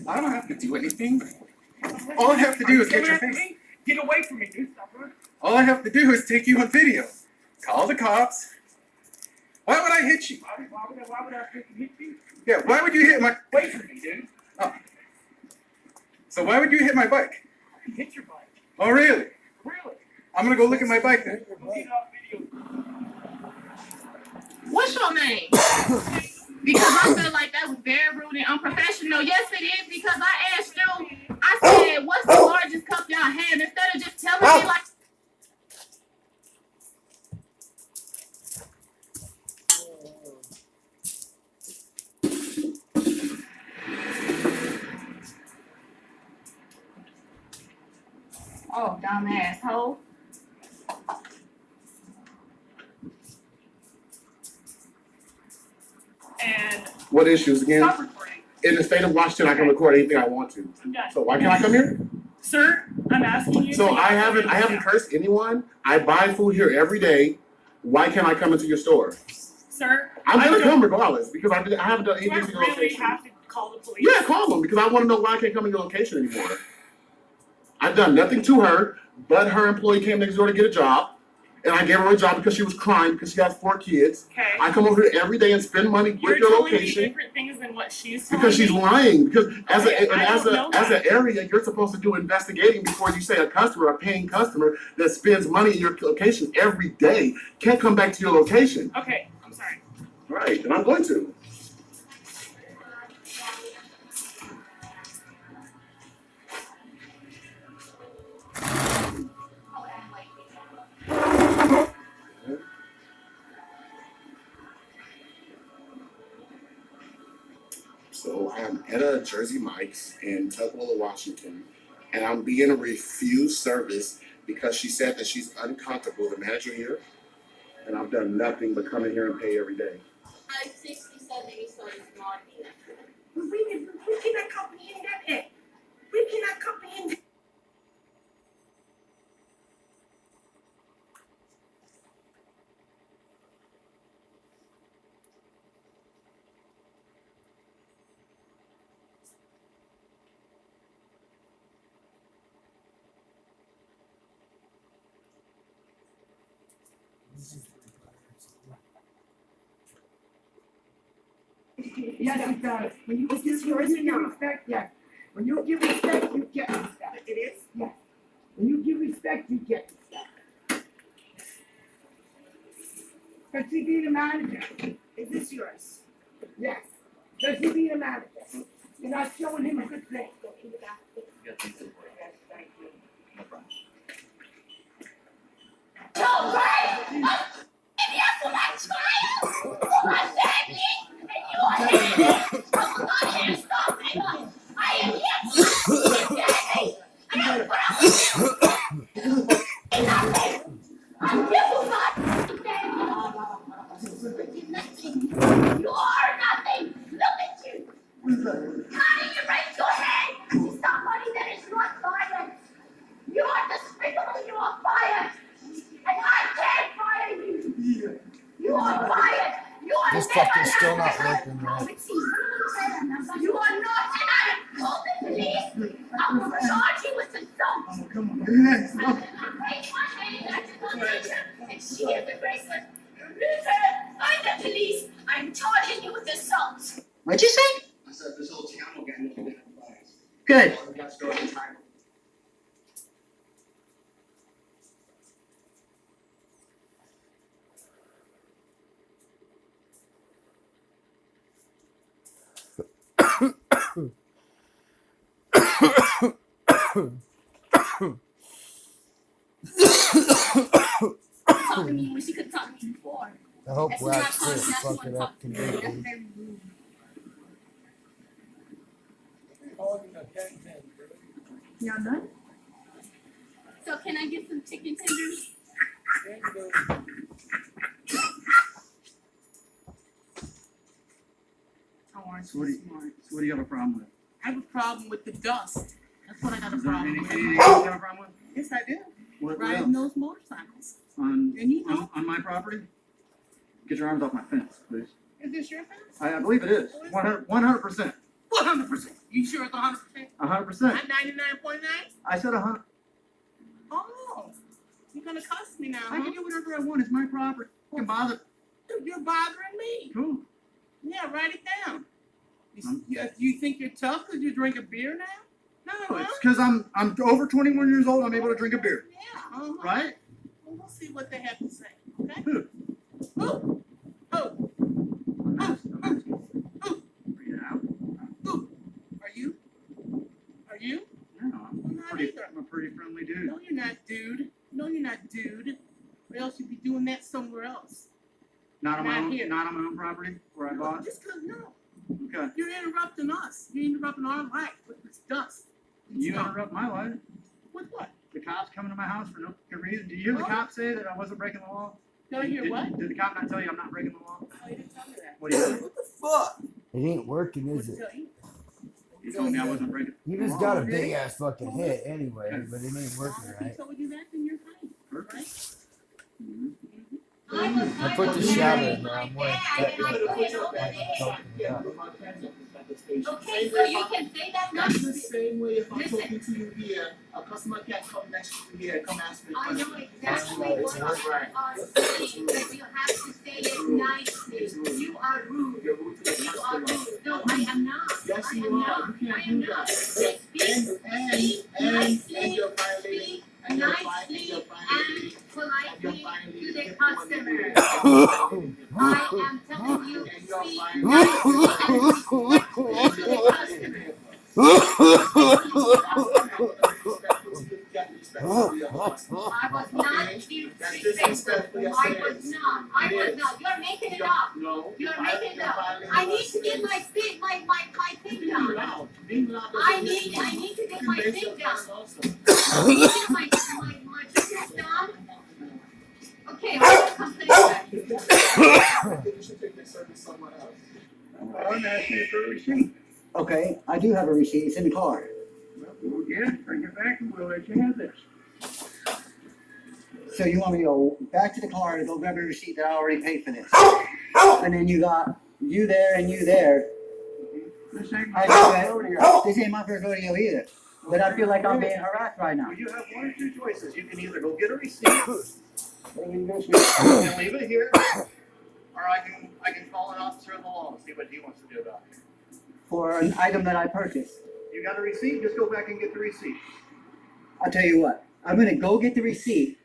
I don't have to do anything. All I have to do is get your face. Get away from me, dude. All I have to do is take you on video. Call the cops. Why would I hit you? Why would I freaking hit you? Yeah, why would you hit my... Wait for me, dude. Oh. So why would you hit my bike? I hit your bike. Oh, really? Really? I'm gonna go look at my bike then. What's your name? Because I feel like that was very rude and unprofessional. Yes, it is, because I asked you, I said, what's the largest cup y'all have? Instead of just telling me like... Oh, dumb asshole. And What issues again? stop recording. In the state of Washington, I can record anything I want to. Yeah. So why can't I come here? Sir, I'm asking you. So to- I haven't cursed anyone. I buy food here every day. Why can't I come into your store? Sir, I'm I gonna don't- come regardless because I haven't done Do I anything to your really location. have to call the police? Yeah, call them because I want to know why I can't come to your location anymore. I've done nothing to her, but her employee came next door to get a job, and I gave her a job because she was crying because she has 4 kids. Okay. I come over here every day and spend money with You're your telling me location different things than what she's telling because she's me. lying. Because as Okay, I as don't know as that. an area, you're supposed to do investigating before you say a customer, a paying customer that spends money in your location every day can't come back to your location. Okay, I'm sorry. Right, and I'm going to. So I'm at a Jersey Mike's in Tukwila, Washington, and I'm being refused service because she said that she's uncomfortable, the manager here, and I've done nothing but come in here and pay every day. 567 is so small here. We cannot comprehend that. We cannot comprehend that. Yes, it does. When you is this yours or not? Yes. When you give respect, you get respect. It is? Yes. When you give respect, you get respect. But she be the manager. Is this yours? Yes. Does he be the manager? You're not showing him a good place. Yes, thank you. No problem. No way! If you have to like child, you are family, and you are here. I'm not here to stop me. I am here to stop you, and I will put up with you. Nothing. I'm here to stop you. Nothing. You are nothing. Look at you. How do you raise your hand to somebody that is not fired? You are despicable. You are fired. And I can't fire you. You are fired. You are This never fucker's still not allowed working to right. You are not, and I have called the police. I will charge you with assault. Oh, come on. I will not take my hand back to the nation, and she is the bracelet. I'm the police. I'm charging you with assault. What'd you say? I said this whole town will get nothing in flags. Good. We got stores in China. Talk to me when she could talk to me before. I hope That's Wax not didn't that's fuck what it I'm up talking about. That's completely. very rude. Y'all done? So can I get some chicken tenders? So what do you have a problem with? I have a problem with the dust. That's what I got a Is there problem with. anything you have a problem with? Yes, I do. What Riding else? those motorcycles. On, And you know- on my property? Get your arms off my fence, please. Is this your fence? I believe it is. 100%. 100%. 100%. You sure it's 100%? 100%. I'm 99.9? I said 100. Oh, you're gonna cuss me now, I huh? can do whatever I want. It's my property. You can bother. You're bothering me. Cool. Yeah, write it down. You think you're tough because you drink a beer now? No, it's because I'm over 21 years old. I'm able to drink a beer. Yeah. Uh-huh. Right? Well, we'll see what they have to say. Okay. Who? Who? Who? Yeah. Who? Are you? Are you? No, I'm Not pretty. either. I'm a pretty friendly dude. No, you're not, dude. No, you're not, dude. Or else you'd be doing that somewhere else. Not on my Not own. here. Not on my own property where I bought. Just because, no. Okay. You're interrupting us. You're interrupting our life with this dust. You Stop. interrupt my life. With what? The cops coming to my house for no good reason. Did you hear the What? cops say that I wasn't breaking the law? Did I hear what? Did the cop not tell you I'm not breaking the law? Oh, you didn't tell me that. What do you think? What the fuck? It ain't working, is What'd it? tell you? You told me I wasn't breaking. You the just law. got a big ass fucking hit anyway, but it ain't working If he right. told you that, then you're fine. Right? I put the shadow in there. I'm wearing that. Okay, so you can say that now? That's the same way if I'm Listen. talking to you here, a customer can't come next to you here, come ask me a I question. know exactly what you are saying, but you have to say it nicely. You are rude. You're rude to the You are customer. rude. No, I am not. Yes, I you am are. not. You I can't am do not. that. Speak And nicely. you're violating. Speak And you're nicely violating. and politely to the And customer. you're I am telling you, And you're speak violating. nicely and respectfully to the customer. I was not disrespectful. I was not. You're making it up. No. You're making it up. I need to get my thing done. I need to get my thing done. I need to get my business done. Okay, I'll complain back. You should take this service somewhere else. I'm asking you for a receipt. Okay, I do have a receipt. It's in the car. We'll get it, bring it back, and we'll let you have this. So you want me to go back to the car to go grab a receipt that I already paid for this? And then you got you there and you there. This ain't I my know rodeo. that this ain't my first rodeo either. But I feel like I'm being harassed right now. Well, you have one or two choices. You can either go get a receipt and leave it here, or I can call an officer of the law and see what he wants to do about it. For an item that I purchased. You got a receipt? Just go back and get the receipt. I'll tell you what, I'm gonna go get the receipt,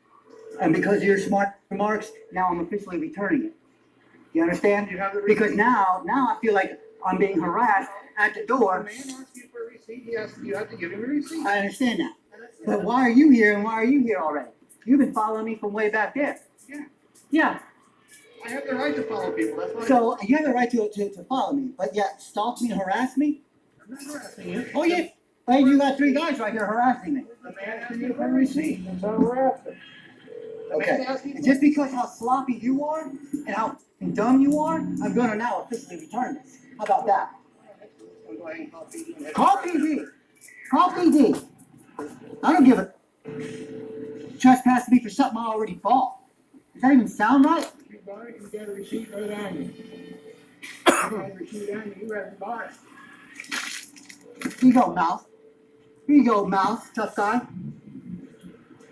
and because of your smart remarks, now I'm officially returning it. You understand? You have the receipt. Because now I feel like I'm being harassed at the door. The man asks you for a receipt, you have to give him a receipt. I understand that. But why are you here and why are you here already? You've been following me from way back there. Yeah. Yeah. I have the right to follow people, that's why. So you have the right to follow me, but yet stalk me and harass me? I'm not harassing you. Oh yeah. Hey, you got 3 guys right here harassing me. The man asked you for a receipt, that's how we're after. Okay. And just because how sloppy you are and how dumb you are, I'm gonna now officially return this. How about that? Call PD. Call PD. I don't give a trespassing me for something I already bought. Does that even sound right? You buy it, you got a receipt right on you. You got a receipt on you, you rather buy it. Here you go, Mouse. Here you go, Mouse, tough guy.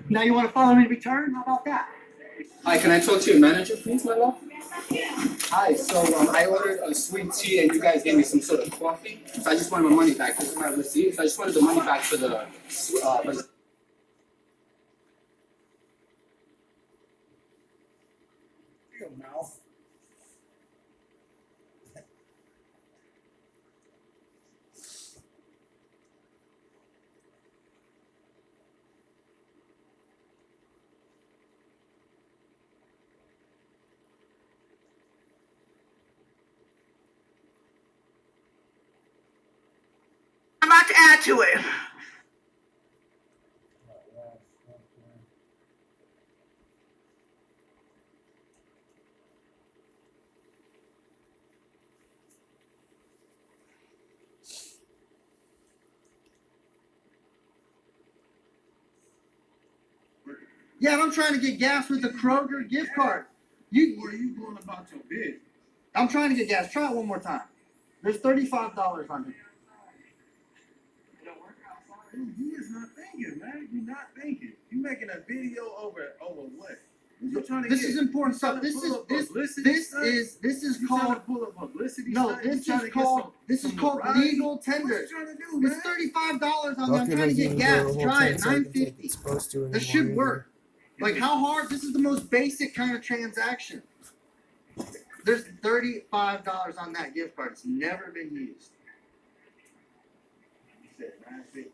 Now you wanna follow me to return? How about that? Hi, can I talk to your manager, please, my love? Hi, so I ordered a sweet tea and you guys gave me some sort of coffee. So I just wanted my money back. This is my receipt. So I just wanted the money back for the Your mouth. I'm about to add to it. Yeah, and I'm trying to get gas with the Kroger gift card. Where are you going about your business? I'm trying to get gas. Try it one more time. There's $35 on it. Dude, he is not thinking, man. You're not thinking. You making a video over what? You're trying to This get, is important stuff. This is called pull up publicity. no. stunt? You This trying is to get called some called notoriety? legal tender. What you trying to do, man? It's $35 on there. I'm Bucket trying to is get in gas. the whole Try it. 10 seconds like $9.50. it's supposed to This should anymore work. Like how hard? This is the most basic kind of transaction. There's $35 on that gift card. It's never been used. You said 950.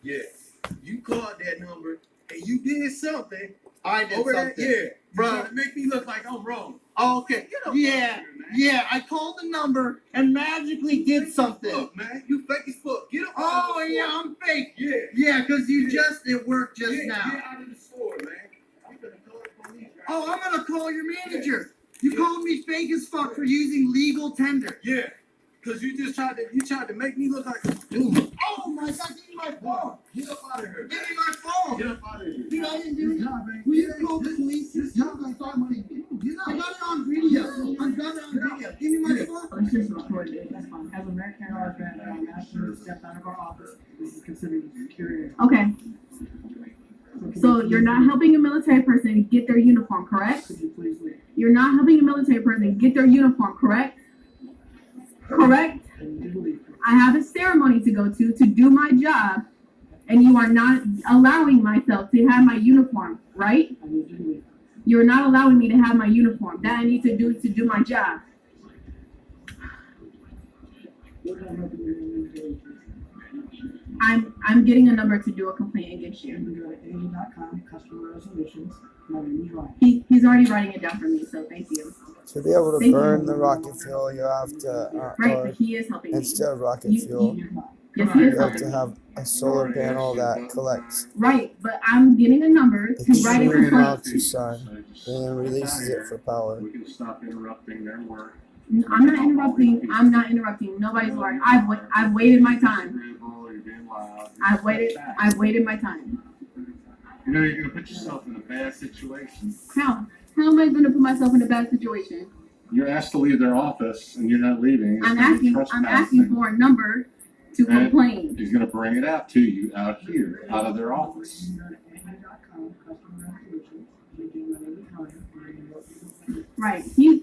Yeah, you called that number and you did something. I did over something. That, yeah, Bro. Trying to make me look like I'm wrong. Oh, okay. Yeah. Yeah. I called the number and magically did something. Look, man, you fake as fuck. Get up. Oh yeah, I'm fake. Yeah. Yeah, cause it worked just now. Get out of the store, man. I'm gonna call the police. Right Oh, I'm gonna call your manager. You called me fake as fuck for using legal tender. Yeah, cause you just tried to make me look like a dude. Oh my God, give me my phone. Get up out of here. Give me my phone. Get up out of here. Dude, I didn't do it. Will you call the police? I got it on video. I got it on video. Give me my phone. Let's just record it, that's fine. As American Airlines been asked to step out of our office, this is considered a security. Okay. So you're not helping a military person get their uniform, correct? Could you please leave? You're not helping a military person get their uniform, correct? Correct? And you leave. I have a ceremony to go to do my job, and you are not allowing myself to have my uniform, right? I need you to leave. You're not allowing me to have my uniform that I need to do my job. We're not helping you in any way. I'm getting a number to do a complaint against You you. can go to AE.com, customer resolutions. My name is Ryan. He's already writing it down for me, so thank you. To be able to Thank burn you. the rocket fuel, you have to, Right, or but he is helping me. instead of rocket You- fuel, Yes, he you is have helping to me. have a solar panel that collects Right, but I'm getting a number to write a extreme complaint. amounts of sun and then releases it for power. We can stop interrupting their work. I'm not interrupting. I'm not interrupting nobody's work. I've waited my time. Agreeable, you're being loud. I've waited my time. You know, you're gonna put yourself in a bad situation. How am I going to put myself in a bad situation? You're asked to leave their office and you're not leaving. It's I'm gonna be asking trespassing. for a number to And complain. he's gonna bring it out to you out here, out of their office. You can go to AE.com, customer resolutions. You can my name is Ryan. Right. He's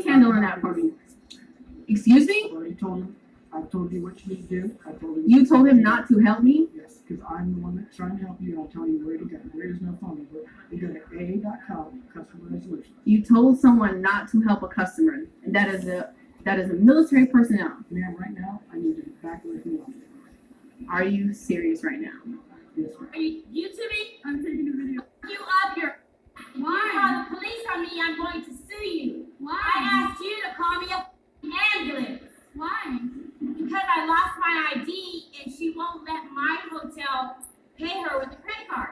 handling that for me. Excuse me? I already told him. I told you what you need to do. I told him. You told him not to help me? Yes, because I'm the one that's trying to help you, and I'll tell you where to go. There's no phone number. You go to AA.com, customer resolution. You told someone not to help a customer, and that is a military personnel. Ma'am, right now, I need you to back away from the office. Are you serious right now? Yes, ma'am. Are you YouTubing? I'm taking a video. You up your. Why? You call the police on me, I'm going to sue you. Why? I asked you to call me a ambulance. Why? Because I lost my ID and she won't let my hotel pay her with a credit card.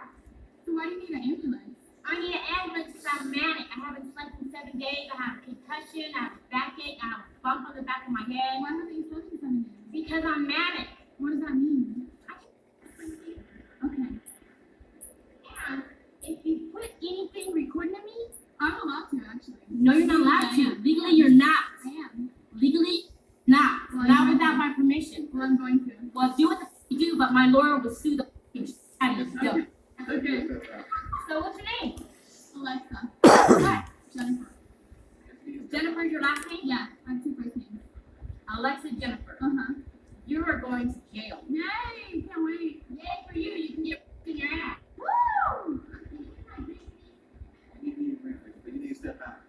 So why do you need an ambulance? I need an ambulance because I'm manic. I haven't slept in 7 days. I have a concussion. I have a backache. I have a bump on the back of my head. Why haven't you slept in 7 days? Because I'm manic. What does that mean? Okay. Yeah. If you put anything recording of me, I'm allowed to, actually. no, you're not allowed to. Legally, you're not. I am. Legally, not. Well, Not you- without my permission. Well, I'm going to. Well, do what the f- you do, but my lawyer will sue the f- out of you. Okay. So what's your name? Alexa. What? Jennifer. Jennifer's your last name? Yeah, I have 2 first names. Alexa Jennifer. Uh-huh. You are going to jail. Yay! Can't wait. Yay for you. You can get in your ass. Woo! You need to step back.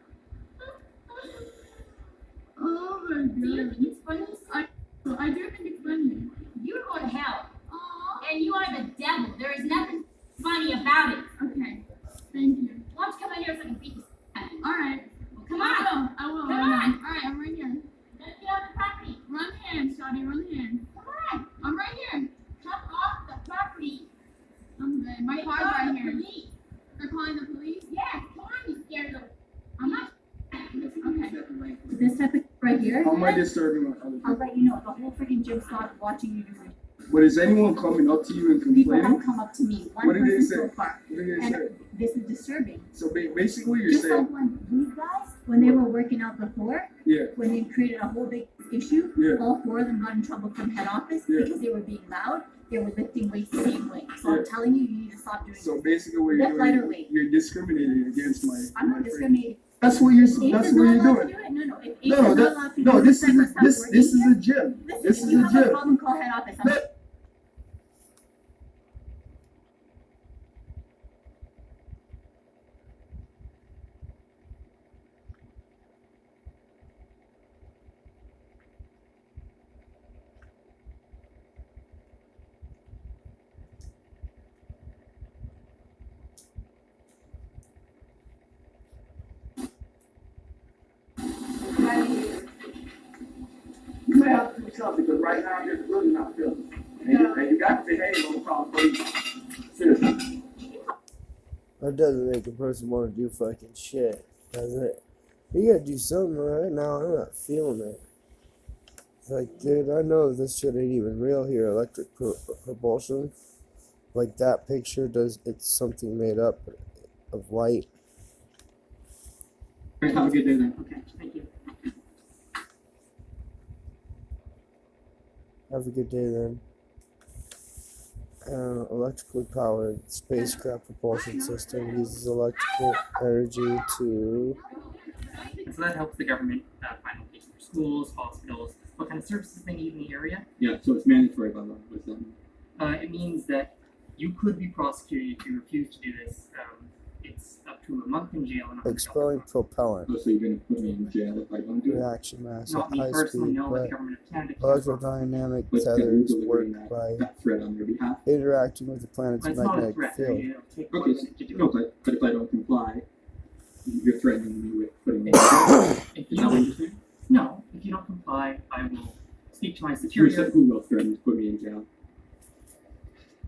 Oh my Do you god. think it's funny? I do think it's funny. You are going to hell. Aww. And you are the devil. There is nothing funny about it. Okay. Thank you. Why don't you come in here so I can beat you? Alright. Well, come on. I will. Come on. Alright, I'm right here. Let's get off the property. Run hands, Shawty, run hands. Come on. I'm right here. Come off the property. I'm good. My They car's call right the here. police. They're calling the police? Yes, come on, you scared little. I'm not. Okay. This type of right here, How am I disturbing other I'll people? let you know, the whole freaking gym stopped watching you do it. But is anyone coming up to you and People have complaining? come up to me, one What did they person say? so far. What did they And say? this is disturbing. So basically you're Just like saying, when these guys, when they were working out before, yeah, when they created a whole big issue, Yeah. all 4 of them got in trouble from head office Yeah. because they were being loud, they were lifting weights the same way. So Yeah. I'm telling you, you need to stop doing so this. basically what Lift you're lighter doing, weight. you're discriminating against my I'm my not friend. discriminating. That's what you're Ace that's is what not you're allowed doing. to do it. No, if Ace No, is not that, allowed to no, do this type is of stuff this working this is here, a gym. listen, This if is you a have a gym. problem, call head office. I'm- You may have to do something because right now you're really not feeling it. And you got to behave on the call police. Seriously. That doesn't make a person want to do fucking shit, does it? You gotta do something right now. I'm not feeling it. It's like, dude, I know this shit ain't even real here. Electric propulsion, like that picture does. It's something made up of light. Have a good day then. Okay, thank you. Have a good day then. Electrically powered spacecraft propulsion system uses electrical energy to. So that helps the government find locations for schools, hospitals, what kind of services they need in the area. Yeah, so it's mandatory by law with them. It means that you could be prosecuted if you refuse to do this. It's up to a month in jail and Expelling propellant. Oh, so you're gonna put me in jail if I don't do it? Reaction mass Not at me high personally, speed, no, but the but government of Canada can electrodynamic But can you tethers deliver work by that threat on your behalf? interacting with the planet's But it's not a magnetic threat. field. It'll take Okay, 1 minute to do no, it. but if I don't comply, you're threatening me with putting me in If jail. if Is that what you you're saying? no, if you don't comply, I will speak to my Who superior. said who will threaten to put me in jail?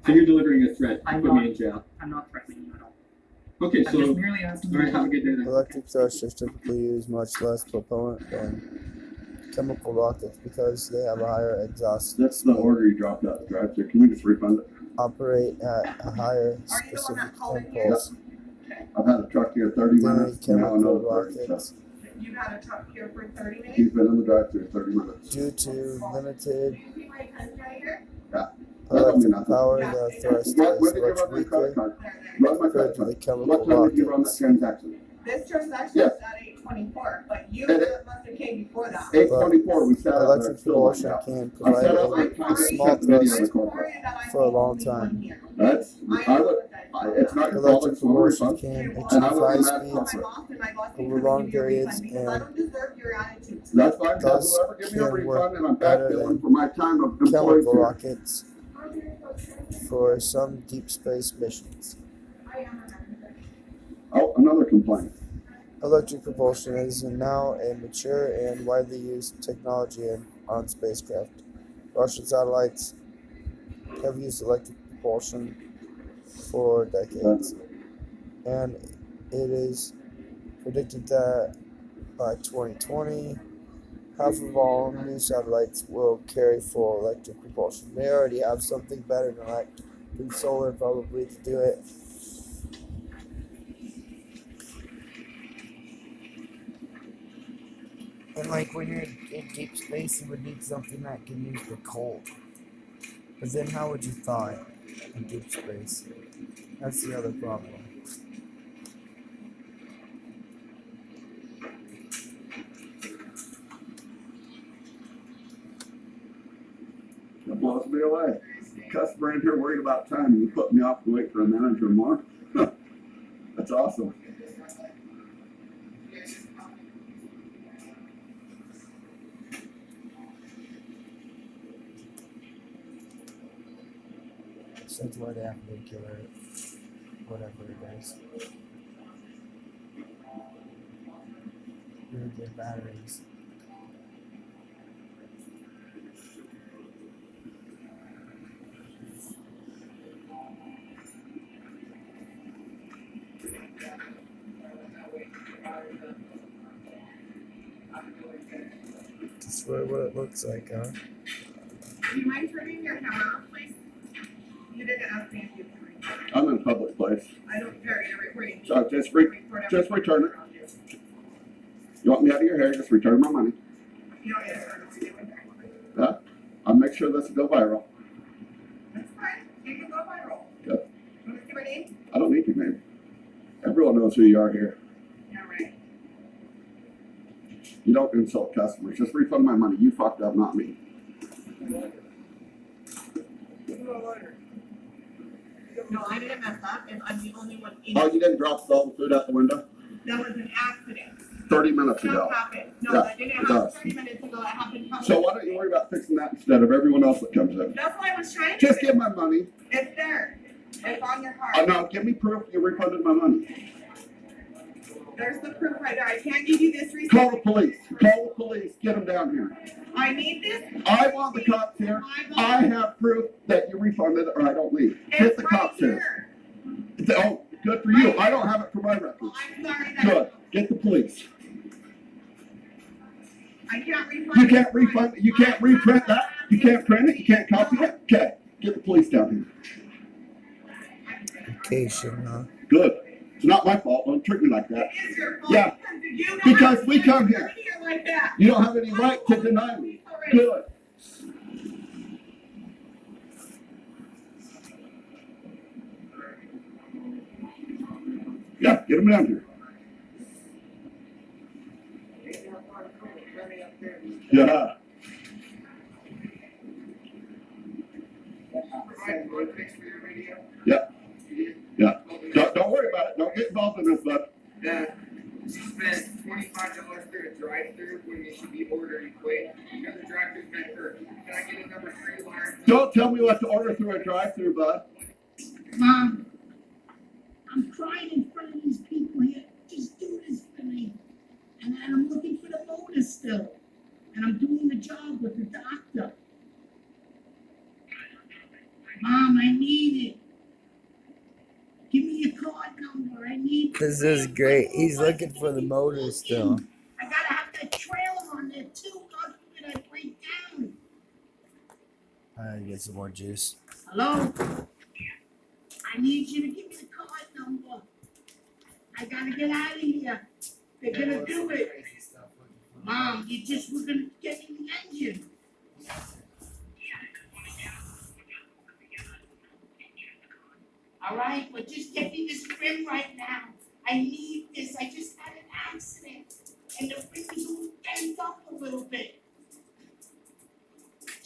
So you're delivering a threat to I'm put not- me in jail. I'm not threatening you at all. Okay, I'm so just merely asking you. alright, have a good day then. Electric thrusters typically use much less propellant than chemical rockets because they have a higher exhaust. That's the order you dropped out of the drive-thru. Can you just refund it? Operate at a higher specific impulse I've had a truck here 30 than minutes, a now chemical another 30 rockets minutes. You had a truck here for 30 minutes? He's been in the drive-thru 30 minutes. due to limited You see my cousin right here? Yeah. That don't mean electric nothing. power. The thrust What is did you much run my credit weaker card? Run my compared credit to the card. chemical What time did you run that rockets. transaction? This transaction Yes. was at 8:24, but you And it- must have came before that. 8:24, we sat out there, Electric it's still like propulsion that. can I provide sat out there a trying to small shut the video thrust recorder. for a long time. That's, it's not your fault, Electric it's my propulsion refund. can And achieve I will high be mad speeds about it. over long periods and That's fine, tell thus whoever give me a can refund work and I'm back better billing than for my time of employees chemical here. rockets for some deep space missions. Oh, another complaint. Electric propulsion is now a mature and widely used technology on spacecraft. Russian satellites have used electric propulsion for decades, and it is predicted that by 2020, half of all new satellites will carry full electric propulsion. They already have something better than solar probably to do it. And like when you're in deep space, you would need something that can use the cold. But then how would you thaw it in deep space? That's the other problem. That blows me away. Customer in here worried about time and you put me off to wait for a manager more. That's awesome. So that's why they have to kill it. Whatever it is. Really good batteries. That's what it looks like, huh? Do you mind turning your camera off, please? You didn't ask me if you can record. I'm in a public place. I don't care, you're recording. So just return it. You want me out of your hair, just return my money. You don't get it. Yeah? I'll make sure this will go viral. That's fine, you can go viral. Good. You want to see my name? I don't need your name. Everyone knows who you are here. Yeah, right. You don't insult customers. Just refund my money. You fucked up, not me. No, I didn't mess up, and I'm the only one in Oh, it. you didn't drop all the food out the window? That was an accident. 30 minutes ago. That happened. No, Yeah, that didn't it happen does. 30 minutes ago, that happened probably. So why don't you worry about fixing that instead of everyone else that comes in? That's what I was trying to Just do. give my money. It's there. It's on your card. Oh, no, give me proof you refunded my money. There's the proof right there. I can't give you this receipt. Call the police. Call the police. Get them down here. I need this. I want the cops here. I have proof that you refunded or I don't leave. Get the cops here. Oh, good for you. I don't have it for my records. I'm sorry that. Good. Get the police. I can't refund. You can't refund. You can't reprint that. You can't print it. You can't copy it. Okay. Get the police down here. Vacation, huh? Good. It's not my fault. Don't treat me like that. It is your fault. Yeah. You don't Because have we to come come here. like that. You don't have any right to deny me. Good. Yeah, get them down here. Yeah. Yeah. Yeah. Don't worry about it. Don't get involved in this, bud. She spent $25 through a drive-through when you should be ordering quick. You know the drive-thru's meant for. Can I get a number 3 large? Don't tell me what to order through a drive-through, bud. Mom, I'm crying in front of these people here. Just do this for me. And I'm looking for the motor still. And I'm doing the job with the doctor. Mom, I need it. Give me your card number. I need This is great. He's looking for the motor still. I gotta have that trailer on there too. God forbid I break down. I gotta get some more juice. Hello? I need you to give me the card number. I gotta get out of here. They're gonna do it. Mom, you just were gonna get me the engine. All right, but just get me this rim right now. I need this. I just had an accident and the freaking all bent up a little bit.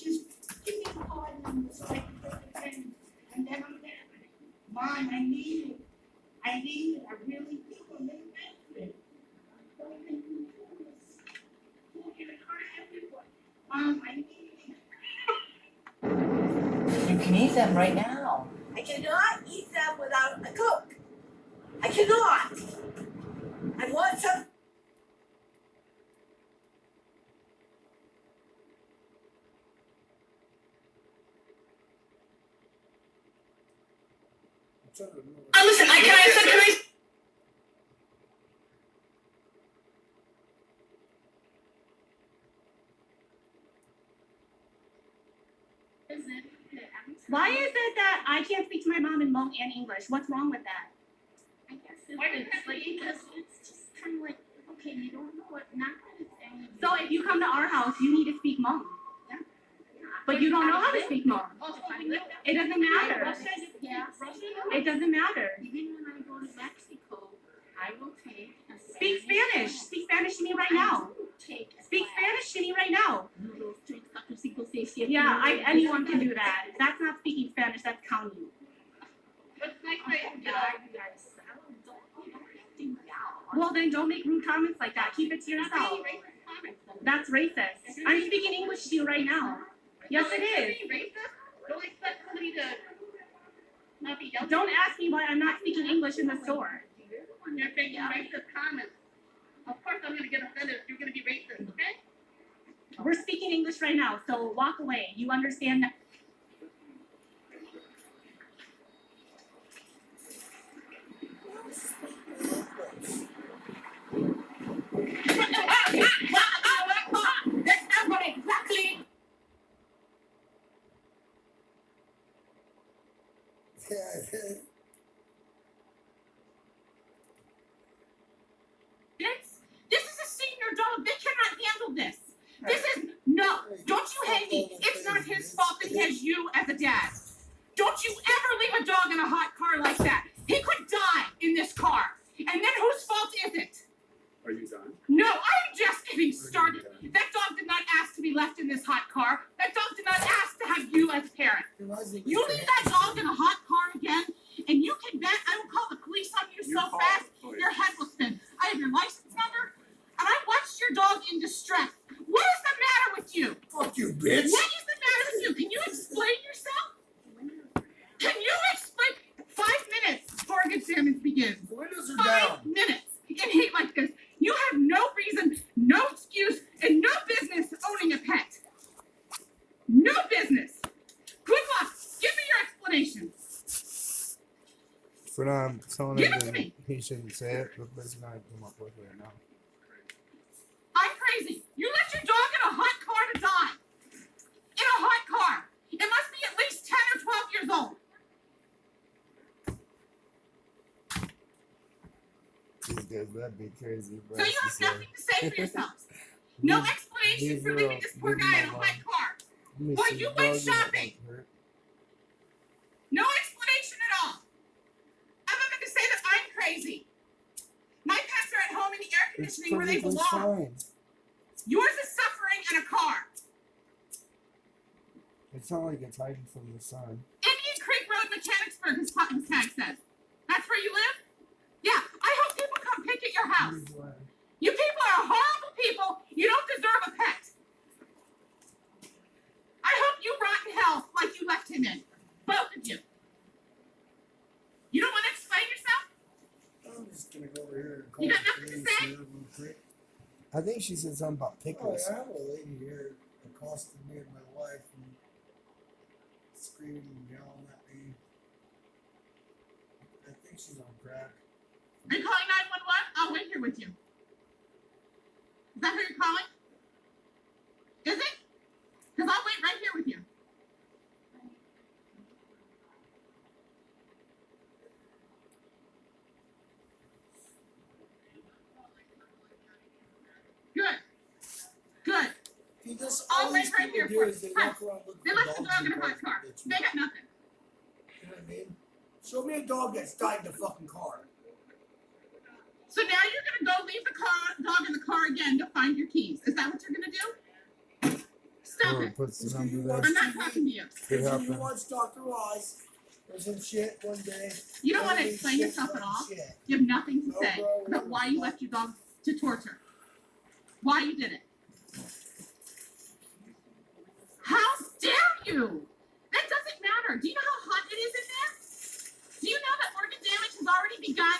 Just give me the card number so I can put the pen and then I'm there. Mom, I need it. I need it. I really think I'm in it. Don't make me do this. You're gonna hurt everyone. Mom, I need it. You can eat them right now. I cannot eat them without a Coke. I cannot. I want some. Listen, can I? Why is it that I can't speak to my mom in Hmong and English? What's wrong with that? I guess it's like, because it's just kind of like, okay, you don't know what not to say. So if you come to our house, you need to speak Hmong. But you don't know how to speak Hmong. It doesn't matter. It doesn't matter. Even when I go to Mexico, I will take a Speak Spanish. Speak Spanish to me right now. Speak Spanish to me right now. Yeah, anyone can do that. That's not speaking Spanish, that's counting. Well, then don't make rude comments like that. Keep it to yourself. That's racist. I'm speaking English to you right now. Yes, it is. Don't expect somebody to not be yelling. Don't ask me why I'm not speaking English in the store. You're making racist comments. Of course I'm gonna get offended if you're gonna be racist, okay? We're speaking English right now, so walk away. You understand that? That's not what exactly. This is a senior dog. They cannot handle this. This is no. Don't you hate me? It's not his fault that he has you as a dad. Don't you ever leave a dog in a hot car like that. He could die in this car. And then whose fault is it? Are you done? No, I'm just getting started. That dog did not ask to be left in this hot car. That dog did not ask to have you as a parent. You leave that dog in a hot car again, and you can bet I will call the police on you so fast your head will spin. I have your license number, and I watched your dog in distress. What is the matter with you? Fuck you, bitch. What is the matter with you? Can you explain yourself? Can you explain? 5 minutes before examination begins. The windows are 5 minutes in heat like this. You have no reason, no excuse, and no business owning a pet. No business. Good luck. Give me your explanation. For now, I'm telling Give him it to that me. he shouldn't say it, but let's not come up with it right now. I'm crazy. You let your dog in a hot car to die. In a hot car. It must be at least 10 or 12 years old. These guys, that'd be crazy. For So us you to have say. nothing to say for yourselves. No explanation Leave for her leaving alone. this poor Leave guy her in a alone. hot car. Let me While see, you the went dog don't shopping. hurt. No explanation at all. Other than to say that I'm crazy. My pets are at home in the air It's conditioning where they perfectly belong. fine. Yours is suffering in a car. It's not like it's hiding from the sun. Indian Creek Road, Mechanicsburg, his tag says. That's where you live? Yeah, I hope people come pick at your house. You people are horrible people. You don't deserve a pet. I hope you rot in hell like you left him in. Both of you. You don't want to explain yourself? I'm just gonna go over here and call You got the nothing to police say? here real quick. I think she said something about Oh, pickles. yeah, I have a lady here accosting me and my wife and screaming and yelling at me. I think she's on crack. Are you calling 911? I'll wait here with you. Is that who you're calling? Is it? Because I'll wait right here with you. Good. Good. See, this, I'll all wait these right people here do for is you. they Huh. walk around looking They for left the dogs dog in and a hot cars car. and bitch They me. got nothing. You know what I mean? Show me a dog that's died in a fucking car. So now you're gonna go leave the dog in the car again to find your keys. Is that what you're gonna do? Stop Or it. puts the number there. I'm not talking to you. Could If you happen. watch Dr. Oz, there's some shit one day. You don't want to Holy explain shit, yourself at holy all. shit. You have nothing to No, say bro, about why you left your dog to torture. Why you did it. How dare you? That doesn't matter. Do you know how hot it is in there? Do you know that organ damage has already begun?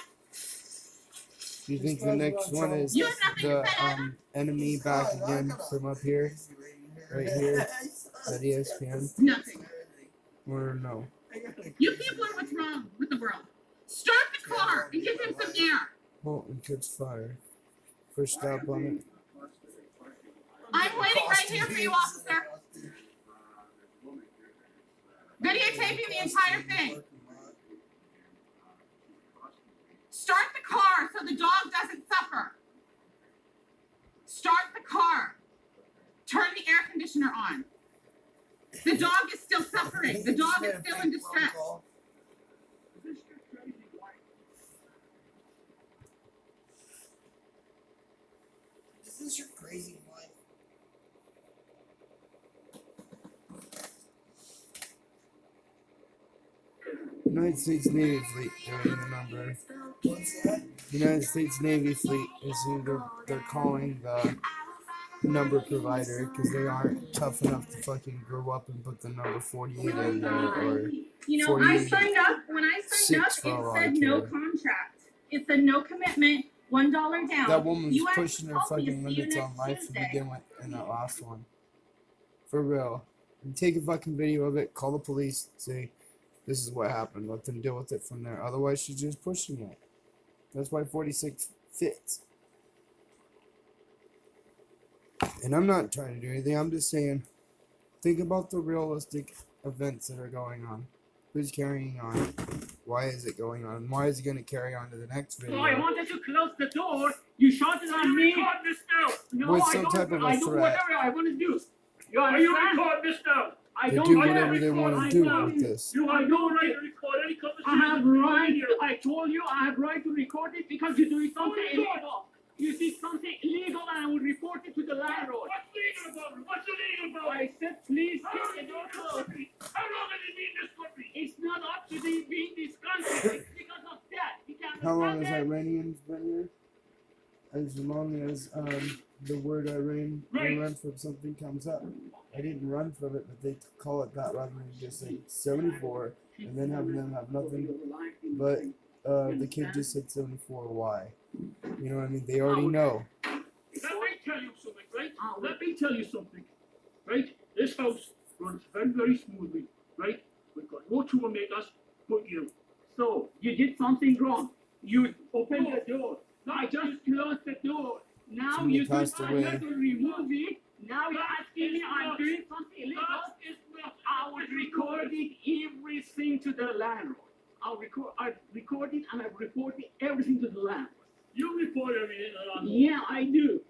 Do you think the next one is You have nothing to the say. enemy back again from up here? Right here? At ESPN? Nothing. Or no? You people are what's wrong with the world. Start the car and give him some air. Oh, it catch fire. First stop on it. I'm waiting right here for you, officer. Videotaping the entire thing. Start the car so the dog doesn't suffer. Start the car. Turn the air conditioner on. The dog is still suffering. The dog is still in distress. Is this your crazy wife? United States Navy Fleet doing the number. What's that? United States Navy Fleet is who they're calling the number provider because they aren't tough enough to fucking grow up and put the number 48 in there or You know, I 48. signed up, when I signed up, 6 for all it I said no care. contract. It said no commitment, $1 down. That woman's You pushing her actually told me fucking to see you limits on next life to Tuesday. begin with in that last one. For real. And take a fucking video of it, call the police, say, this is what happened, let them deal with it from there. Otherwise, she's just pushing it. That's why 46 fits. And I'm not trying to do anything, I'm just saying, think about the realistic events that are going on. Who's carrying on? Why is it going on? Why is it going to carry on to the next video? So I wanted to close the door. You shouted on me. No, With I some don't. type of a I do threat. whatever I want to do. You understand? This now. I They don't do want whatever they want to do with this. You have no right to record any conversation. I have right. I told you I have right to record it because you're doing something illegal. You did something illegal and I will report it to the landlord. What's legal about it? What's illegal about it? I said please keep the door closed. How long has it been in this country? It's not up to the being this country. It's because of that. You can't How long has understand that? Iranians been here? As long as the word Iran run from something comes up. I didn't run from it, but they call it that rather than just say 74 and then having them have nothing. But the kid just said 74. Why? You know what I mean? They already know. Let me tell you something, right? Let me tell you something, right? This house runs very, very smoothly, right? We've got no two make us but you. So, you did something wrong. You opened the door. No, I just closed the door. Now Somebody you passed think away. I'm going to remove it. Now you're asking me I'm doing something illegal. I will record it, everything to the landlord. I record it and I've reported everything to the landlord. You report everything to the landlord? Yeah, I do.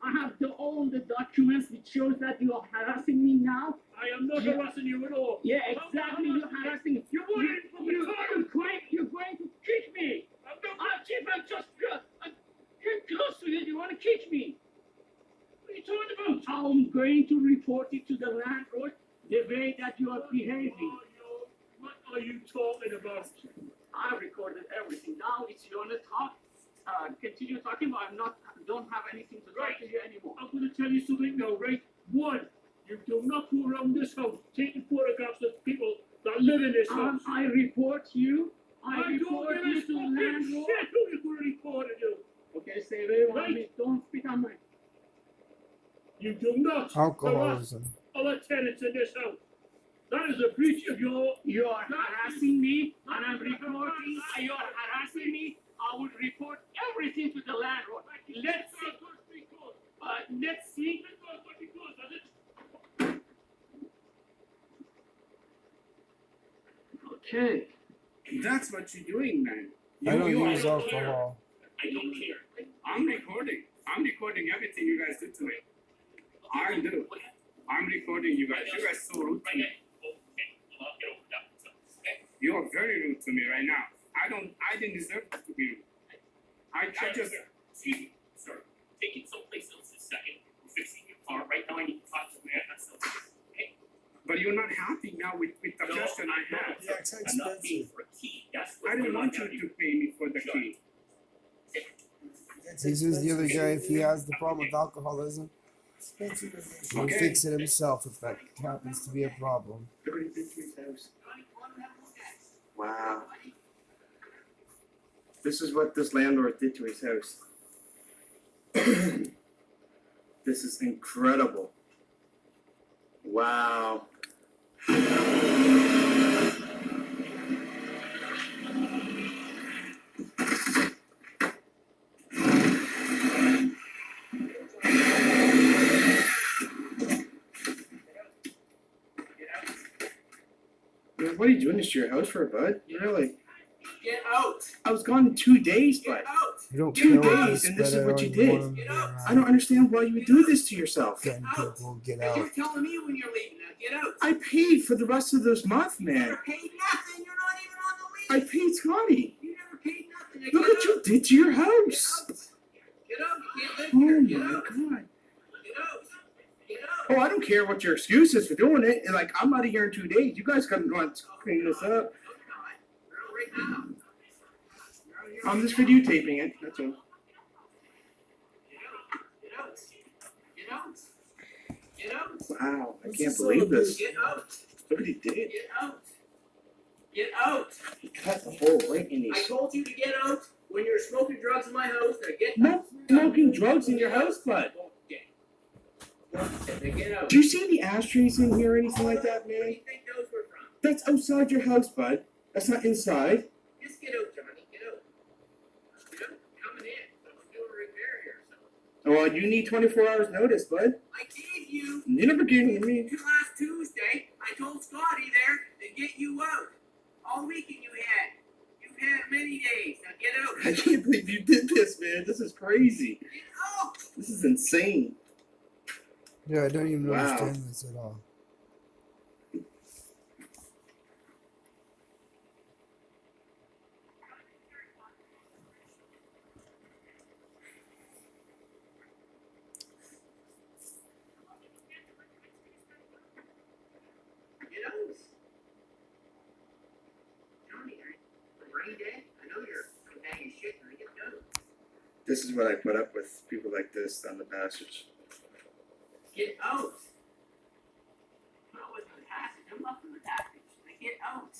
I have all the documents which shows that you are harassing me now. I am not harassing you at all. Yeah, exactly. You're harassing me. You're going to kick me. Chief, I'm just came close to you. You want to kick me? What are you talking about? I'm going to report it to the landlord the way that you are behaving. What are you talking about? I recorded everything. Now it's your talk. Continue talking, but don't have anything to talk to you anymore. I'm going to tell you something now, right? One, you do not go around this house taking photographs of people that live in this house. I report you. I report you to the landlord. Shit, who you going to report you? Okay, stay away from me. Don't spit on my. You do not Alcoholism. harass other tenants in this house. That is a breach of your. You are harassing me, and I'm reporting. You are harassing me. I will report everything to the landlord. Let's see. Let's see. Okay. That's what you're doing, man. I don't you use are- alcohol. I don't care. I'm recording. I'm recording everything you guys do to me. I do. I'm recording you guys. You guys so rude to me. You are very rude to me right now. I didn't deserve to be rude. I just. Excuse me, sir. Take it someplace else a second. I'm fixing your car. Right now I need to talk to the man myself. Okay? But you're not happy now with the question I have. Yeah, it's I'm not paying expensive. for a key. That's I what's didn't going on want you down here. to pay me for the key. It's This is the other guy. If he expensive. has the problem with alcoholism, Expensive as they he'll Okay. fix it himself if that happens to be a problem. Look what he did to his house. Wow. This is what this landlord did to his house. This is incredible. Wow. Man, what are you doing this to your house for, bud? Really? Get out! I was gone in 2 days, bud. out! You don't 2 care what days, you and this is spread what out you on did. one of them, I don't understand why you would do this to yourself. Getting people get You're out. telling me when you're leaving now. Get out! I paid for the rest of this month, You man. never paid nothing. You're not even on the lease. I paid Scotty. You never paid nothing. Now Look get what you out. did to your house. Get out. You can't live Oh here. Get my out. god. Get out. Get out. Oh, I don't care what your excuse is for doing it. And like, I'm out of here in 2 days. You guys come and clean this up. Right now. I'm just videotaping it. That's all. Get out. Get out. Get out. Wow, I What's can't this believe all this. Get out. Look what he did. Get out. Get out. He cut the hole right in I his. told you to get out when you were smoking drugs in my house. Now get No smoking drugs in your house, bud. Now get out. Do you see any ashtrays in here or anything like that, Where do man? you think those were from? That's outside your house, bud. That's not inside. Just get out, Johnny. Get out. Get out. Coming in. I'm doing a repair here. So. Well, you need 24 hours notice, bud. I gave you You never gave it to me. last Tuesday. I told Scotty there to get you out. All weekend you had. You've had many days. Now get out. I can't believe you did this, man. This is crazy. Get out. This is insane. Yeah, I don't even Wow. understand this at all. Get out. Johnny, rain day. I know you're hanging shit. Now get out. This is what I put up with people like this on the passage. Get out. Not with the passage. I'm not in the passage. Now get out.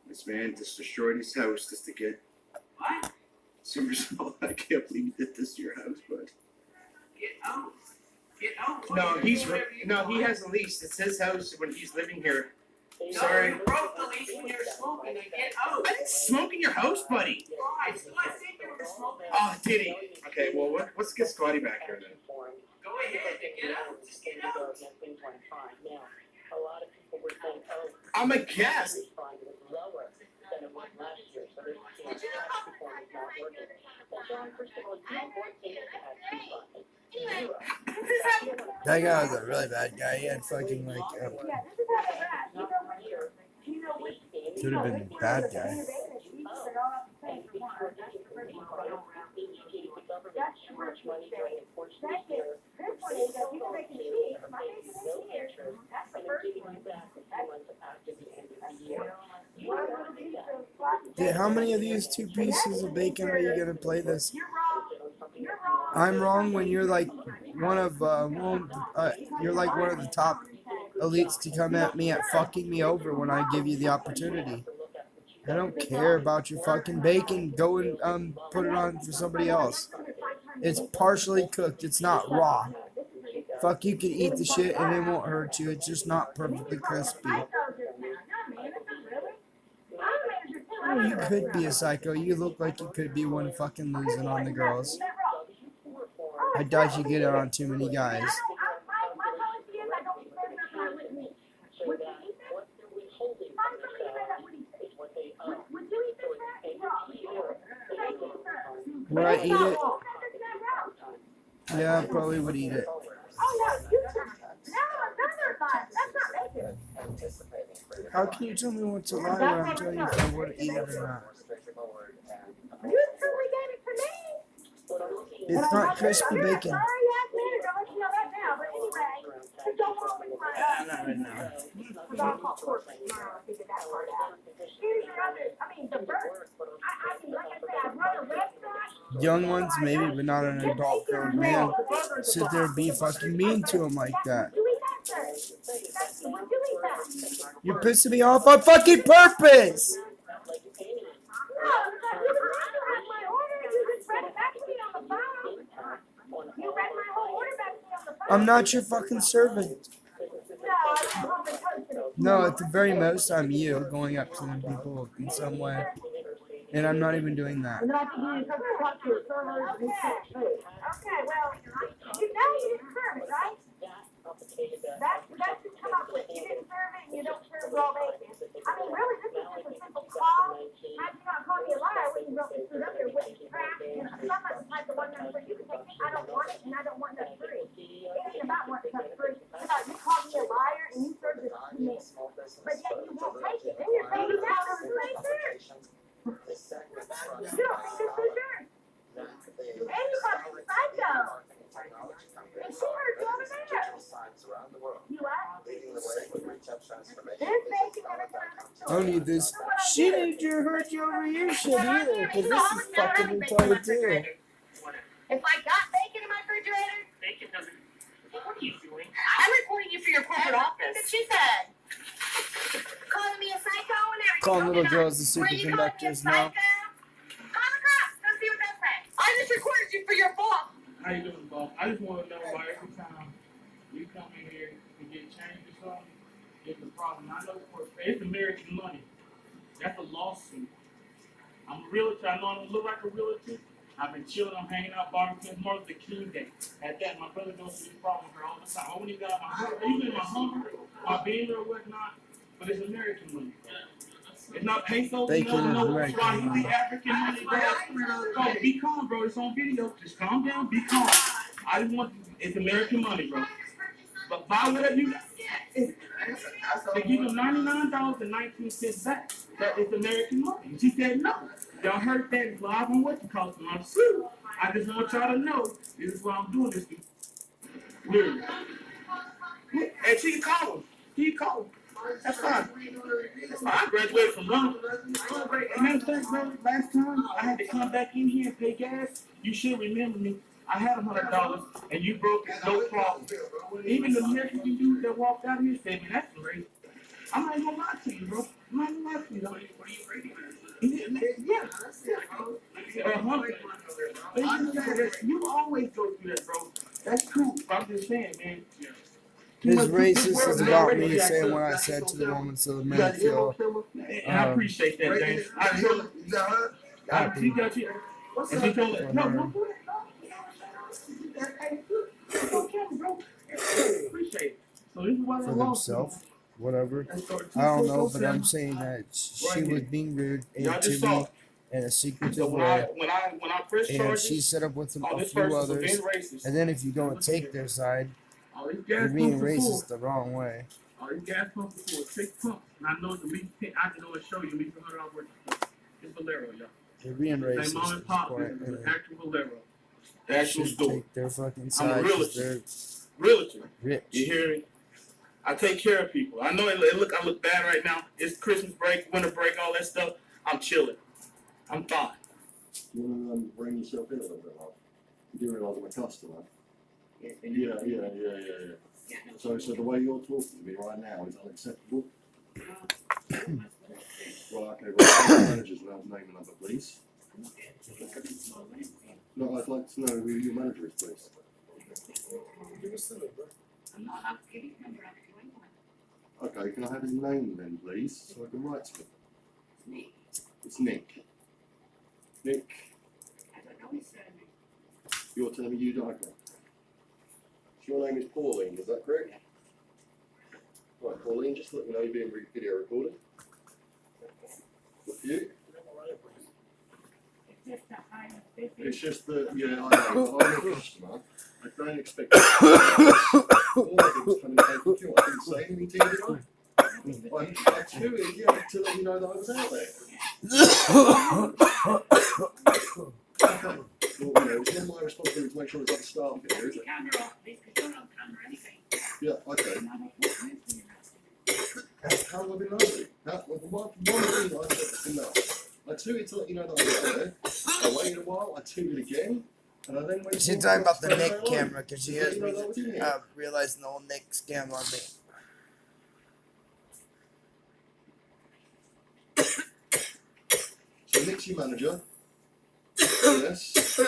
This man just destroyed his house just to get What? some result. I can't believe you did this to your house, bud. Get out. Get out. No, he's Whatever you no, he want. has a lease. It's his house when he's living here. No, Sorry. you broke the lease when you were smoking. Now get out. I didn't smoke in your house, buddy. I think you were smoking. Oh, did he? Okay, well, let's get Scotty back here then. Go ahead. Get out. Just get out. I'm a guest. That guy was a really bad guy. He had fucking like should have been a bad guy. Dude, how many of these 2 pieces of bacon are you gonna play this? I'm wrong when you're like one of you're like one of the top elites to come at me at fucking me over when I give you the opportunity. I don't care about your fucking bacon. Go and put it on for somebody else. It's partially cooked. It's not raw. Fuck, you can eat the shit and it won't hurt you. It's just not perfectly crispy. Oh, you could be a psycho. You look like you could be one fucking losing on the girls. I doubt you get it on too many guys. Would I eat it? Yeah, I probably would eat it. How can you tell me what to lie when I'm telling you if I would eat it or not? You truly gave it to me. It's not crispy bacon. Sorry, ass manager, I'll let you know that now, but anyway, just don't want to Not right now. Because I'll call corporate tomorrow and figure that part out. Here's your other, the bird. I mean, like I said, I run a restaurant. Young ones maybe, but not an adult grown man. Sit there and be fucking mean to him like that. You're pissing me off on fucking purpose! I'm not your fucking servant. No, at the very most, I'm you going up to them people in some way. And I'm not even doing that. Okay, well, you know you didn't serve it, right? That's just come up with. You didn't serve it and you don't serve raw bacon. I mean, really, this is just a simple call. How'd you not call me a liar when you wrote this food up there with crap? And some of them like the one number you can say, I don't want it and I don't want that free. It ain't about wanting something free. It's about you called me a liar and you served it to me. But yet you won't take it. Then you're saying that was right there. You don't think this is yours? And you called me psycho. And she heard you over there. You I don't need this. She didn't hurt you over here shit either, because this is fucking retarded too. If I got bacon in my refrigerator, Bacon doesn't. What are you doing? I'm reporting you for your corporate office. That's what she said. Calling me a psycho and everything. Calling little girls the superconductors now. Call the cops. Go see what they say. I just recorded you for your boss. How you doing, boss? I just want to know why every time you come in here to get changed or something, it's a problem. I know it's American money. That's a lawsuit. I'm a realtor. I know I don't look like a realtor. I've been chilling. I'm hanging out, barbecuing. Martin Luther King Day. At that, my brother goes through these problems here all the time. I only got even my Hummer, my Beamer or whatnot, but it's American money. It's not pesos. Bacon No, is American Swahili, money. African money, bro. Be calm, bro. It's on video. Just calm down. Be calm. I just want. It's American money, bro. But buy whatever you got. They give them $99.19 back. That is American money. And she said no. Y'all heard that live on what you call it. I'm sued. I just want y'all to know this is why I'm doing this. Literally. And she can call him. He can call him. That's fine. That's fine. I graduated from London. And matter of fact, bro, last time I had to come back in here and pay gas. You should remember me. I had $100 and you broke it, no problem. Even the Mexican dude that walked out here said, man, that's racist. I'm not even gonna lie to you, bro. I'm not even gonna lie to you. What are you rating? Yeah. But you always go through that, bro. That's cool. I'm just saying, man. His racist is about me saying what I said to the woman so the man feel. And I appreciate that, James. She got you. And she told her, no. Appreciate it. So this is why For themselves, whatever. I don't know, but I'm saying that she was being rude to me in a secretive way. When I press And charges, she set up with a this few person's others. being racist. And then if you go and take their side, you're being racist the wrong way. All these gas pumps are full, 6 pumps. And I know it's at least 10, I can always show you at least $100 worth of stuff. It's Valero, y'all. You're being They racist. mom and pop Quite, business, an actual Valero. The actual should store. take their fucking I'm a side 'cause realtor. they're Realtor. rich. You hear me? I take care of people. I know I look bad right now. It's Christmas break, winter break, all that stuff. I'm chilling. I'm fine. You want to bring yourself in a little bit, Rob? You do realize I'm a customer. Yeah. So the way you're talking to me right now is unacceptable. Well, okay, right. The manager's name and number, please. No, I'd like to know who your manager is, please. Okay, can I have his name then, please, so I can write to him? It's Nick. Nick. You're telling me you don't know? Your name is Pauline, is that correct? Right, Pauline, just to let me know you're being video recorded. Good for you. It's just that, yeah, I know, I'm a customer. I don't expect all I did was come and take a cue. I didn't say anything to you, did I? I tuned you to let you know that I was out there. Okay. Well, it's in my responsibility to make sure we've got staff here, is it? Camera off, please, because you're on camera anyway. Yeah, okay. How have I been nasty? One thing I said enough. I tweeted to let you know that I'm there. I waited a while, I tweeted again, and I then waited. She's talking about the Nick camera because she has You know that was in here. realized the old Nick scam on me. So Nick's your manager. Yes.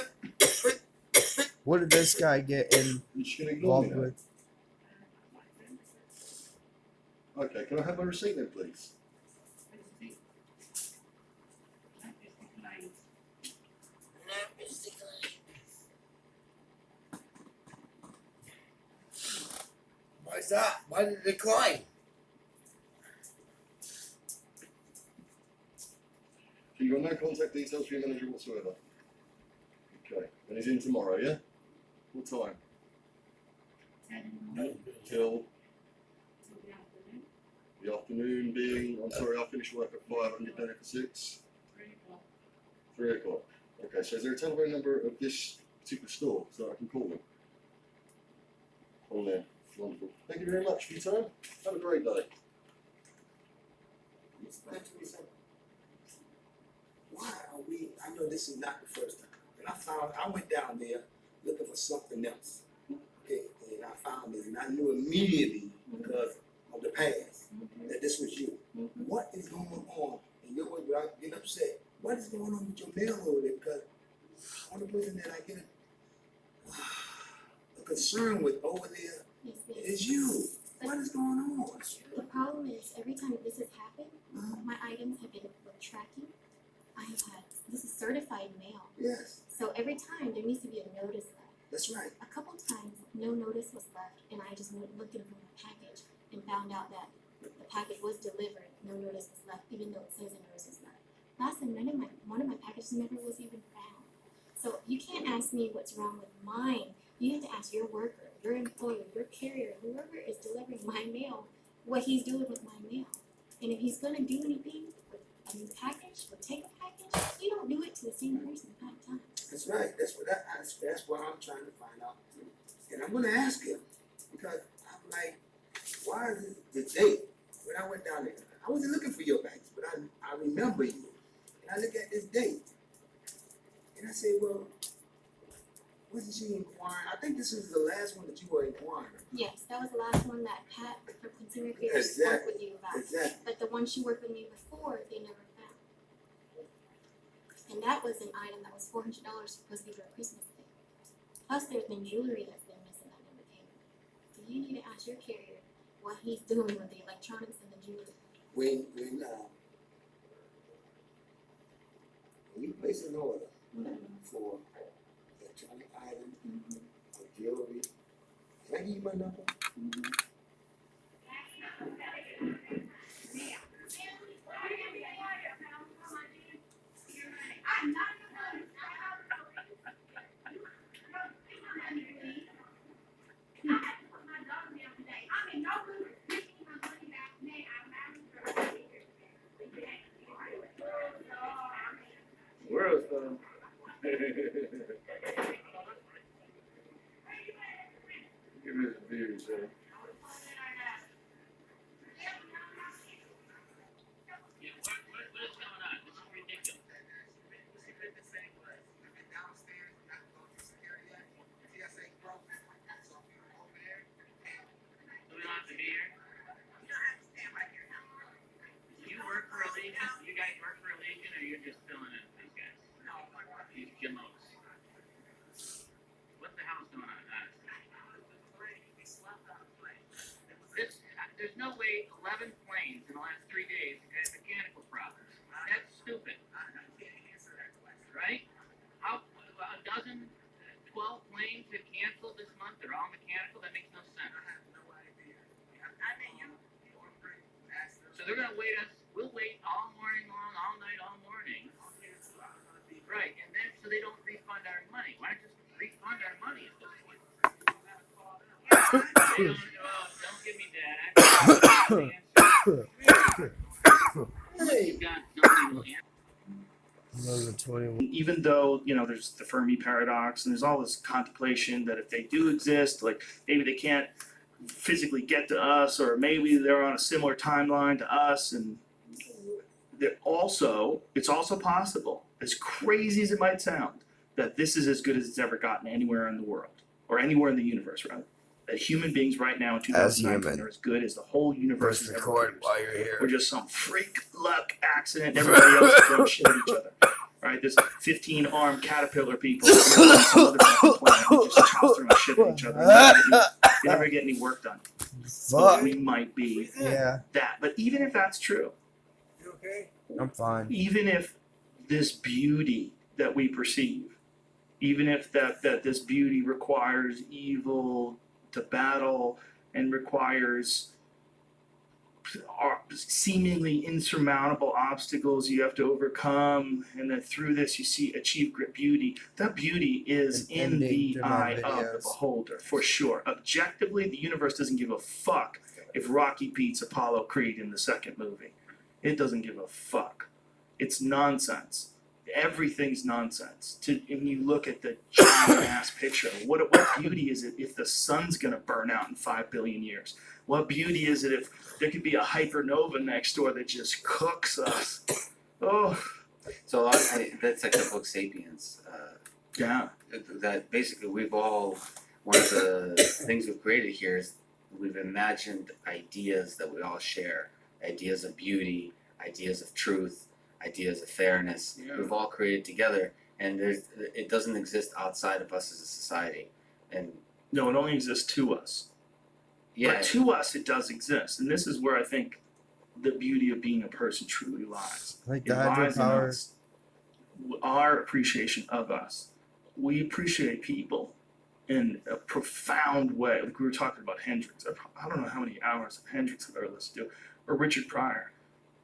What did this guy get You just gonna ignore me involved now? with? Okay, can I have my receipt then, please? Why's that? Why did it decline? So you got no contact details for your manager whatsoever? Okay, and he's in tomorrow, yeah? What time? Till the afternoon being, I'm sorry, I'll finish work at 5 and get done at 6. 3 o'clock. Okay, so is there a telephone number of this particular store so that I can call them? On there. Wonderful. Thank you very much for your time. Have a great day. Explain to me something. Why are we, I know this is not the first time, and I went down there looking for something else. Okay, and I found it, and I knew immediately because of the past that this was you. What is going on? And you know, without getting upset, what is going on with your mail over there? Because the only person that I get a concern with over there is you. What is going on? The problem is, every time this has happened, my items have been with tracking. I have had, this is certified mail. Yes. So every time there needs to be a notice left. That's right. A couple times, no notice was left, and I just went looking for my package and found out that the package was delivered. No notice was left, even though it says a notice was left. Last time, one of my packages never was even found. So you can't ask me what's wrong with mine. You have to ask your worker, your employer, your carrier, whoever is delivering my mail, what he's doing with my mail. And if he's gonna do anything with a new package or take a package, you don't do it to the same person 5 times. That's right. That's what I'm trying to find out. And I'm gonna ask him because I'm like, why is it the date when I went down there? I wasn't looking for your bags, but I remember you. And I look at this date, and I say, well, wasn't she inquiring? I think this is the last one that you were inquiring. Yes, that was the last one that Pat from Consumer Affairs worked with you about. Exactly. But the one she worked with me before, they never found. And that was an item that was $400 supposed to be for a Christmas gift. Plus, there's been jewelry that's been missing that never came. So you need to ask your carrier what he's doing with the electronics and the jewelry. When you place an order for electronic items or jewelry, can I give you my number? Where is them? Give me some views, sir. You work for Allegiant? You guys work for Allegiant, or you're just filling in these guys? These Jimmos. What the hell's going on? There's no way 11 planes in the last 3 days have had mechanical problems. That's stupid. Right? How, a dozen, 12 planes have canceled this month? They're all mechanical? That makes no sense. So they're gonna wait us, we'll wait all morning long, all night, all morning. Right, and then, so they don't refund our money. Why not just refund our money at this point? Don't give me that. Hey! Another 21. even though, you know, there's the Fermi paradox and there's all this contemplation that if they do exist, like maybe they can't physically get to us, or maybe they're on a similar timeline to us, and it's also possible, as crazy as it might sound, that this is as good as it's ever gotten anywhere in the world, or anywhere in the universe, rather. That human beings right now in 2019 are as good as the whole universe has ever produced. While you're here. We're just some freak luck accident, and everybody else is throwing shit at each other. Right, there's 15-armed caterpillar people on some other fucking planet who just toss throwing shit at each other. You never get any work done. So we might be that. But even if that's true, You okay? I'm fine. even if this beauty that we perceive, even if that this beauty requires evil to battle and requires seemingly insurmountable obstacles you have to overcome, and that through this you achieve great beauty. That beauty is in the eye of the beholder, for sure. Objectively, the universe doesn't give a fuck if Rocky beats Apollo Creed in the second movie. It doesn't give a fuck. It's nonsense. Everything's nonsense. And you look at the giant ass picture. What beauty is it if the sun's gonna burn out in 5 billion years? What beauty is it if there could be a hypernova next door that just cooks us? Oh. So that's like the book *Sapiens*. Yeah. That basically we've all, one of the things we've created here is we've imagined ideas that we all share. Ideas of beauty, ideas of truth, ideas of fairness. Yeah. We've all created together, and it doesn't exist outside of us as a society. And no, it only exists to us. Yeah. But to us, it does exist, and this is where I think the beauty of being a person truly lies. Like It the lies in hydropower. us, our appreciation of us. We appreciate people in a profound way. Like we were talking about Hendrix. I don't know how many hours of Hendrix I've ever listened to, or Richard Pryor.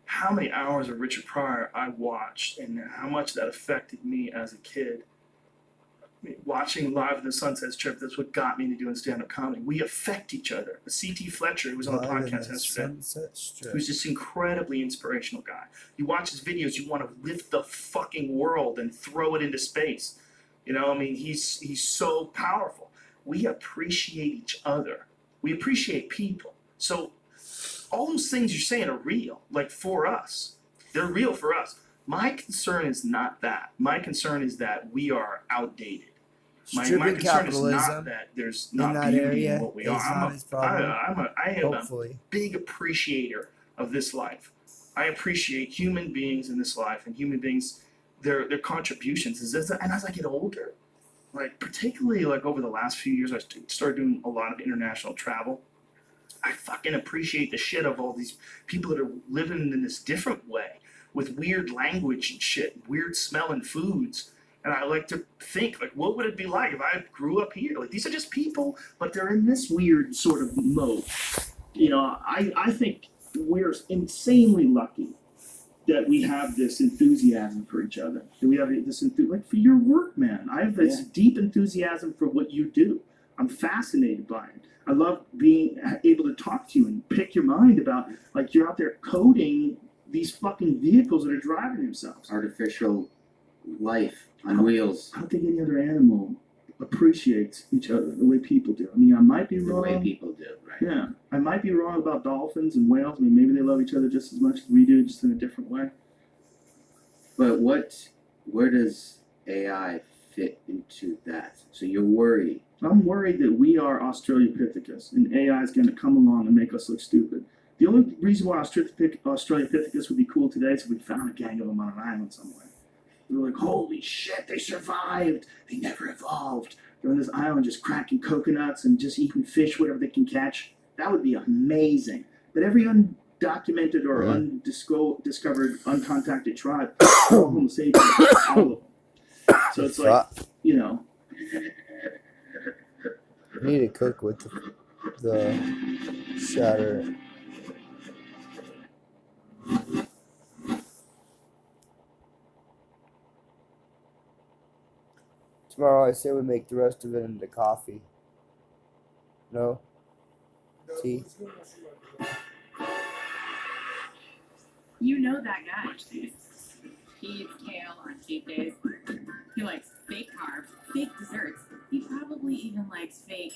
How many hours of Richard Pryor I watched, and how much that affected me as a kid. Watching Live at the Sunset Strip, that's what got me into doing stand-up comedy. We affect each other. C.T. Fletcher, who was on the Live in podcast the yesterday, Sunset Strip. who's this incredibly inspirational guy. You watch his videos, you want to lift the fucking world and throw it into space. You know, I mean, he's so powerful. We appreciate each other. We appreciate people. So all those things you're saying are real, like for us. They're real for us. My concern is not that. My concern is that we are outdated. My Stripping concern is not capitalism that there's in not that beauty area in what we is are. not his problem. I am Hopefully. a big appreciator of this life. I appreciate human beings in this life and human beings, their contributions. And as I get older, like particularly like over the last few years, I started doing a lot of international travel. I fucking appreciate the shit of all these people that are living in this different way with weird language and shit, weird smelling foods. And I like to think, like, what would it be like if I grew up here? Like, these are just people, but they're in this weird sort of mode. You know, I think we're insanely lucky that we have this enthusiasm for each other. That we have this like for your work, man. I have this deep enthusiasm for what you do. I'm fascinated by it. I love being able to talk to you and pick your mind about, like, you're out there coding these fucking vehicles that are driving themselves. artificial life on wheels. I don't think any other animal appreciates each other the way people do. I mean, I might be wrong. The way people do, right? Yeah, I might be wrong about dolphins and whales. I mean, maybe they love each other just as much as we do, just in a different way. But where does AI fit into that? So you're worried. I'm worried that we are Australopithecus, and AI is going to come along and make us look stupid. The only reason why Australopithecus would be cool today is if we found a gang of them on an island somewhere. We were like, holy shit, they survived. They never evolved. They're on this island just cracking coconuts and just eating fish, whatever they can catch. That would be amazing. But every undocumented or undiscovered, uncontacted tribe, all Homo sapiens, all of them. So it's like, you know. I need to cook with the shatter. Tomorrow I say we make the rest of it into coffee. No? Tea? You know that guy. He eats kale on cheat days. He likes fake carbs, fake desserts. He probably even likes fake.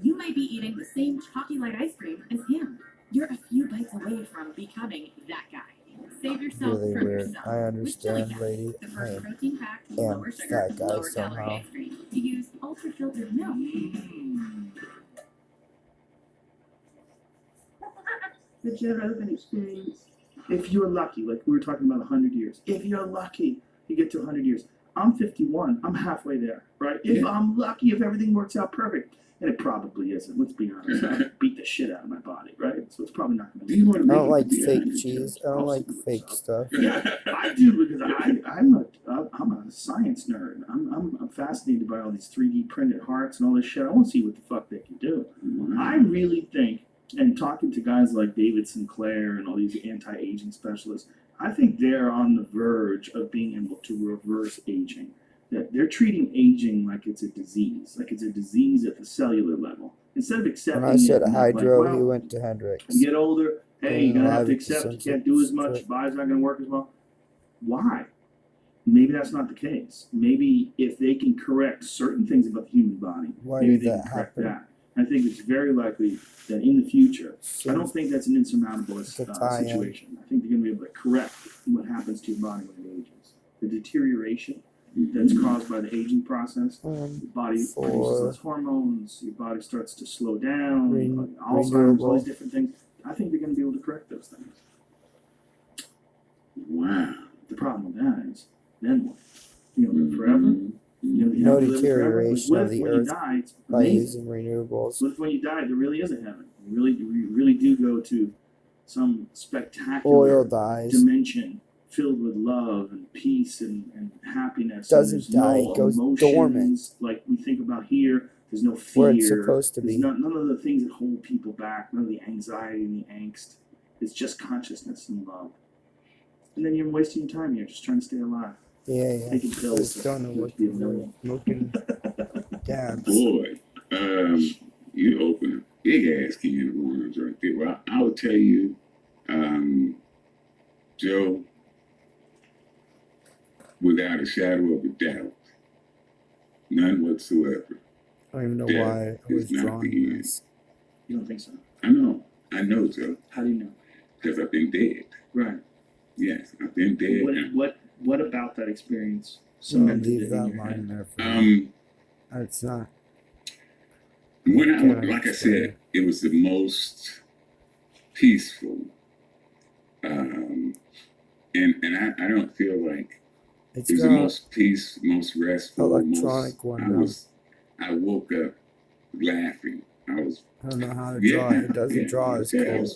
You might be eating the same chalky light ice cream as him. You're a few bites away from becoming that guy. Save yourself Really from weird. yourself. I With Chili understand, Cat, lady. the I first protein-packed, am lower sugar, that guy lower calorie somehow. ice cream to use ultra-filtered milk. The Jet Urban experience. If you're lucky, like we were talking about 100 years, if you're lucky, you get to 100 years. I'm 51. I'm halfway there, right? If I'm lucky, if everything works out perfect, and it probably isn't. Let's be honest. I beat the shit out of my body, right? So it's probably not going to. I don't like fake cheese. I don't like fake stuff. Yeah, I do because I'm a science nerd. I'm fascinated by all these 3D printed hearts and all this shit. I want to see what the fuck they can do. I really think, and talking to guys like David Sinclair and all these anti-aging specialists, I think they're on the verge of being able to reverse aging. That they're treating aging like it's a disease at the cellular level. Instead of accepting When I said it, Hydro, like, he well, went to Hendrix. you get older, hey, you're gonna have to accept you can't do as much, Strip. body's not gonna work as well. Why? Maybe that's not the case. Maybe if they can correct certain things about the human body, Why maybe did they that can correct happen? that. I think it's very likely that in the future, I don't think that's an insurmountable tie-in. situation. I think they're gonna be able to correct what happens to your body when it ages. The deterioration that's caused by the aging process. Your body produces less hormones, your body starts to slow down, Alzheimer's, all renewable. these different things. I think they're going to be able to correct those things. Wow. The problem with that is, then what? You know, live forever? You No have to live forever? deterioration What of if the when you earth die, it's by amazing? using renewables. What if when you die, there really is a heaven? You really do go to some spectacular Oil dies. dimension filled with love and peace and happiness. Doesn't and there's die, no it goes emotions dormant. like we think about here. There's no fear. Where it's supposed to There's be. none of the things that hold people back. None of the anxiety and the angst. It's just consciousness and love. And then you're wasting your time here, just trying to stay alive. Yeah. Taking I pills. just don't know to what be to a do. million. Smoking dabs. Boy, you open a big ass can of worms right there. Well, I will tell you, Joe, without a shadow of a doubt, none whatsoever. I don't even know Death why I was is not drawing the end. this. You don't think so? I know, Joe. How do you know? Because I've been dead. Right. Yes, I've been dead. and What about that experience? So cemented leave in that your line head? there for me. It's not. When I Can't like I explain. said, it was the most peaceful, and I don't feel like It's it was the got most peace, most restful, electronic one now. I woke up laughing. I don't know how to draw it. It doesn't draw as cool.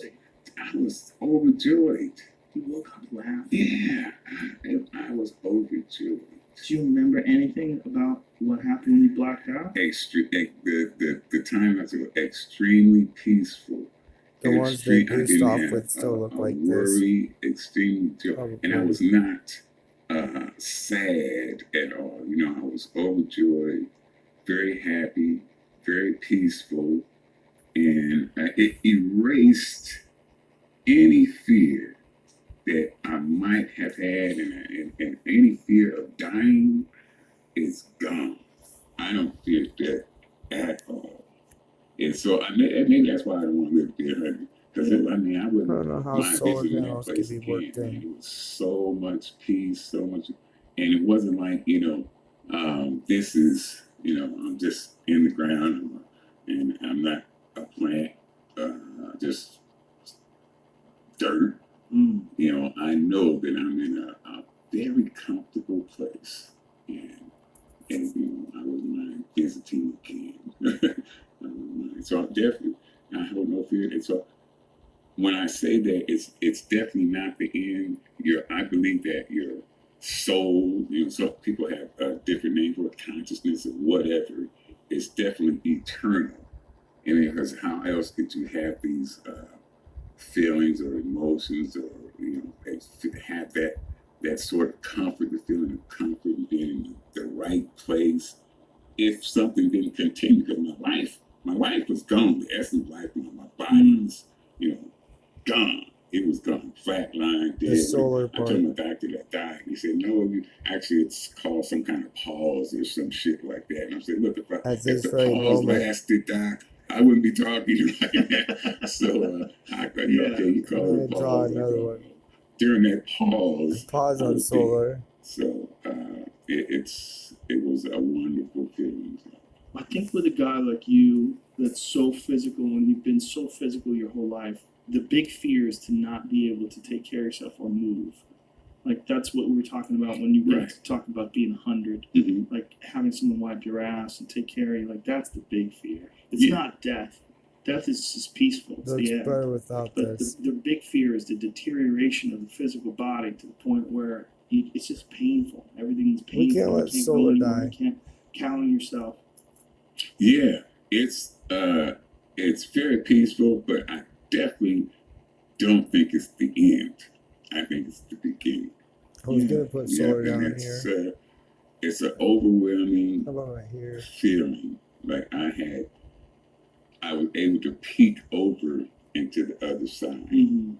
I was overjoyed. You woke up laughing. Yeah, I was overjoyed. Do you remember anything about what happened when you blacked out? The time was extremely peaceful. The ones they I goosed didn't off have with still look like this. worry, extremely joy, and I was not sad at all. You know, I was overjoyed, very happy, very peaceful, and it erased any fear that I might have had, and any fear of dying is gone. I don't fear death at all. And so maybe that's why I don't want to live to be 100. Because I wouldn't I don't know how mind solar visiting that panels place could be again. worked in. Man, it was so much peace, so much, and it wasn't like this is I'm just in the ground, and I'm not a plant, just dirt. I know that I'm in a very comfortable place, and I wouldn't mind visiting again. I wouldn't mind. So I have no fear. And so when I say that, it's definitely not the end. I believe that your soul, some people have a different name for it, consciousness or whatever, is definitely eternal. And because how else could you have these feelings or emotions, or have that sort of comfort, the feeling of comfort and being in the right place, if something didn't continue? Because my life was gone. The essence of life, my body was, gone. It was gone. flatline The dead. solar I part. told my doctor that died. He said, no, actually it's called some kind of pause or some shit like that. And I said, look, As if is the for pause enrollment. lasted, Doc, I wouldn't be talking like that. So I thought, okay, you call I'm it a gonna draw pause. another one. During that pause, Pause I on was solar. dead. So it was a wonderful feeling. I think with a guy like you that's so physical and you've been so physical your whole life, the big fear is to not be able to take care of yourself or move. Like that's what we were talking about when you went to talk about being 100. Mm-hmm. Like having someone wipe your ass and take care of you. Like that's the big fear. It's not death. Death is just peaceful. It's That's the end. better without But this. the big fear is the deterioration of the physical body to the point where it's just painful. Everything's painful. We can't let you can't solar go anymore. die. You can't count on yourself. Yeah, it's very peaceful, but I definitely don't think it's the end. I think it's the beginning. I was gonna put solar down and here. It's an overwhelming How about right here? feeling. Like I was able to peek over into the other side, Mm-hmm.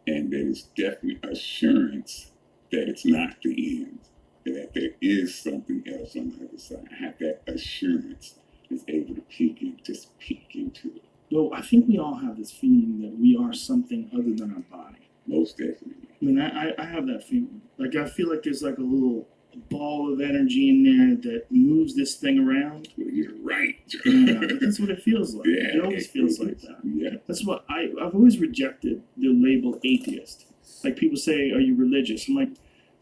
and there's definitely assurance that it's not the end. That there is something else on the other side. I have that assurance. Is able to peek into it. Well, I think we all have this feeling that we are something other than our body. Most definitely. I mean, I have that feeling. Like I feel like there's like a little ball of energy in there that moves this thing around. Well, you're right, Joe. Yeah, that's what it feels like. Yeah, it always feels like that. Yeah. That's what I've always rejected the label atheist. Like people say, "Are you religious?" I'm like,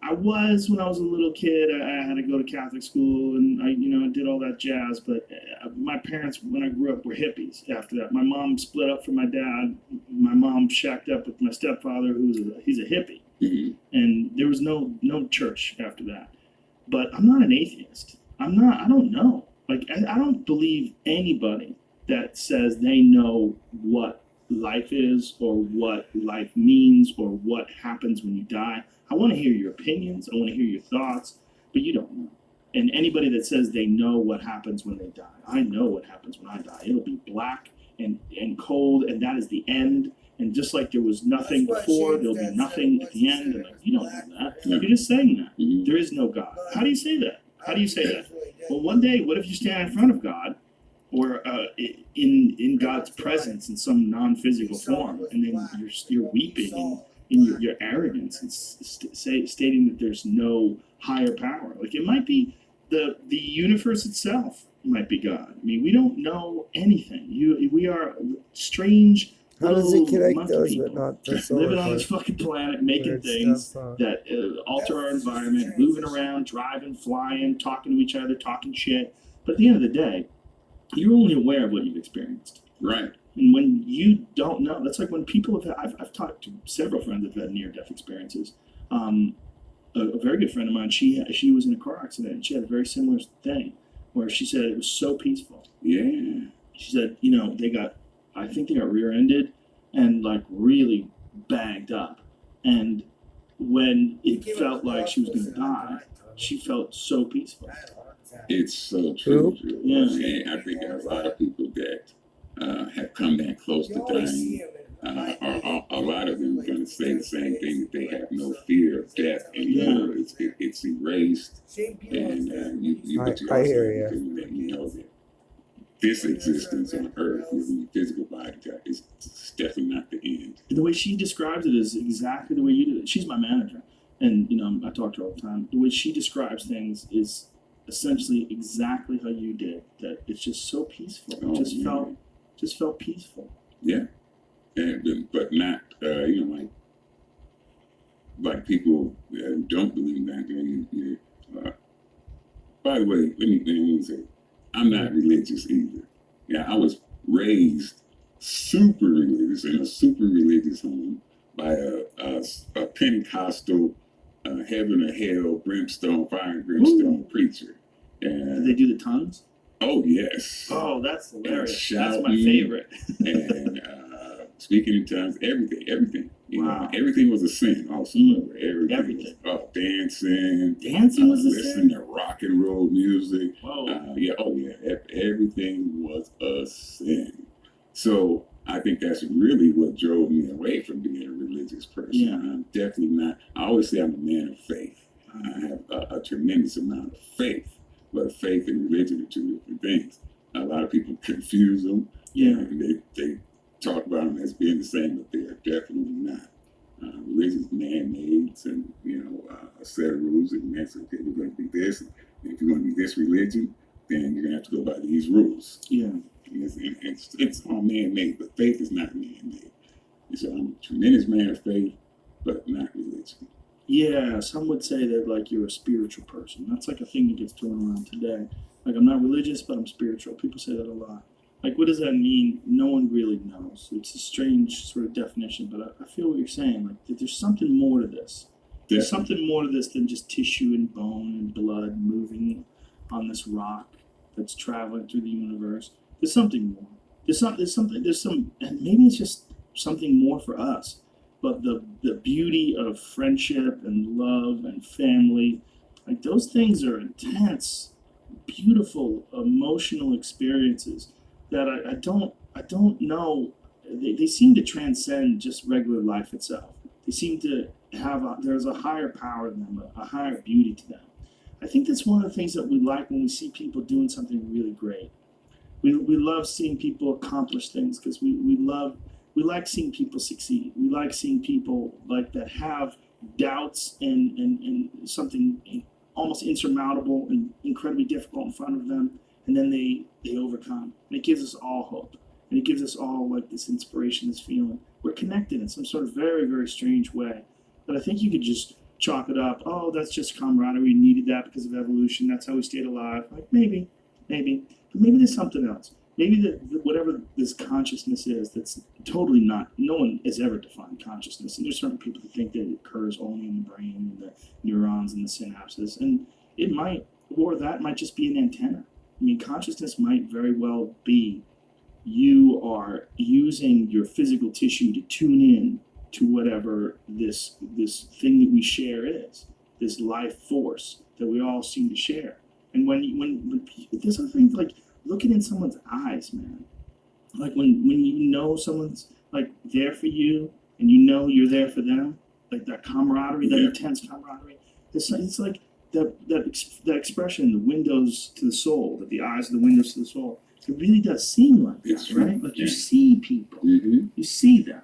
I was when I was a little kid. I had to go to Catholic school, and I did all that jazz. But my parents, when I grew up, were hippies. After that, my mom split up from my dad. My mom shacked up with my stepfather, he's a hippie, and there was no church after that. But I'm not an atheist. I don't know. Like I don't believe anybody that says they know what life is or what life means or what happens when you die. I want to hear your opinions. I want to hear your thoughts, but you don't know. And anybody that says they know what happens when they die, I know what happens when I die. It'll be black and cold, and that is the end. And just like there was nothing before, there'll be nothing at the end. And like, you don't know that. You're just saying that. There is no God. How do you say that? How do you say that? Well, one day, what if you stand in front of God, or in God's presence in some non-physical form, and then you're weeping in your arrogance and stating that there's no higher power. Like it might be the universe itself might be God. I mean, we don't know anything. We are strange. How does it connect monkey those people but not the solar living on part? this fucking planet, making Weird things stuff, that alter our environment, moving around, driving, flying, talking to each other, talking shit. But at the end of the day, you're only aware of what you've experienced. Right. And when you don't know, that's like when people have had, I've talked to several friends that have had near-death experiences. A very good friend of mine, she was in a car accident, and she had a very similar thing, where she said it was so peaceful. Yeah. She said, I think they got rear-ended and like really bagged up. And when it felt like she was going to die, she felt so peaceful. It's so true. Yeah. And I think there are a lot of people that have come that close to dying. A lot of them are going to say the same thing, that they have no fear of death anymore. It's erased. And you I also hear ya. can let me know that this existence on Earth, the physical body, is definitely not the end. The way she describes it is exactly the way you do it. She's my manager, and I talk to her all the time. The way she describes things is essentially exactly how you did. That it's just so peaceful. It just felt peaceful. Yeah, but not like people don't believe that. By the way, let me say, I'm not religious either. Yeah, I was raised super religious in a super religious home by a Pentecostal heaven or hell, brimstone, fire and brimstone preacher. Did they do the tongues? Oh yes. Oh, that's hilarious. Shouting, That's my favorite. And speaking in tongues, everything. Wow. Everything was a sin also. Everything. Dancing. Dancing was a listening sin? to rock and roll music. Whoa. Everything was a sin. So I think that's really what drove me away from being a religious person. person. Yeah. I'm definitely not. I always say I'm a man of faith. I have a tremendous amount of faith, but faith and religion are two different things. A lot of people confuse them. Yeah. And they talk about them as being the same, but they are definitely not. Religion is man-made, and a set of rules, and that's okay. We're going to be this. And if you're going to be this religion, then you're going to have to go by these rules. Yeah. It's all man-made, but faith is not man-made. And so I'm a tremendous man of faith, but not religion. Yeah, some would say that like you're a spiritual person. That's like a thing that gets thrown around today. Like I'm not religious, but I'm spiritual. People say that a lot. Like what does that mean? No one really knows. It's a strange sort of definition, but I feel what you're saying. Like that there's something more to this. There's something more to this than just tissue and bone and blood moving on this rock that's traveling through the universe. There's something more. There's some, and maybe it's just something more for us. But the beauty of friendship and love and family, like those things are intense, beautiful, emotional experiences that I don't know. They seem to transcend just regular life itself. They seem to have there's a higher power to them, a higher beauty to them. I think that's one of the things that we like when we see people doing something really great. We love seeing people accomplish things because we like seeing people succeed. We like seeing people like that have doubts and something almost insurmountable and incredibly difficult in front of them, and then they overcome. And it gives us all hope. And it gives us all like this inspiration, this feeling. We're connected in some sort of very, very strange way. But I think you could just chalk it up, oh, that's just camaraderie, we needed that because of evolution, that's how we stayed alive. Like maybe. But maybe there's something else. Maybe whatever this consciousness is, that's totally not, no one has ever defined consciousness. And there's certain people who think that it occurs only in the brain and the neurons and the synapses. And it might, or that might just be an antenna. I mean, consciousness might very well be you are using your physical tissue to tune in to whatever this thing that we share is, this life force that we all seem to share. And when there's other things like looking in someone's eyes, man. Like when you know someone's like there for you and you know you're there for them, like that camaraderie, that intense camaraderie. It's like that expression, the windows to the soul, that the eyes are the windows to the soul. It really does seem like that, right? Like you see people, you see them,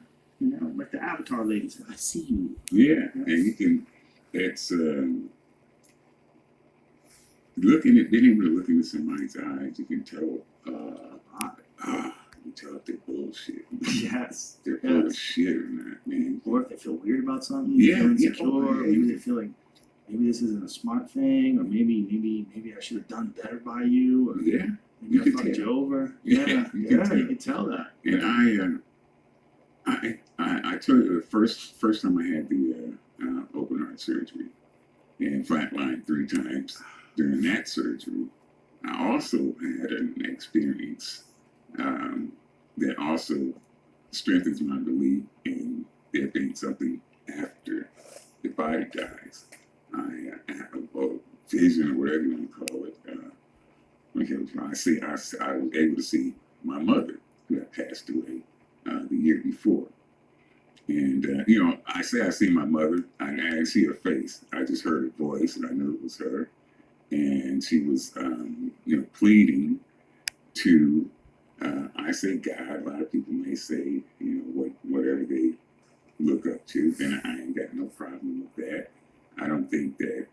like the Avatar ladies. I see you. Yeah, and you can. It's being able to look into somebody's eyes. You can tell. You can tell if they're bullshit. Yes, they're full of shit or not, man. Or if they feel weird about something, yeah, insecure. Maybe they feel like maybe this isn't a smart thing, or maybe I should have done better by you, or maybe I fucked you over. Yeah, you can tell that. And I told you the first time I had the open heart surgery and flatlined 3 times. During that surgery, I also had an experience that also strengthens my belief in there being something after the body dies. I have a vision, or whatever you want to call it. I was able to see my mother, who had passed away the year before. And, I say I see my mother. I didn't see her face. I just heard her voice, and I knew it was her. And she was, pleading to, I say God, a lot of people may say, whatever they look up to, then I ain't got no problem with that. I don't think that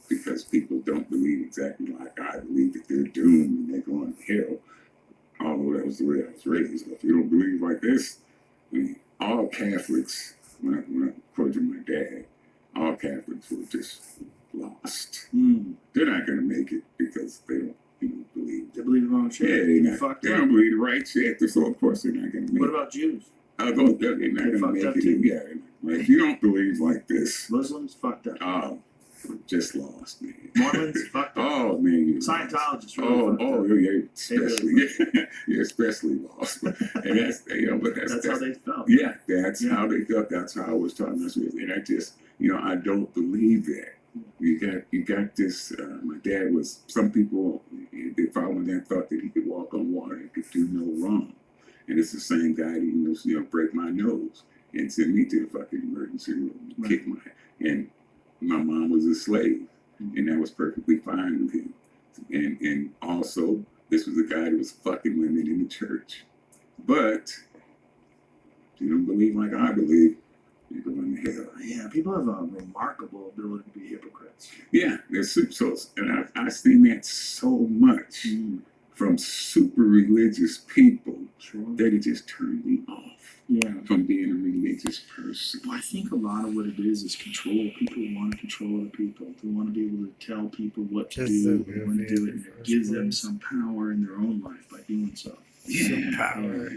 because people don't believe exactly like I believe that they're doomed and they're going to hell, although that was the way I was raised. If you don't believe like this, all Catholics, when I according to my dad, all Catholics were just lost. They're not going to make it because they don't believe. They believe the wrong shit. Yeah, they don't believe the right shit. So of course they're not going to make it. What about Jews? They're not going to make it. Yeah, if you don't believe like this, Muslims fucked up. Oh, just lost, man. Mormons fucked up. Oh man, Scientologists. You're especially lost. And that's that's how they felt. Yeah, that's how they felt. That's how I was taught. And I just I don't believe that. You got this. My dad was. Some people they following that thought that he could walk on water and could do no wrong. And it's the same guy that break my nose. and sent me to the fucking emergency room and kicked my and my mom was a slave, and that was perfectly fine with him. And also, this was a guy that was fucking women in the church. But if you don't believe like I believe, you're going to hell. Yeah, people have a remarkable ability to be hypocrites. Yeah, there's so, and I've seen that so much from super religious people that it just turned me off from being a religious person. Well, I think a lot of what it is control. People want to control other people. They want to be able to tell people what to do and when to do it, and it gives them some power in their own life by doing so. Yeah, power.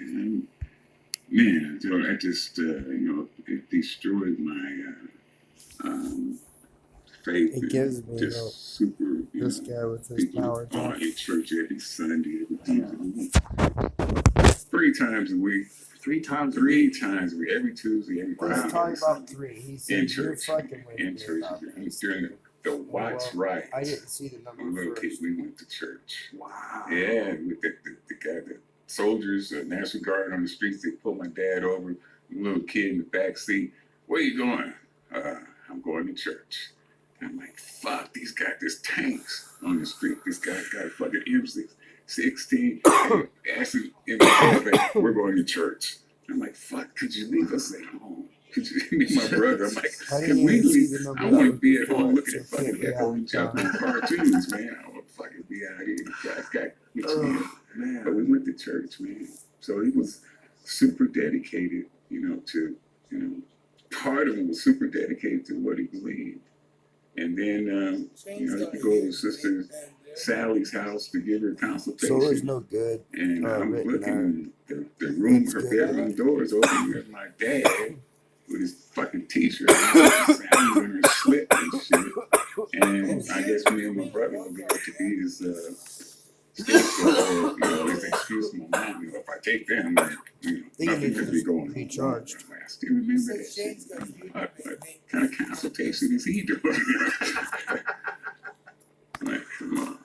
Man, Joe, I just, it destroyed my faith. It gives me just hope. super, This guy with his power. are in church every Sunday, every Tuesday. 3 times a week. 3 times a week. 3 times a week. Every Tuesday, every Friday. He's talking about 3. He said in you're church. fucking with In me church. about this. During the Watts Right. I didn't see the number Little first. kids, we went to church. Wow. Yeah, with the guy, the soldiers, National Guard on the streets, they pulled my dad over, little kid in the back seat. Where you going? I'm going to church. I'm like, fuck, these guys, there's tanks on the street. This guy's got a fucking M16. Asking him, we're going to church. I'm like, fuck, could you leave us at home? Could you leave my brother? I'm like, can we leave? I want to be at home looking at fucking Echo and Jumping cartoons, man. I want to fucking be out here. You guys got me. Man. But we went to church, man. So he was super dedicated, to, part of him was super dedicated to what he believed. And then, he could go to Sister Sally's house to give her a consultation. Solar's no good. And I'm written looking, the room, It's her good. bedroom door is open. There's my dad with his fucking t-shirt on, Sally in her slip and shit. And I guess me and my brother were going to be his his excuse my mom. If I take them, then, nothing could be going on. Be charged. I still remember that shit. What kind of consultation is he doing? Like, come on.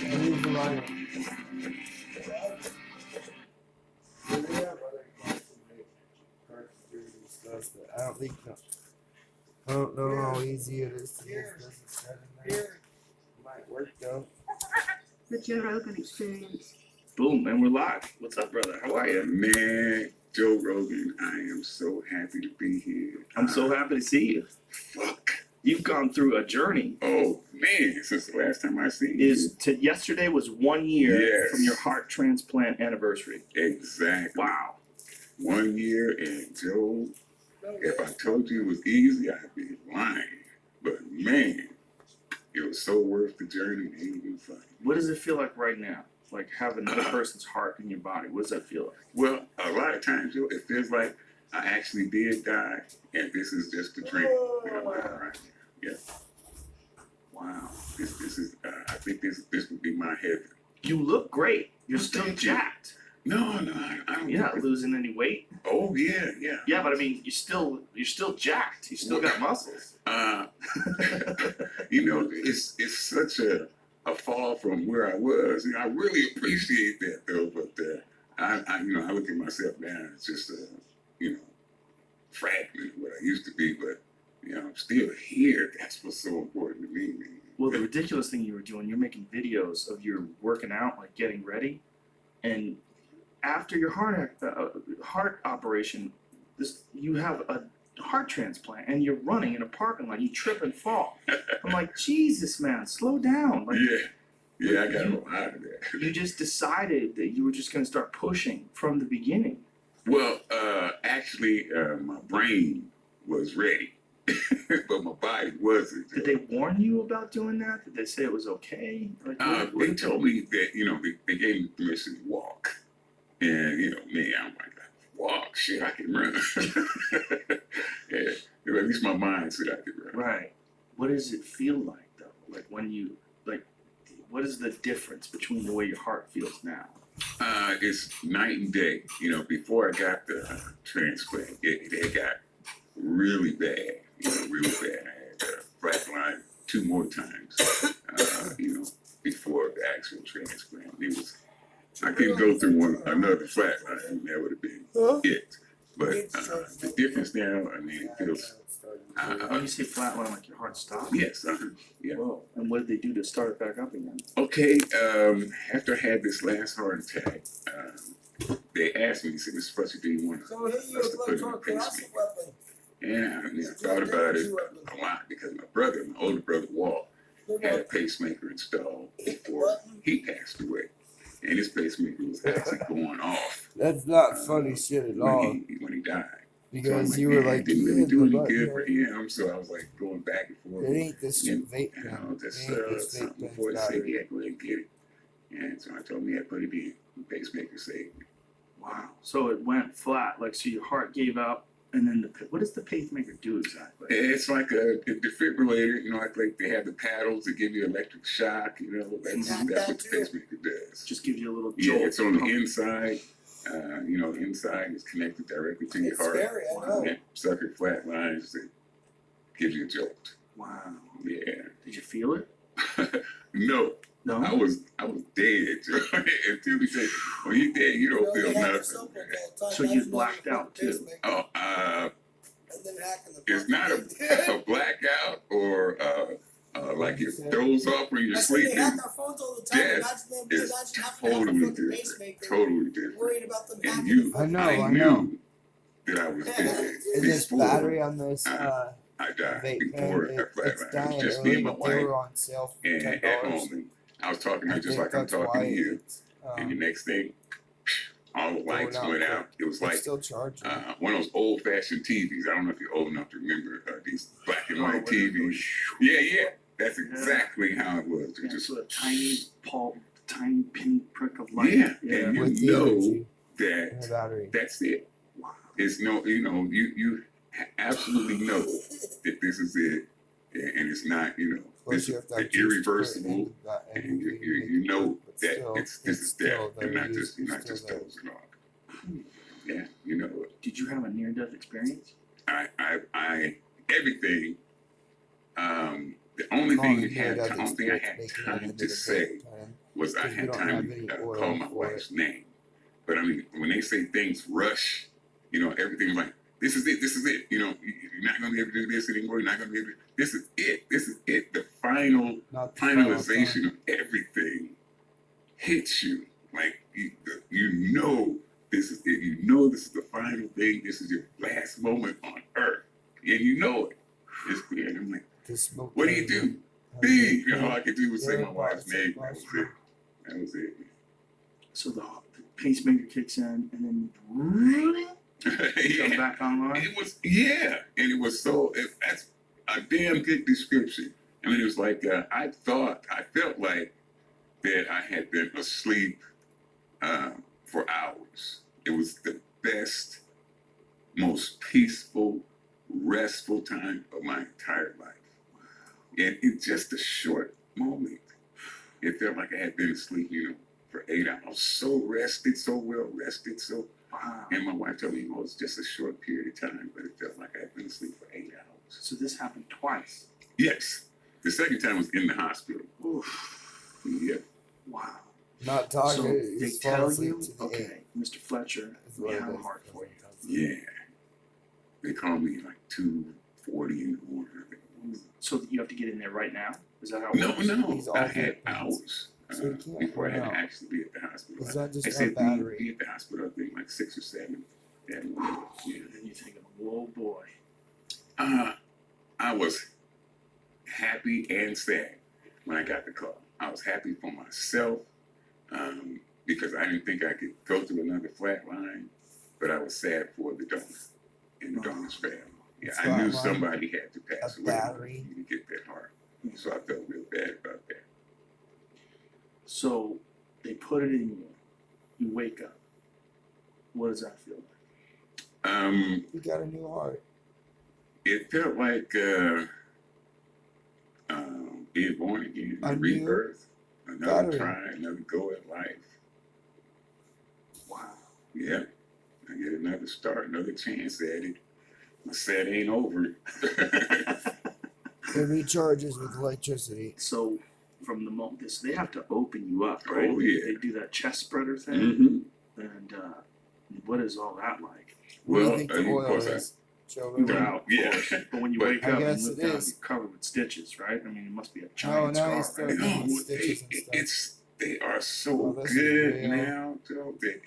Leave the line. I don't know how easy it is to get this It might work though. The Joe Rogan Experience. Boom, man, we're live. What's up, brother? How are you? Man, Joe Rogan, I am so happy to be here. I'm so happy to see you. Fuck. You've gone through a journey. Oh, man, since the last time I seen you. Yesterday was 1 year Yes. from your heart transplant anniversary. Exactly. Wow. 1 year, and Joe, if I told you it was easy, I'd be lying. But man, it was so worth the journey. It ain't even funny. What does it feel like right now? Like having another person's heart in your body. What does that feel like? Well, a lot of times, Joe, it feels like I actually did die, and this is just a dream. Right? Yeah. Wow. This is. I think this would be my heaven. You look great. You're still Thank you. jacked. No, I don't. You're not losing any weight. Oh yeah. Yeah, but I mean, you're still jacked. You still got muscles. It's such a fall from where I was. I really appreciate that though. But I look at myself now. It's just fragment of what I used to be. But I'm still here. That's what's so important to me, man. Well, the ridiculous thing you were doing, you're making videos of your working out, like getting ready, and after your heart operation, you have a heart transplant, and you're running in a parking lot. You trip and fall. I'm like, Jesus, man, slow down. Like, yeah, I got a lot of that. You just decided that you were just going to start pushing from the beginning. Well, actually, my brain was ready, but my body wasn't. Did they warn you about doing that? Did they say it was okay? Like, They told me that they gave me permission to walk, and me, I'm like, walk, shit, I can run. Yeah, at least my mind said I could run. Right. What does it feel like though? Like when you what is the difference between the way your heart feels now? It's night and day. Before I got the transplant, it got really bad. Really bad. I had flatline 2 more times. Before the actual transplant, it was I can go through another flatline, and that would have been it. But the difference now, I mean, it feels. When you say flatline, like your heart stopped? Yes. Yeah. Whoa. And what did they do to start it back up again? Okay. After I had this last heart attack, they asked me, they said, Mr. Fletcher, do you want us to put in a pacemaker? And I thought about it a lot because my older brother Walt, had a pacemaker installed before he passed away. And his pacemaker was actually going off. That's not funny shit at all. When he died. Because so you were like, it didn't really do any good for him. So I was like going back and forth. It ain't this vape pen. Something before they said, yeah, go ahead and get it. And so I told him, yeah, put it in. The pacemaker saved me. Wow. So it went flat, like, so your heart gave up, and then what does the pacemaker do exactly? It's like a defibrillator, you know, like they have the paddles that give you electric shock, you know, that's what the pacemaker does. Just gives you a little jolt. Yeah, it's on the inside. You know, the inside is connected directly to your heart. Scary, I know. And sucker flat lines that gives you a jolt. Wow. Yeah. Did you feel it? No. No. I was dead. Until we say, when you're dead, you don't feel nothing. So you blacked out too. Oh, it's not a blackout or like you doze off when you're sleeping. That is totally different. Totally different. And I knew that I was dead. And this battery on this I died vape before pen, I it's flatlined. It dying was just me early, and my but they wife. were on sale for And $10. at home, and I was talking to her just like I'm talking to you. And the next thing, all the lights went out. It was like still charging. One of those old-fashioned TVs. I don't know if you're old enough to remember these black and white TVs. Yeah. That's exactly how it was. It was just a tiny pinprick of light. Yeah, and you know that that's it. It's no, you know, you absolutely know that this is it, and it's not, you know, this is irreversible, and you know that this is death, and not just dozing off. Yeah, you know it. Did you have a near-death experience? I everything. The only thing I had time to say was I had time to call my wife's name. But I mean, when they say things rush, you know, everything's like, this is it, you know, you're not going to be able to do this anymore, you're not going to be able to, this is it, the finalization of everything hits you, like, you know this is it, you know this is the final thing, this is your last moment on earth, and you know it, it's clear, and I'm like, what do you do? B, you know, all I could do was say my wife's name, that was it. So the pacemaker kicks in, and then come back online. It was and it was so. That's a damn good description. I mean, it was like I felt like that I had been asleep for hours. It was the best, most peaceful, restful time of my entire life, and in just a short moment, it felt like I had been asleep, you know, for 8 hours. I was so rested, so well rested, so. Wow. And my wife told me it was just a short period of time, but it felt like I had been asleep for 8 hours. So this happened twice? Yes. The second time was in the hospital. Oof. Yeah. Wow. Not talking. So they tell you, okay, Mr. Fletcher, we have a heart for you. Yeah. They called me like 2:40 in the morning. I think it was. So you have to get in there right now? Is that how it works? No. I had hours. Before I had to actually be at the hospital. Is that just they a said battery? Be at the hospital, I think, like 6 or 7. And then you think, whoa, boy. I was happy and sad when I got the call. I was happy for myself because I didn't think I could go through another flat line, but I was sad for the donor and the donor's family. Yeah, I knew somebody had to pass away to get that heart. So I felt real bad about that. So they put it in you. You wake up. What does that feel like? You got a new heart. It felt like being born again, a rebirth, another try, another go at life. Wow. Yeah. I get another start, another chance at it. My set ain't over. It recharges with electricity. So from the moment this, they have to open you up, right? Oh, yeah. They do that chest spreader thing, Mm-hmm. and what is all that like? What do Well, you think the of oil course, is, Joe? Wow, yeah. But when you But wake I up and guess look it down, is. you're covered with stitches, right? I mean, it must be a Oh, giant now he's scar, still right? getting No, stitches and stuff. they are so Oh, this is good real. now, Joe. That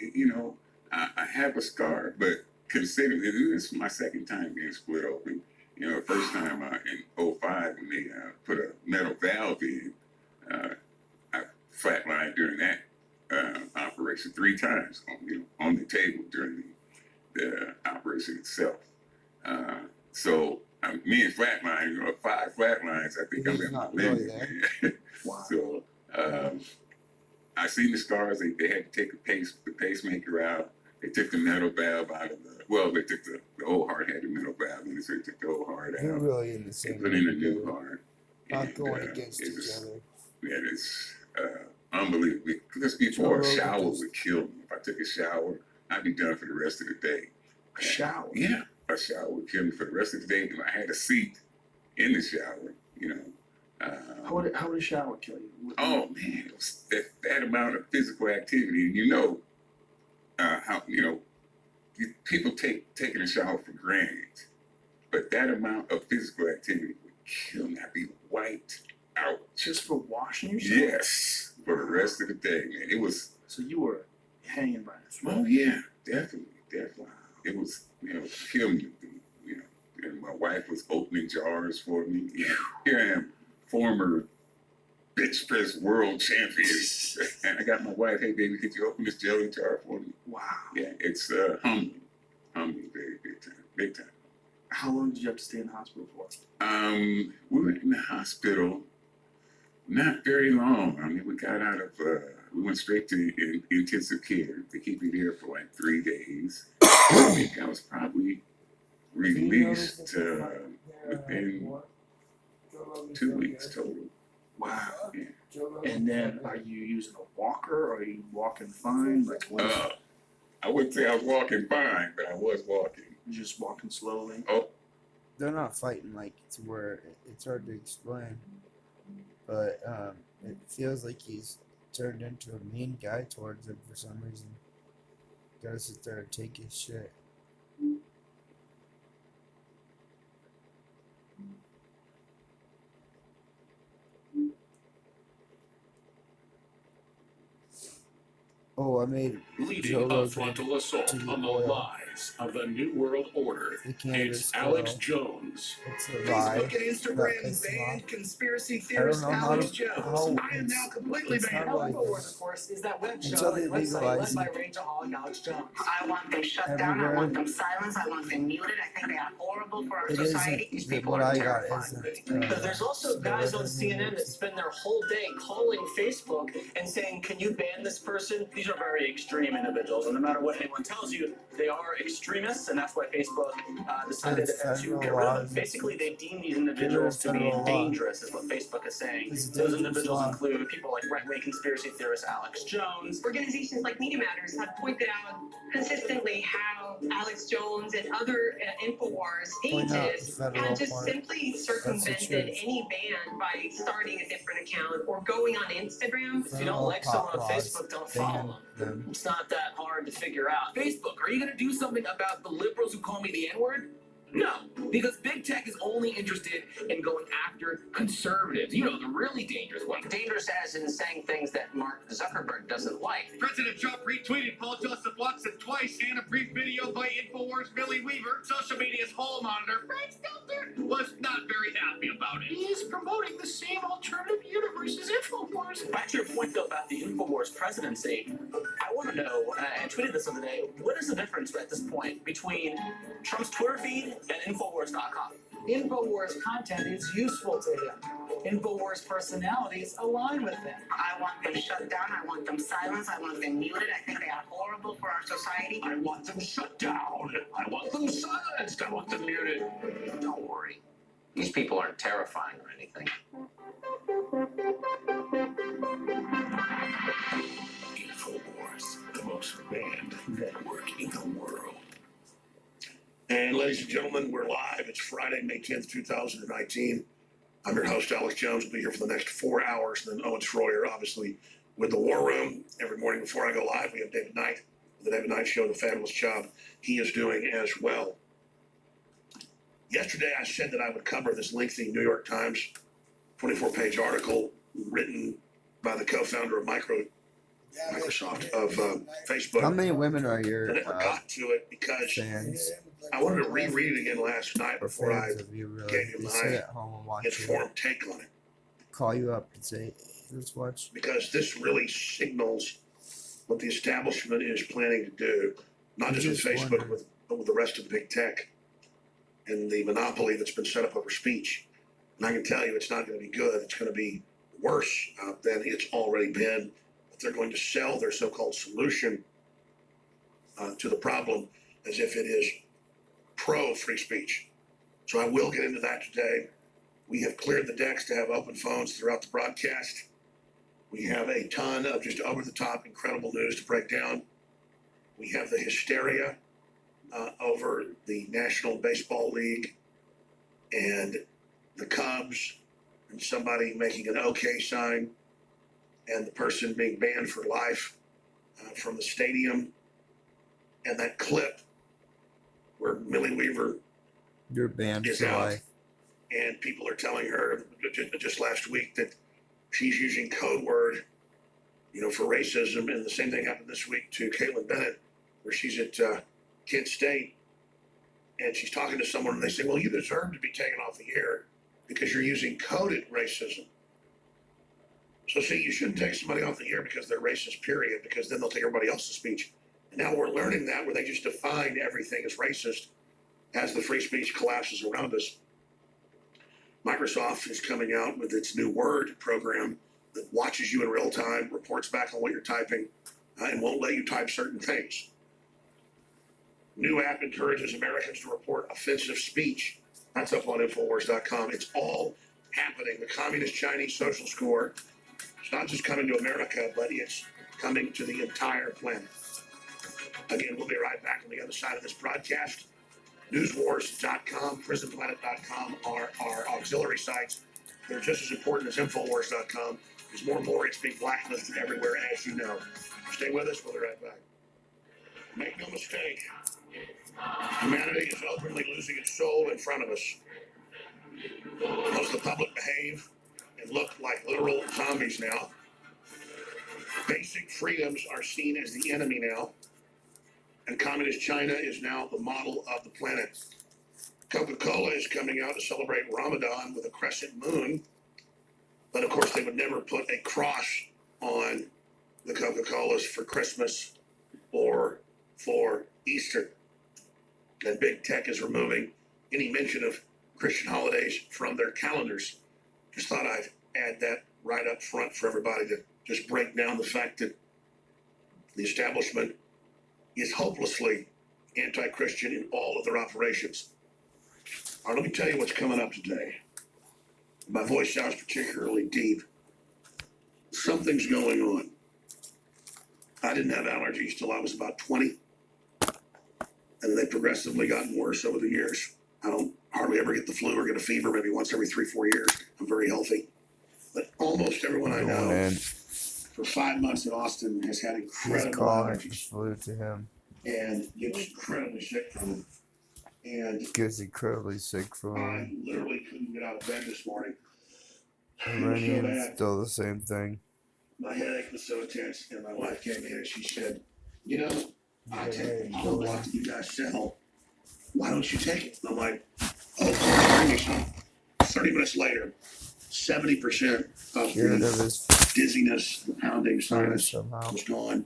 I have a scar, but consider it is my second time being split open. You know, the first time in 05 when they put a metal valve in, I flatlined during that operation 3 times on the table during the operation itself. So me and flatline, 5 flatlines. I think I'm He's in my not really limit. there. Wow. So I seen the scars. They had to take the pacemaker out. They took the metal valve out of they took the old heart had the metal valve in it, so they took the old heart They're out. really in the They same put in a boat new together. heart. Not And, going against each it's- other. Man, it's unbelievable. Just Joe before a Rogan shower just- would kill me. If I took a shower, I'd be done for the rest of the day. A shower? Yeah, a shower would kill me for the rest of the day. And I had a seat in the shower, How would a shower kill you? Oh man, it was that amount of physical activity. How people taking a shower for granted, but that amount of physical activity would kill me. I'd be wiped out. Just for washing yourself? Yes, for the rest of the day, man. It was. So you were hanging by a thread. Oh yeah, definitely. It was, kill me. And my wife was opening jars for me. Here I am, former bench press world champion, and I got my wife. Hey baby, could you open this jelly jar for me? Wow. Yeah, it's humbling, very big time. How long did you have to stay in the hospital for? We were in the hospital not very long. I mean, we got out of, we went straight to intensive care. They keep you there for like 3 days. I think I was probably released within 2 weeks total. Wow. Yeah. And then are you using a walker or are you walking fine? Like I wouldn't say I was walking fine, but I was walking. You're just walking slowly? Oh. They're not fighting like to where it's hard to explain. But it feels like he's turned into a mean guy towards him for some reason. Gotta sit there and take his shit. Oh, I made Joe Leading a Rogan frontal assault to on the oil. lies of the New World Order. The cannabis It's Alex oil. Jones. It's a lie. Facebook and Instagram that pissed him banned off. conspiracy I don't theorist know how Alex to. Jones. How I am now completely it's banned. not like InfoWars, of course, is that web show until they and website led legalize by it Rangerholic Alex Jones. I want them shut down. I want them silenced. I want them muted. I think they are horrible for our it society. These isn't. people What are I got terrifying. isn't. Because there's also guys on CNN that spend their whole day calling Facebook and saying, can you ban this person? These are very extreme individuals, and no matter what anyone tells you, they are extremists, and that's why Facebook decided to federal get rid of laws. them. Basically, they deem these individuals to be federal law. dangerous, is what Facebook is saying. It's a Those dangerous individuals law. include people like right-wing conspiracy theorist Alex Jones. Organizations like Media Matters have pointed out consistently how Alex Jones and other InfoWars Point out pages the federal have just part. simply That's the circumvented truth. any ban by starting a different account or going on Instagram. If you don't like someone on Facebook, don't follow them. them. It's not that hard to figure out. Facebook, are you gonna do something about the liberals who call me the N-word? No, because big tech is only interested in going after conservatives. You know, the really dangerous ones. Dangerous as in saying things that Mark Zuckerberg doesn't like. President Trump retweeted Paul Joseph Watson twice and a brief video by InfoWars Millie Weaver. Social media's hall monitor, Frank Stelter, was not very happy about it. He's promoting the same alternative universe as InfoWars. Back to your point, though, about the InfoWars presidency, I want to know, and I tweeted this the other day, what is the difference at this point between Trump's Twitter feed and Infowars.com? InfoWars content is useful to him. InfoWars personalities align with him. I want them shut down. I want them silenced. I want them muted. I think they are horrible for our society. I want them shut down. I want them silenced. I want them muted. Don't worry. These people aren't terrifying or anything. InfoWars, the most banned network in the world. And ladies and gentlemen, we're live. It's Friday, May 10th, 2019. I'm your host, Alex Jones. Will be here for the next 4 hours. And then Owen Schroyer, obviously, with the War Room. Every morning before I go live, we have David Knight, the David Knight Show, the fabulous job he is doing as well. Yesterday, I said that I would cover this lengthy New York Times 24-page article written by the co-founder of Microsoft, of Facebook. How many women are your I never got to it because fans? I wanted to reread it again last night before I Fans of you really? gave you They sit my at home and watch informed take on it. call you up and say, let's watch. Because this really signals what the establishment is planning to do, not just with Facebook, but with the rest of big tech and the monopoly that's been set up over speech. And I can tell you it's not going to be good. It's going to be worse than it's already been. But they're going to sell their so-called solution to the problem as if it is pro-free speech. So I will get into that today. We have cleared the decks to have open phones throughout the broadcast. We have a ton of just over-the-top incredible news to break down. We have the hysteria over the National Baseball League and the Cubs and somebody making an OK sign and the person being banned for life from the stadium, and that clip where Millie Weaver You're banned is for out, life. and people are telling her just last week that she's using code word, for racism, and the same thing happened this week to Caitlin Bennett, where she's at Kent State, and she's talking to someone, and they say, well, you deserve to be taken off the air because you're using coded racism. So see, you shouldn't take somebody off the air because they're racist, period, because then they'll take everybody else's speech. And now we're learning that, where they just define everything as racist as the free speech collapses around us. Microsoft is coming out with its new Word program that watches you in real time, reports back on what you're typing, and won't let you type certain things. New app encourages Americans to report offensive speech. That's up on Infowars.com. It's all happening. The Communist Chinese social score, it's not just coming to America, but it's coming to the entire planet. Again, we'll be right back on the other side of this broadcast. Newswars.com, prisonplanet.com are our auxiliary sites. They're just as important as Infowars.com, because more and more it's being blacklisted everywhere, as you know. Stay with us. We'll be right back. Make no mistake, humanity is openly losing its soul in front of us. Most of the public behave and look like literal zombies now. Basic freedoms are seen as the enemy now. And communist China is now the model of the planet. Coca-Cola is coming out to celebrate Ramadan with a crescent moon. But of course, they would never put a cross on the Coca-Colas for Christmas or for Easter. And big tech is removing any mention of Christian holidays from their calendars. Just thought I'd add that right up front for everybody to just break down the fact that the establishment is hopelessly anti-Christian in all of their operations. All right, let me tell you what's coming up today. My voice sounds particularly deep. Something's going on. I didn't have allergies till I was about 20, and they progressively gotten worse over the years. I don't hardly ever get the flu or get a fever, maybe once every 3-4 years. I'm very healthy. But almost everyone I know for 5 months in Austin has had incredible allergies. Flew to him. And gets incredibly sick from it. And Gets incredibly sick from I him. literally couldn't get out of bed this morning. Iranian's still the same thing. My headache was so intense, and my wife came in and she said, I take the whole lot that you guys sell. Why don't you take it? And I'm like, bring me some. 30 minutes later, 70% of Cured the of his dizziness, the pounding sinus somehow. was gone.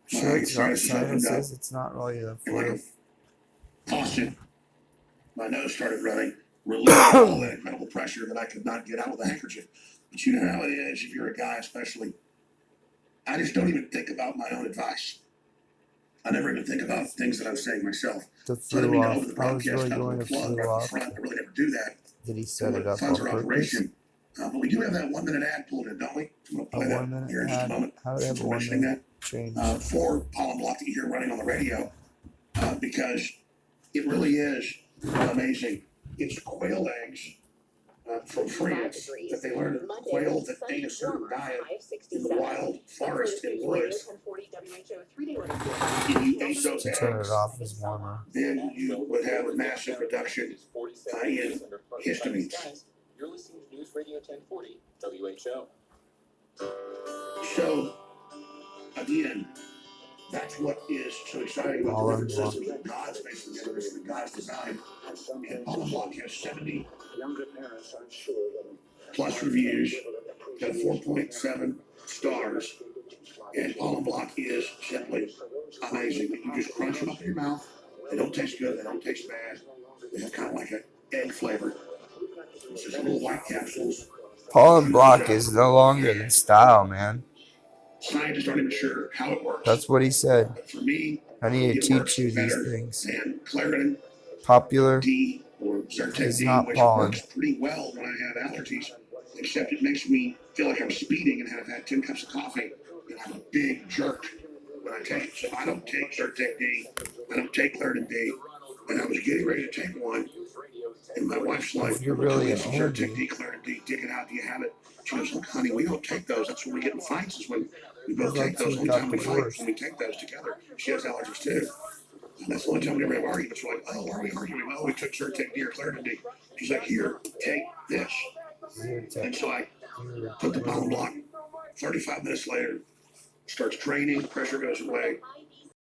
Sure, it's not sinuses opened up. sinuses. It's not really the And like flu. a faucet, my nose started running, relieving all that incredible pressure that I could not get out with a handkerchief. But you know how it is, if you're a guy especially. I just don't even think about my own advice. I never even think about things that I'm saying myself. The So let me flu know off. over the I was broadcast, really out going of to the plug, flu right up off. front. I really never do that. Did he set it up on Funds our purpose? operation. But we do have that 1 minute ad pulled in, don't we? I'm going to A play that 1 minute here in just a ad? moment. How do they have Since a we're 1 mentioning minute that. change? For Paul Block that you hear running on the radio, because it really is amazing. It's quail eggs from France that they learned that quail that ate a certain diet in the wild forest and woods, if you ate those To turn it eggs, off is warmer. then you would have a massive reduction in histamines. You're listening to News Radio 1040 WHO. So, again, that's what is so exciting about the different systems that God's basically universe that God's designed. And Pollen Block has 70 plus reviews, got 4.7 stars, and Pollen Block is simply amazing. You just crunch them up in your mouth. They don't taste good. They don't taste bad. They have kind of like an egg flavor. It's just little white capsules. Pollen Block is no longer than style, man. Scientists aren't even sure how it works. That's what he said. But for me, I need to it works teach you these better things. than Claritin Popular D or Zyrtec is D, not which pollen. works pretty well when I have allergies, except it makes me feel like I'm speeding and have had 10 cups of coffee and I'm a big jerk when I take it. So I don't take Zyrtec D, I don't take Claritin D, and I was getting ready to take one, and my wife's like, You're really "It's an Zyrtec D, Claritin D, dig it out, do you have it?" She goes, "Look, honey, we don't take those. That's when we get in fights, is when we both take those. One time we fight, when we take those together. She has allergies too. And that's the only time we ever have arguments. We're like, oh, why are we arguing? Well, we took Zyrtec D or Claritin D. She's like, here, take this. And so I took the Pollen Block. 35 minutes later, starts draining, pressure goes away.